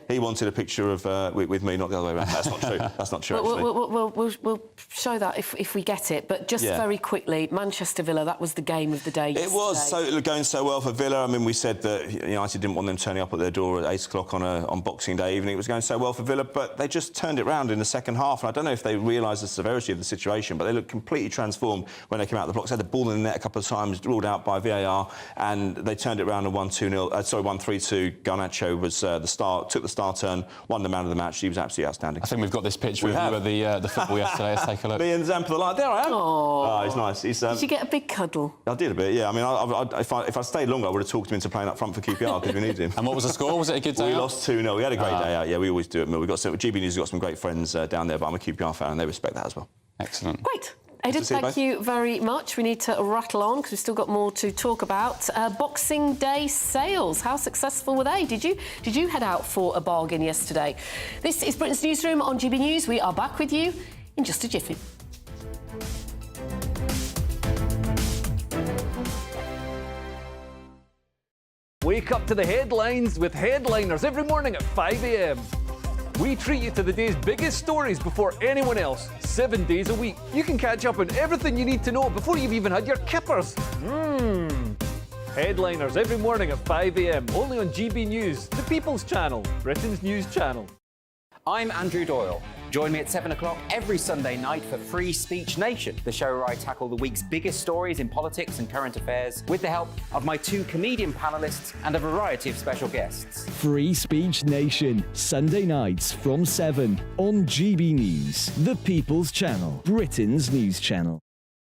Speaker 11: he wanted a picture of with me, not the other way around. That's not true. That's not true, actually.
Speaker 1: We'll show that if we get it. But just very quickly, Manchester Villa, that was the game of the day yesterday.
Speaker 11: It was going so well for Villa. I mean, we said that United didn't want them turning up at their door at 8 o'clock on Boxing Day evening. It was going so well for Villa, but they just turned it round in the second half. And I don't know if they realised the severity of the situation, but they looked completely transformed when they came out of the blocks. They had the ball in the net a couple of times, ruled out by VAR, and they turned it round and won 1-3-2. Garnacho was took the star turn, won the man of the match. He was absolutely outstanding.
Speaker 2: I think we've got this picture of you at the football yesterday. Let's take a look.
Speaker 11: Me and Zampa the Lion. There I am. Oh, he's nice.
Speaker 1: Did you get a big cuddle?
Speaker 11: I did a bit, yeah. I mean, if I stayed longer, I would have talked him into playing up front for QPR because we needed him.
Speaker 2: And what was the score? Was it a good day
Speaker 11: We
Speaker 2: out?
Speaker 11: lost 2-0. We had a great day out. Yeah, we always do it. GB News has got some great friends down there, but I'm a QPR fan and they respect that as well.
Speaker 2: Excellent.
Speaker 1: Great. Aidan, thank you very much. We need to rattle on because we've still got more to talk about. Boxing Day sales, how successful were they? Did you head out for a bargain yesterday? This is Britain's Newsroom on GB News. We are back with you in just a jiffy.
Speaker 5: Wake up to the headlines with Headliners every morning at 5 a.m. We treat you to the day's biggest stories before anyone else, 7 days a week. You can catch up on everything you need to know before you've even had your kippers. Headliners every morning at 5 a.m, only on GB News, the People's Channel, Britain's news channel.
Speaker 6: I'm Andrew Doyle. Join me at 7 o'clock every Sunday night for Free Speech Nation, the show where I tackle the week's biggest stories in politics and current affairs with the help of my 2 comedian panellists and a variety of special guests.
Speaker 24: Free Speech Nation, Sunday nights from 7 on GB News, the People's Channel, Britain's news channel.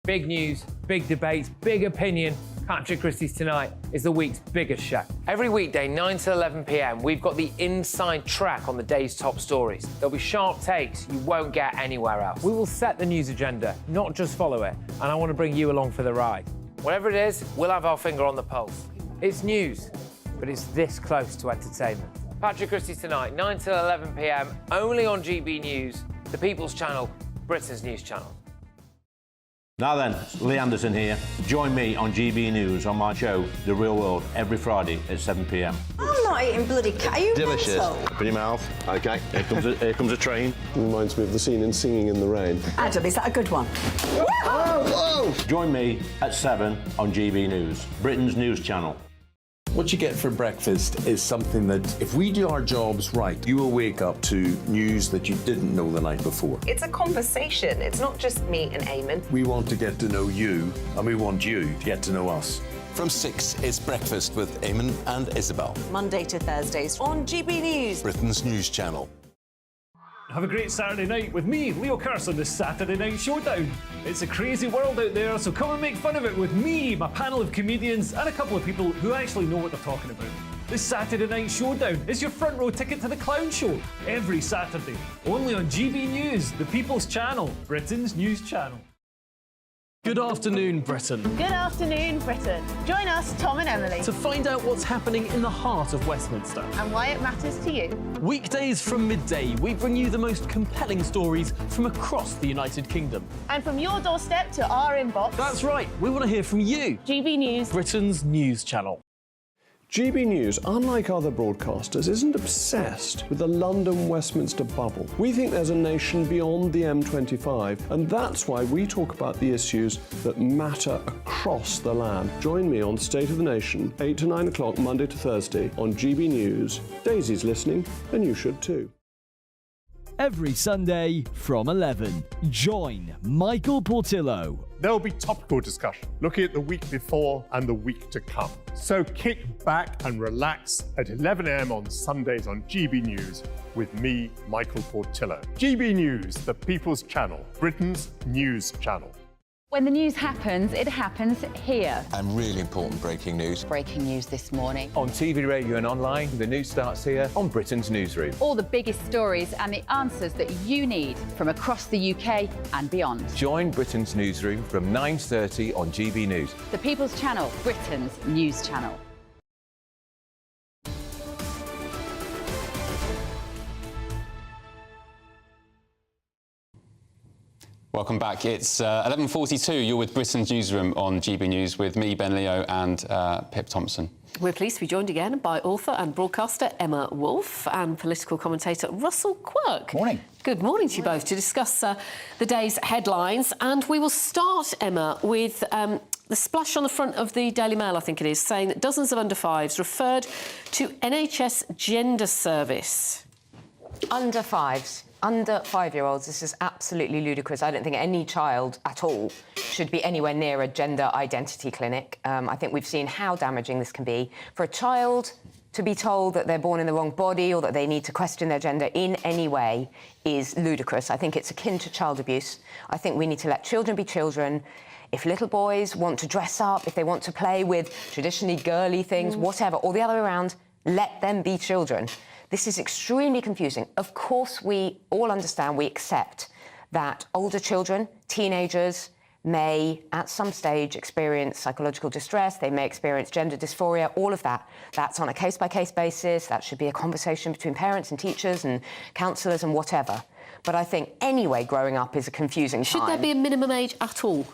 Speaker 22: Big news, big debates, big opinion. Patrick Christie's Tonight is the week's biggest show. Every weekday, 9 to 11 p.m, we've got the inside track on the day's top stories. There'll be sharp takes you won't get anywhere else. We will set the news agenda, not just follow it, and I want to bring you along for the ride. Whatever it is, we'll have our finger on the pulse. It's news, but it's this close to entertainment. Patrick Christie's Tonight, 9 to 11 p.m, only on GB News, the People's Channel, Britain's news channel.
Speaker 4: Now then, Lee Anderson here. Join me on GB News on my show, The Real World, every Friday at 7 p.m.
Speaker 7: I'm not eating bloody cat. Are you
Speaker 4: Delicious.
Speaker 7: mental?
Speaker 4: Open your mouth. OK, here comes a train.
Speaker 12: Reminds me of the scene in Singing in the Rain.
Speaker 7: Adam, is that a good one?
Speaker 4: Whoa! Join me at 7 on GB News, Britain's news channel.
Speaker 13: What you get for breakfast is something that, if we do our jobs right, you will wake up to news that you didn't know the night before.
Speaker 21: It's a conversation. It's not just me and Eamon.
Speaker 13: We want to get to know you, and we want you to get to know us.
Speaker 23: From 6, it's Breakfast with Eamon and Isabel.
Speaker 21: Monday to Thursdays on GB News,
Speaker 23: Britain's news channel.
Speaker 5: Have a great Saturday night with me, Leo Curse, on the Saturday Night Showdown. It's a crazy world out there, so come and make fun of it with me, my panel of comedians, and a couple of people who actually know what they're talking about. The Saturday Night Showdown is your front row ticket to the clown show every Saturday, only on GB News, the People's Channel, Britain's news channel.
Speaker 16: Good afternoon, Britain.
Speaker 20: Good afternoon, Britain. Join us, Tom and Emily,
Speaker 16: To find out what's happening in the heart of Westminster.
Speaker 20: and why it matters to you.
Speaker 16: Weekdays from midday, we bring you the most compelling stories from across the United Kingdom.
Speaker 20: And from your doorstep to our inbox,
Speaker 16: That's right, we want to hear from you.
Speaker 20: GB News,
Speaker 16: Britain's news channel.
Speaker 12: GB News, unlike other broadcasters, isn't obsessed with the London-Westminster bubble. We think there's a nation beyond the M25, and that's why we talk about the issues that matter across the land. Join me on State of the Nation, 8 to 9 o'clock, Monday to Thursday, on GB News. Daisy's listening, and you should too.
Speaker 24: Every Sunday from 11, join Michael Portillo.
Speaker 25: There'll be topical discussion, looking at the week before and the week to come. So kick back and relax at 11 a.m. on Sundays on GB News with me, Michael Portillo. GB News, the People's Channel, Britain's news channel.
Speaker 27: When the news happens, it happens here.
Speaker 23: And really important breaking news.
Speaker 27: Breaking news this morning.
Speaker 6: On TV, radio and online, the news starts here on Britain's Newsroom.
Speaker 27: All the biggest stories and the answers that you need from across the UK and beyond.
Speaker 6: Join Britain's Newsroom from 9:30 on GB News.
Speaker 27: The People's Channel, Britain's news channel.
Speaker 2: Welcome back. It's 11:42. You're with Britain's Newsroom on GB News with me, Ben Leo, and Pip Thompson.
Speaker 1: We're pleased to be joined again by author and broadcaster Emma Wolfe and political commentator Russell Quirk.
Speaker 28: Morning.
Speaker 1: Good morning to you both to discuss the day's headlines. And we will start, Emma, with the splash on the front of the Daily Mail, I think it is, saying that dozens of under-5s referred to NHS gender service.
Speaker 21: Under 5s. Under 5-year-olds, this is absolutely ludicrous. I don't think any child at all should be anywhere near a gender identity clinic. I think we've seen how damaging this can be. For a child to be told that they're born in the wrong body or that they need to question their gender in any way is ludicrous. I think it's akin to child abuse. I think we need to let children be children. If little boys want to dress up, if they want to play with traditionally girly things, whatever, or the other way around, let them be children. This is extremely confusing. Of course, we all understand, we accept that older children, teenagers, may at some stage experience psychological distress, they may experience gender dysphoria, all of that. That's on a case-by-case basis. That should be a conversation between parents and teachers and counsellors and whatever. But I think anyway, growing up is a confusing time.
Speaker 1: Should there be a minimum age at all?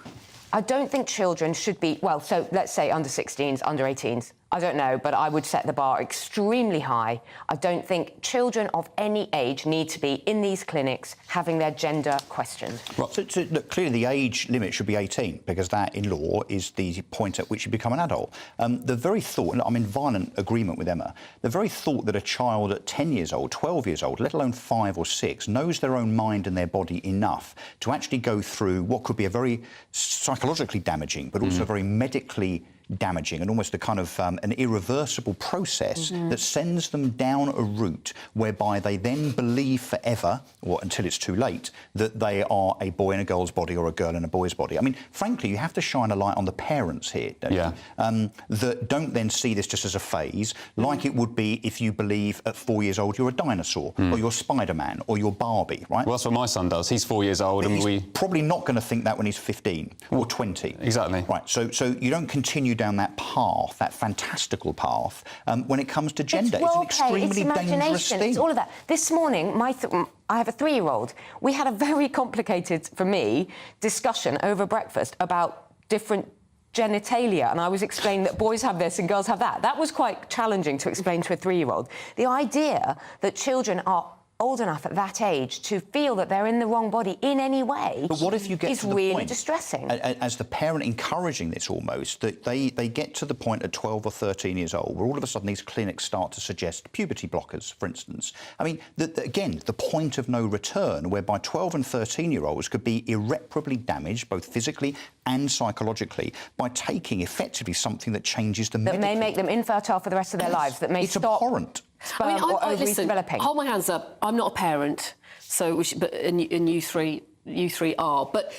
Speaker 21: I don't think children should be, well, so let's say under 16s, under 18s. I don't know, but I would set the bar extremely high. I don't think children of any age need to be in these clinics having their gender questioned.
Speaker 28: Right. So look, clearly the age limit should be 18, because that, in law, is the point at which you become an adult. The very thought, and I'm in violent agreement with Emma, the very thought that a child at 10 years old, 12 years old, let alone 5 or 6, knows their own mind and their body enough to actually go through what could be a very psychologically damaging, but also very medically damaging and almost a kind of an irreversible process that sends them down a route whereby they then believe forever, or until it's too late, that they are a boy in a girl's body or a girl in a boy's body. I mean, frankly, you have to shine a light on the parents here, don't you? That don't then see this just as a phase, like it would be if you believe at 4 years old you're a dinosaur, or you're Spider-Man, or you're Barbie, right?
Speaker 2: Well, that's what my son does. He's 4 years old, and
Speaker 28: he's probably not going to think that when he's 15 or 20.
Speaker 2: Exactly.
Speaker 28: Right, so you don't continue down that path, that fantastical path, when it comes to gender. It's an extremely dangerous thing.
Speaker 21: It's all of that. This morning, I have a 3-year-old. We had a very complicated, for me, discussion over breakfast about different genitalia, and I was explaining that boys have this and girls have that. That was quite challenging to explain to a 3-year-old. The idea that children are old enough at that age to feel that they're in the wrong body in any way
Speaker 28: but what if you get
Speaker 21: is
Speaker 28: to the
Speaker 21: really
Speaker 28: point,
Speaker 21: distressing.
Speaker 28: As the parent encouraging this almost, that they get to the point at 12 or 13 years old where all of a sudden these clinics start to suggest puberty blockers, for instance. I mean, again, the point of no return, whereby 12 and 13-year-olds could be irreparably damaged, both physically and psychologically, by taking effectively something that changes the
Speaker 21: that may make them infertile for the rest of their lives, that may
Speaker 28: it's
Speaker 21: stop...
Speaker 28: abhorrent.
Speaker 1: I mean, listen,
Speaker 21: developing.
Speaker 1: hold my hands up. I'm not a parent, so and you three are. But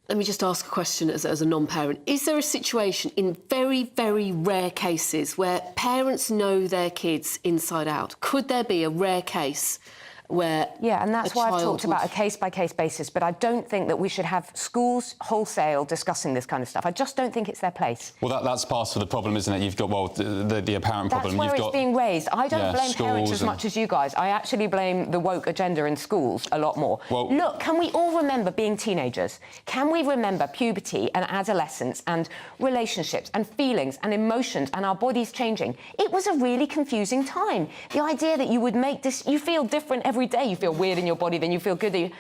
Speaker 1: let me just ask a question as a non-parent. Is there a situation in very, very rare cases where parents know their kids inside out? Could there be a rare case where
Speaker 21: and that's why I've talked about a case-by-case basis, but I don't think that we should have schools wholesale discussing this kind of stuff. I just don't think it's their place.
Speaker 2: Well, that's part of the problem, isn't it? You've got, well, the apparent problem.
Speaker 21: That's where it's being raised. I don't blame parents as much as you guys. I actually blame the woke agenda in schools a lot more.
Speaker 2: Well,
Speaker 21: look, can we all remember being teenagers? Can we remember puberty and adolescence and relationships and feelings and emotions and our bodies changing? It was a really confusing time. The idea that you would make this... You feel different every day. You feel weird in your body, then you feel good.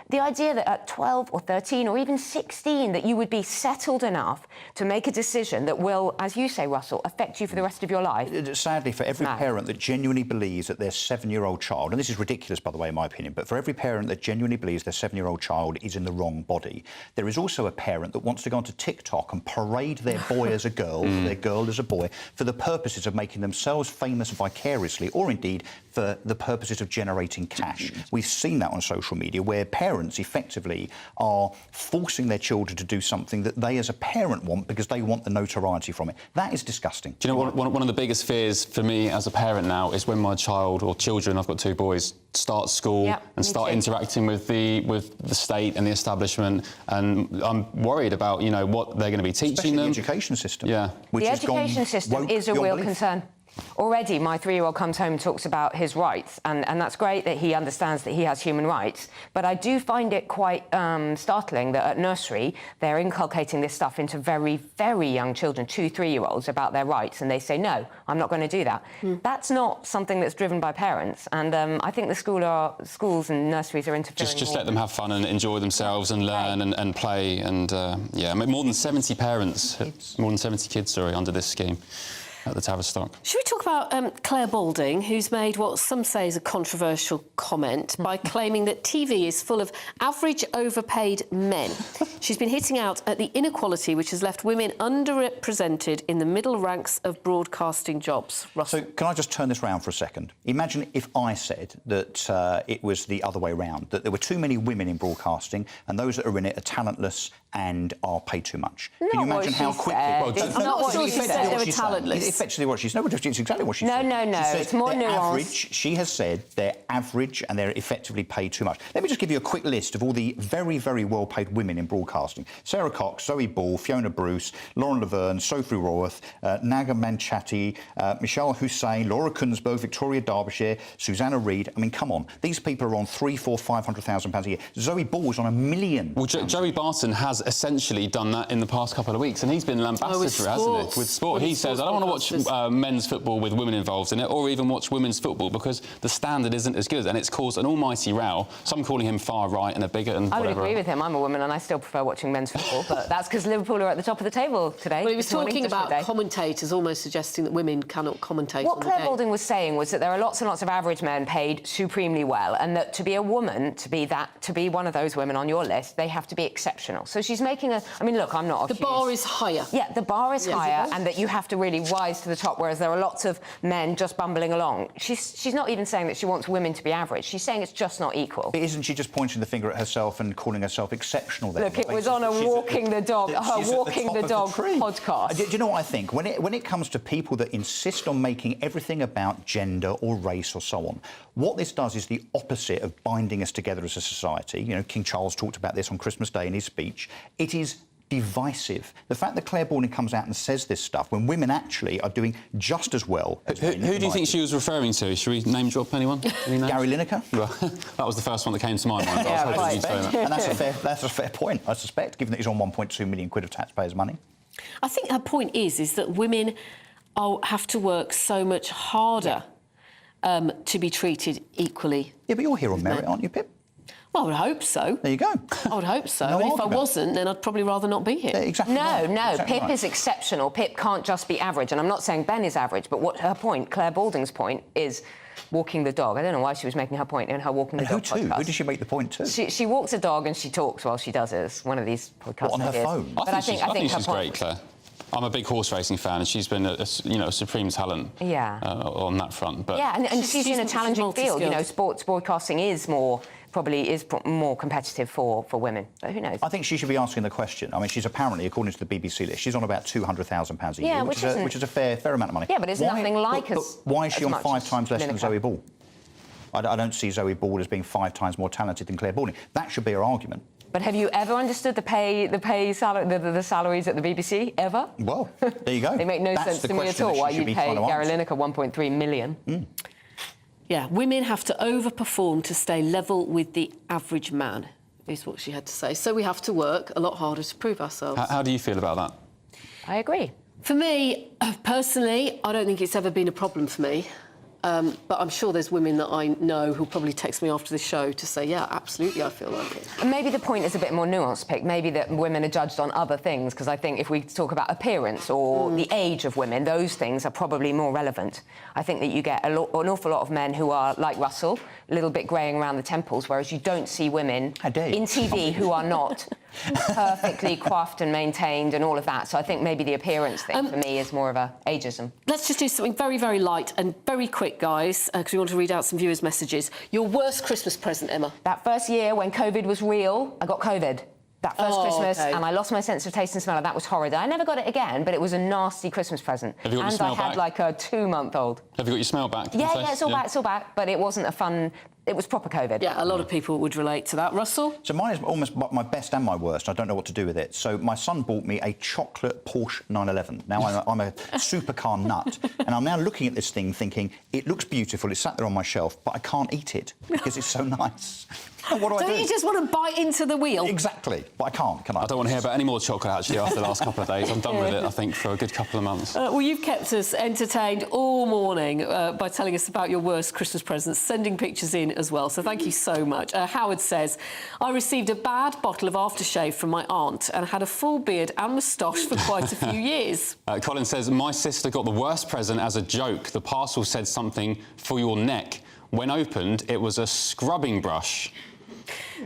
Speaker 21: The idea that at 12 or 13 or even 16 that you would be settled enough to make a decision that will, as you say, Russell, affect you for the rest of your life.
Speaker 28: Sadly, for every parent that genuinely believes that their 7-year-old child, and this is ridiculous, by the way, in my opinion, but for every parent that genuinely believes their 7-year-old child is in the wrong body, there is also a parent that wants to go onto TikTok and parade their boy as a girl, their girl as a boy, for the purposes of making themselves famous vicariously, or indeed for the purposes of generating cash. We've seen that on social media, where parents effectively are forcing their children to do something that they as a parent want because they want the notoriety from it. That is disgusting.
Speaker 2: Do you know, one of the biggest fears for me as a parent now is when my child or children, I've got 2 boys, start school and start interacting with the state and the establishment, and I'm worried about, you know, what they're going to be teaching them.
Speaker 28: The education system.
Speaker 2: Yeah.
Speaker 21: The education system is a real concern. Already, my 3-year-old comes home and talks about his rights, and that's great that he understands that he has human rights, but I do find it quite startling that at nursery they're inculcating this stuff into very, very young children, 2, 3-year-olds, about their rights, and they say, no, I'm not going to do that. That's not something that's driven by parents, and I think the schools and nurseries are interfering.
Speaker 2: Just let them have fun and enjoy themselves and learn and play, and more than 70 kids, under this scheme at the Tavistock.
Speaker 1: Should we talk about Claire Balding, who's made what some say is a controversial comment by claiming that TV is full of average overpaid men? She's been hitting out at the inequality which has left women underrepresented in the middle ranks of broadcasting jobs. Russell?
Speaker 28: So can I just turn this round for a second? Imagine if I said that it was the other way round, that there were too many women in broadcasting and those that are in it are talentless and are paid too much. Can you imagine how quickly...
Speaker 21: It's not what she said. They were talentless.
Speaker 28: Effectively what she's... No, it's exactly what she said.
Speaker 21: No, it's more nuanced.
Speaker 28: She has said they're average and they're effectively paid too much. Let me just give you a quick list of all the very, very well-paid women in broadcasting. Sarah Cox, Zoe Ball, Fiona Bruce, Lauren Laverne, Sophie Raworth, Naga Manchatti, Michelle Hussain, Laura Kunsberg, Victoria Derbyshire, Susanna Reid. I mean, come on. These people are on £300,000–500,000 a year. Zoe Ball's on £1 million.
Speaker 2: Well, Joey Barton has essentially done that in the past couple of weeks, and he's been an ambassador, hasn't he? With sport. He says, I don't want to watch men's football with women involved in it, or even watch women's football, because the standard isn't as good, and it's caused an almighty row. Some calling him far right and a bigot and
Speaker 21: I would
Speaker 2: whatever.
Speaker 21: agree with him. I'm a woman and I still prefer watching men's football, but that's because Liverpool are at the top of the table today.
Speaker 1: Well, he was talking about commentators almost suggesting that women cannot commentate
Speaker 21: What
Speaker 1: on the
Speaker 21: Claire
Speaker 1: game.
Speaker 21: Balding was saying was that there are lots and lots of average men paid supremely well, and that to be a woman, to be one of those women on your list, they have to be exceptional. So she's making a... I mean, look, I'm not...
Speaker 1: The bar is higher.
Speaker 21: Yeah, the bar is higher, and that you have to really rise to the top, whereas there are lots of men just bumbling along. She's not even saying that she wants women to be average. She's saying it's just not equal.
Speaker 28: Isn't she just pointing the finger at herself and calling herself exceptional then?
Speaker 21: Look, it was on a Walking the Dog podcast.
Speaker 28: Do you know what I think? When it comes to people that insist on making everything about gender or race or so on, what this does is the opposite of binding us together as a society. You know, King Charles talked about this on Christmas Day in his speech. It is divisive. The fact that Claire Balding comes out and says this stuff when women actually are doing just as well as men.
Speaker 2: Who do you think she was referring to? Should we name drop anyone? Any names?
Speaker 28: Gary Lineker?
Speaker 2: Well, that was the first one that came to my mind.
Speaker 28: Yeah,
Speaker 2: I was hoping you'd say that.
Speaker 28: And that's a fair point, I suspect, given that he's on 1.2 million quid of taxpayers' money.
Speaker 1: I think her point is that women have to work so much harder to be treated equally.
Speaker 28: Yeah, but you're here on merit, aren't you, Pip?
Speaker 1: Well, I would hope so.
Speaker 28: There you go.
Speaker 1: I would hope so.
Speaker 28: No
Speaker 1: And if I
Speaker 28: argument.
Speaker 1: wasn't, then I'd probably rather not be here.
Speaker 28: Yeah, exactly.
Speaker 21: No,
Speaker 28: right.
Speaker 21: no,
Speaker 28: Exactly
Speaker 21: Pip
Speaker 28: right.
Speaker 21: is exceptional. Pip can't just be average. And I'm not saying Ben is average, but what her point, Claire Balding's point, is walking the dog. I don't know why she was making her point in her Walking the Dog podcast.
Speaker 28: Who did she make the point to?
Speaker 21: She walks a dog and she talks while she does it. It's one of these podcasts.
Speaker 28: What, on her
Speaker 21: ideas.
Speaker 28: phone?
Speaker 21: But
Speaker 2: I think
Speaker 21: her
Speaker 2: she's
Speaker 21: point
Speaker 2: great, Claire. I'm a big horse racing fan, and she's been a supreme talent on that front. But
Speaker 21: yeah, and she's in a challenging field. You know,
Speaker 1: multi-skilled.
Speaker 21: sports broadcasting is more competitive for women. But who knows?
Speaker 28: I think she should be asking the question. I mean, she's apparently, according to the BBC list, she's on about £200,000 a year,
Speaker 21: Yeah,
Speaker 28: which is a fair amount of money.
Speaker 21: Yeah, but it's nothing like
Speaker 28: but
Speaker 21: as
Speaker 28: why is she
Speaker 21: as
Speaker 28: on
Speaker 21: much
Speaker 28: 5 times less than
Speaker 21: Lineker.
Speaker 28: Zoe Ball? I don't see Zoe Ball as being 5 times more talented than Claire Balding. That should be her argument.
Speaker 21: But have you ever understood the salaries at the BBC ever?
Speaker 28: Well, there you go.
Speaker 21: They make no
Speaker 28: That's
Speaker 21: sense
Speaker 28: the
Speaker 21: to me at
Speaker 28: question
Speaker 21: all.
Speaker 28: that
Speaker 21: Why
Speaker 28: she should
Speaker 21: you
Speaker 28: be
Speaker 21: pay
Speaker 28: trying to
Speaker 21: Gary
Speaker 28: answer.
Speaker 21: Lineker 1.3 million?
Speaker 1: Yeah, women have to overperform to stay level with the average man, is what she had to say. So we have to work a lot harder to prove ourselves.
Speaker 2: how do you feel about that?
Speaker 21: I agree.
Speaker 1: For me, personally, I don't think it's ever been a problem for me. But I'm sure there's women that I know who'll probably text me after the show to say, yeah, absolutely, I feel like it.
Speaker 21: And maybe the point is a bit more nuanced, Pick. Maybe that women are judged on other things, because I think if we talk about appearance or the age of women, those things are probably more relevant. I think that you get an awful lot of men who are, like Russell, a little bit greying around the temples, whereas you don't see women in TV who are not perfectly coiffed and maintained and all of that. So I think maybe the appearance thing for me is more of a ageism.
Speaker 1: Let's just do something very, very light and very quick, guys, because we want to read out some viewers' messages. Your worst Christmas present, Emma?
Speaker 21: That first year when COVID was real, I got COVID. That first Christmas, and I lost my sense of taste and smell, and that was horrid. I never got it again, but it was a nasty Christmas present.
Speaker 2: Have you got your
Speaker 21: and
Speaker 2: smell
Speaker 21: I had
Speaker 2: back?
Speaker 21: like a 2-month-old.
Speaker 2: Have you got your smell back?
Speaker 21: Yeah, it's all back, it's all back. But it wasn't a fun... It was proper COVID.
Speaker 1: Yeah, a lot of people would relate to that. Russell?
Speaker 28: So mine is almost my best and my worst. I don't know what to do with it. So my son bought me a chocolate Porsche 911. Now, I'm a supercar nut, and I'm now looking at this thing thinking, it looks beautiful, it's sat there on my shelf, but I can't eat it because it's so nice. What do I do?
Speaker 1: Don't you just want to bite into the wheel?
Speaker 28: Exactly, but I can't, can I?
Speaker 2: I don't want to hear about any more chocolate, actually, after the last couple of days. I'm done with it, I think, for a good couple of months.
Speaker 1: Well, you've kept us entertained all morning by telling us about your worst Christmas presents, sending pictures in as well, so thank you so much. Howard says, I received a bad bottle of aftershave from my aunt and had a full beard and moustache for quite a few years.
Speaker 2: Colin says, my sister got the worst present as a joke. The parcel said something for your neck. When opened, it was a scrubbing brush.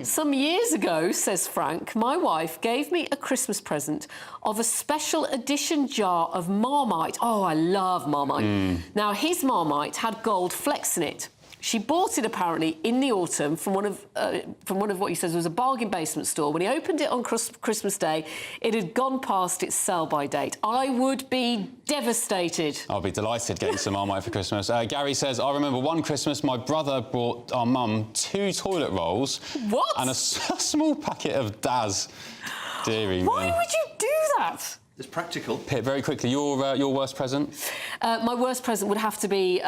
Speaker 1: Some years ago, says Frank, my wife gave me a Christmas present of a special edition jar of Marmite. Oh, I love Marmite. Now, his Marmite had gold flecks in it. She bought it, apparently, in the autumn from one of what he says was a bargain basement store. When he opened it on Christmas Day, it had gone past its sell-by date. I would be devastated.
Speaker 2: I'll be delighted getting some Marmite for Christmas. Gary says, I remember one Christmas my brother brought our mum 2 toilet rolls.
Speaker 1: What?
Speaker 2: And a small packet of Daz. Deary me.
Speaker 1: Why would you do that?
Speaker 28: It's practical.
Speaker 2: Pip, very quickly, your worst present?
Speaker 1: My worst present would have to be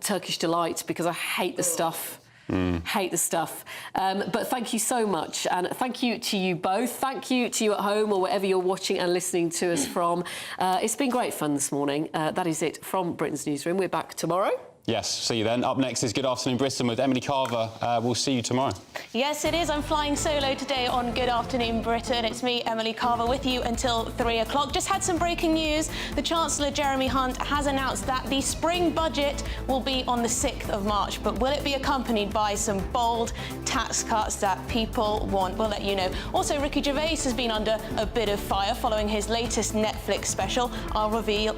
Speaker 1: Turkish Delight, because I hate the stuff. Hate the stuff. But thank you so much. And thank you to you both. Thank you to you at home or wherever you're watching and listening to us from. It's been great fun this morning. That is it from Britain's Newsroom. We're back tomorrow.
Speaker 2: Yes, see you then. Up next is Good Afternoon Britain with Emily Carver. We'll see you tomorrow.
Speaker 20: Yes, it is. I'm flying solo today on Good Afternoon Britain. It's me, Emily Carver, with you until 3 o'clock. Just had some breaking news. The Chancellor, Jeremy Hunt, has announced that the spring budget will be on the 6th of March. But will it be accompanied by some bold tax cuts that people want? We'll let you know. Also, Ricky Gervais has been under a bit of fire following his latest Netflix special. I'll reveal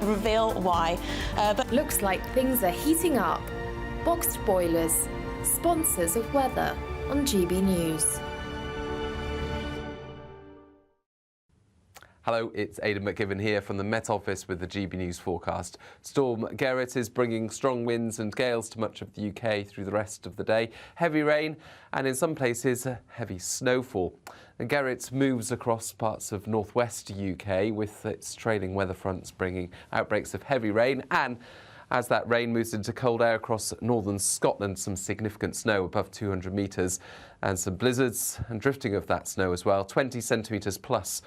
Speaker 20: why.
Speaker 8: But looks like things are heating up. Boxed boilers, sponsors of weather on GB News.
Speaker 10: Hello, it's Aidan McGivern here from the Met Office with the GB News forecast. Storm Gerrit is bringing strong winds and gales to much of the UK through the rest of the day. Heavy rain and in some places heavy snowfall. And Gerrit moves across parts of northwest UK with its trailing weather fronts bringing outbreaks of heavy rain, and as that rain moves into cold air across northern Scotland, some significant snow above 200 metres and some blizzards and drifting of that snow as well, 20 centimetres plus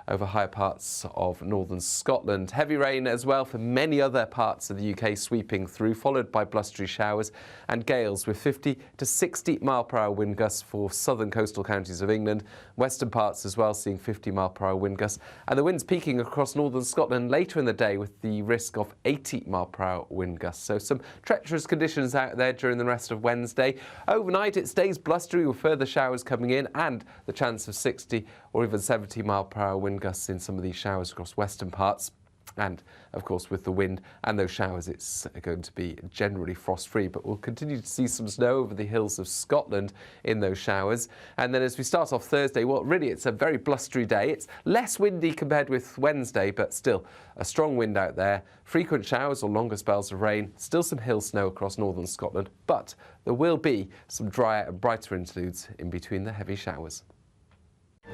Speaker 10: over higher parts of northern Scotland. Heavy rain as well for many other parts of the UK sweeping through, followed by blustery showers and gales with 50 to 60 mile-per-hour wind gusts for southern coastal counties of England. Western parts as well seeing 50 mile-per-hour wind gusts. And the winds peaking across northern Scotland later in the day with the risk of 80 mile-per-hour wind gusts. So some treacherous conditions out there during the rest of Wednesday. Overnight it stays blustery with further showers coming in and the chance of 60 or even 70 mile-per-hour wind gusts in some of these showers across western parts. And, of course, with the wind and those showers, it's going to be generally frost-free, but we'll continue to see some snow over the hills of Scotland in those showers. And then as we start off Thursday, well, really, it's a very blustery day. It's less windy compared with Wednesday, but still a strong wind out there. Frequent showers or longer spells of rain. Still some hill snow across northern Scotland, but there will be some drier and brighter interludes in between the heavy showers.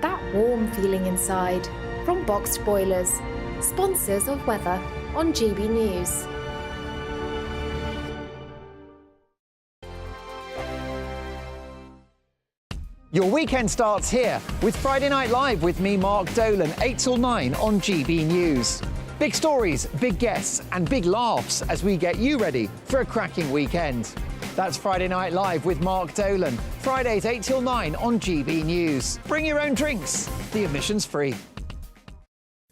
Speaker 8: That warm feeling inside from Boxed Boilers, sponsors of weather on GB News.
Speaker 14: Your weekend starts here with Friday Night Live with me, Mark Dolan, 8 till 9 on GB News. Big stories, big guests and big laughs as we get you ready for a cracking weekend. That's Friday Night Live with Mark Dolan, Fridays 8 till 9 on GB News. Bring your own drinks, the admission's free.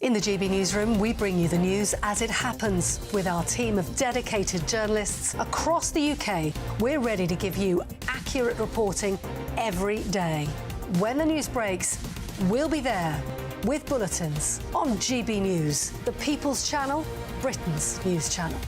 Speaker 15: In the GB Newsroom, we bring you the news as it happens. With our team of dedicated journalists across the UK, we're ready to give you accurate reporting every day. When the news breaks, we'll be there with bulletins on GB News, the People's Channel, Britain's news channel.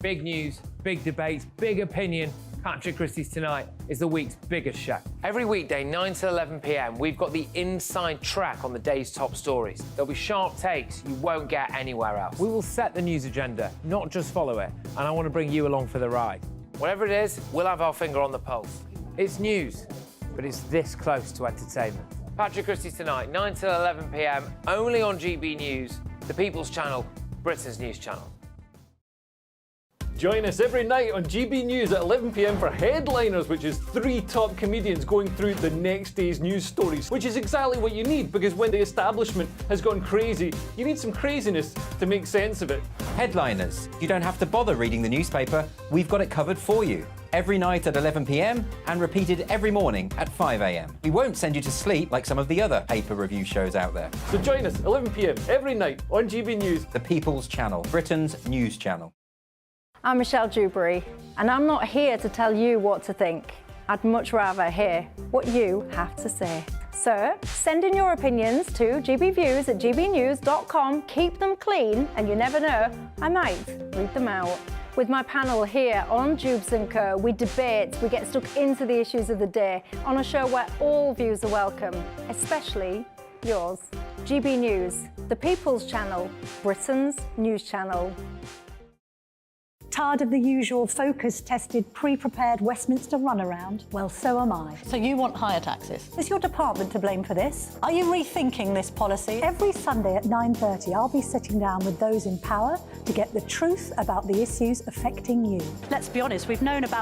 Speaker 22: Big news, big debates, big opinion. Patrick Christie's Tonight is the week's biggest show. Every weekday, 9 to 11 p.m, we've got the inside track on the day's top stories. There'll be sharp takes you won't get anywhere else. We will set the news agenda, not just follow it, and I want to bring you along for the ride. Whatever it is, we'll have our finger on the pulse. It's news, but it's this close to entertainment. Patrick Christie's Tonight, 9 to 11 p.m, only on GB News, the People's Channel, Britain's news channel.
Speaker 5: Join us every night on GB News at 11 p.m. for Headliners, which is 3 top comedians going through the next day's news stories, which is exactly what you need, because when the establishment has gone crazy, you need some craziness to make sense of it.
Speaker 6: Headliners. You don't have to bother reading the newspaper. We've got it covered for you. Every night at 11 p.m. and repeated every morning at 5 a.m. We won't send you to sleep like some of the other paper review shows out there.
Speaker 5: So join us 11 p.m. every night on GB News,
Speaker 6: the People's Channel, Britain's news channel.
Speaker 17: I'm Michelle Dewberry, and I'm not here to tell you what to think. I'd much rather hear what you have to say. So, send in your opinions to gbviews@gbnews.com. Keep them clean, and you never know, I might read them out. With my panel here on Jubes & Co, we debate, we get stuck into the issues of the day on a show where all views are welcome, especially yours. GB News, the People's Channel, Britain's news channel.
Speaker 18: Tired of the usual focus-tested, pre-prepared Westminster runaround? Well, so am I.
Speaker 19: So you want higher taxes?
Speaker 18: Is your department to blame for this? Are you rethinking this policy? Every Sunday at 9:30, I'll be sitting down with those in power to get the truth about the issues affecting you.
Speaker 19: Let's be honest, we've known about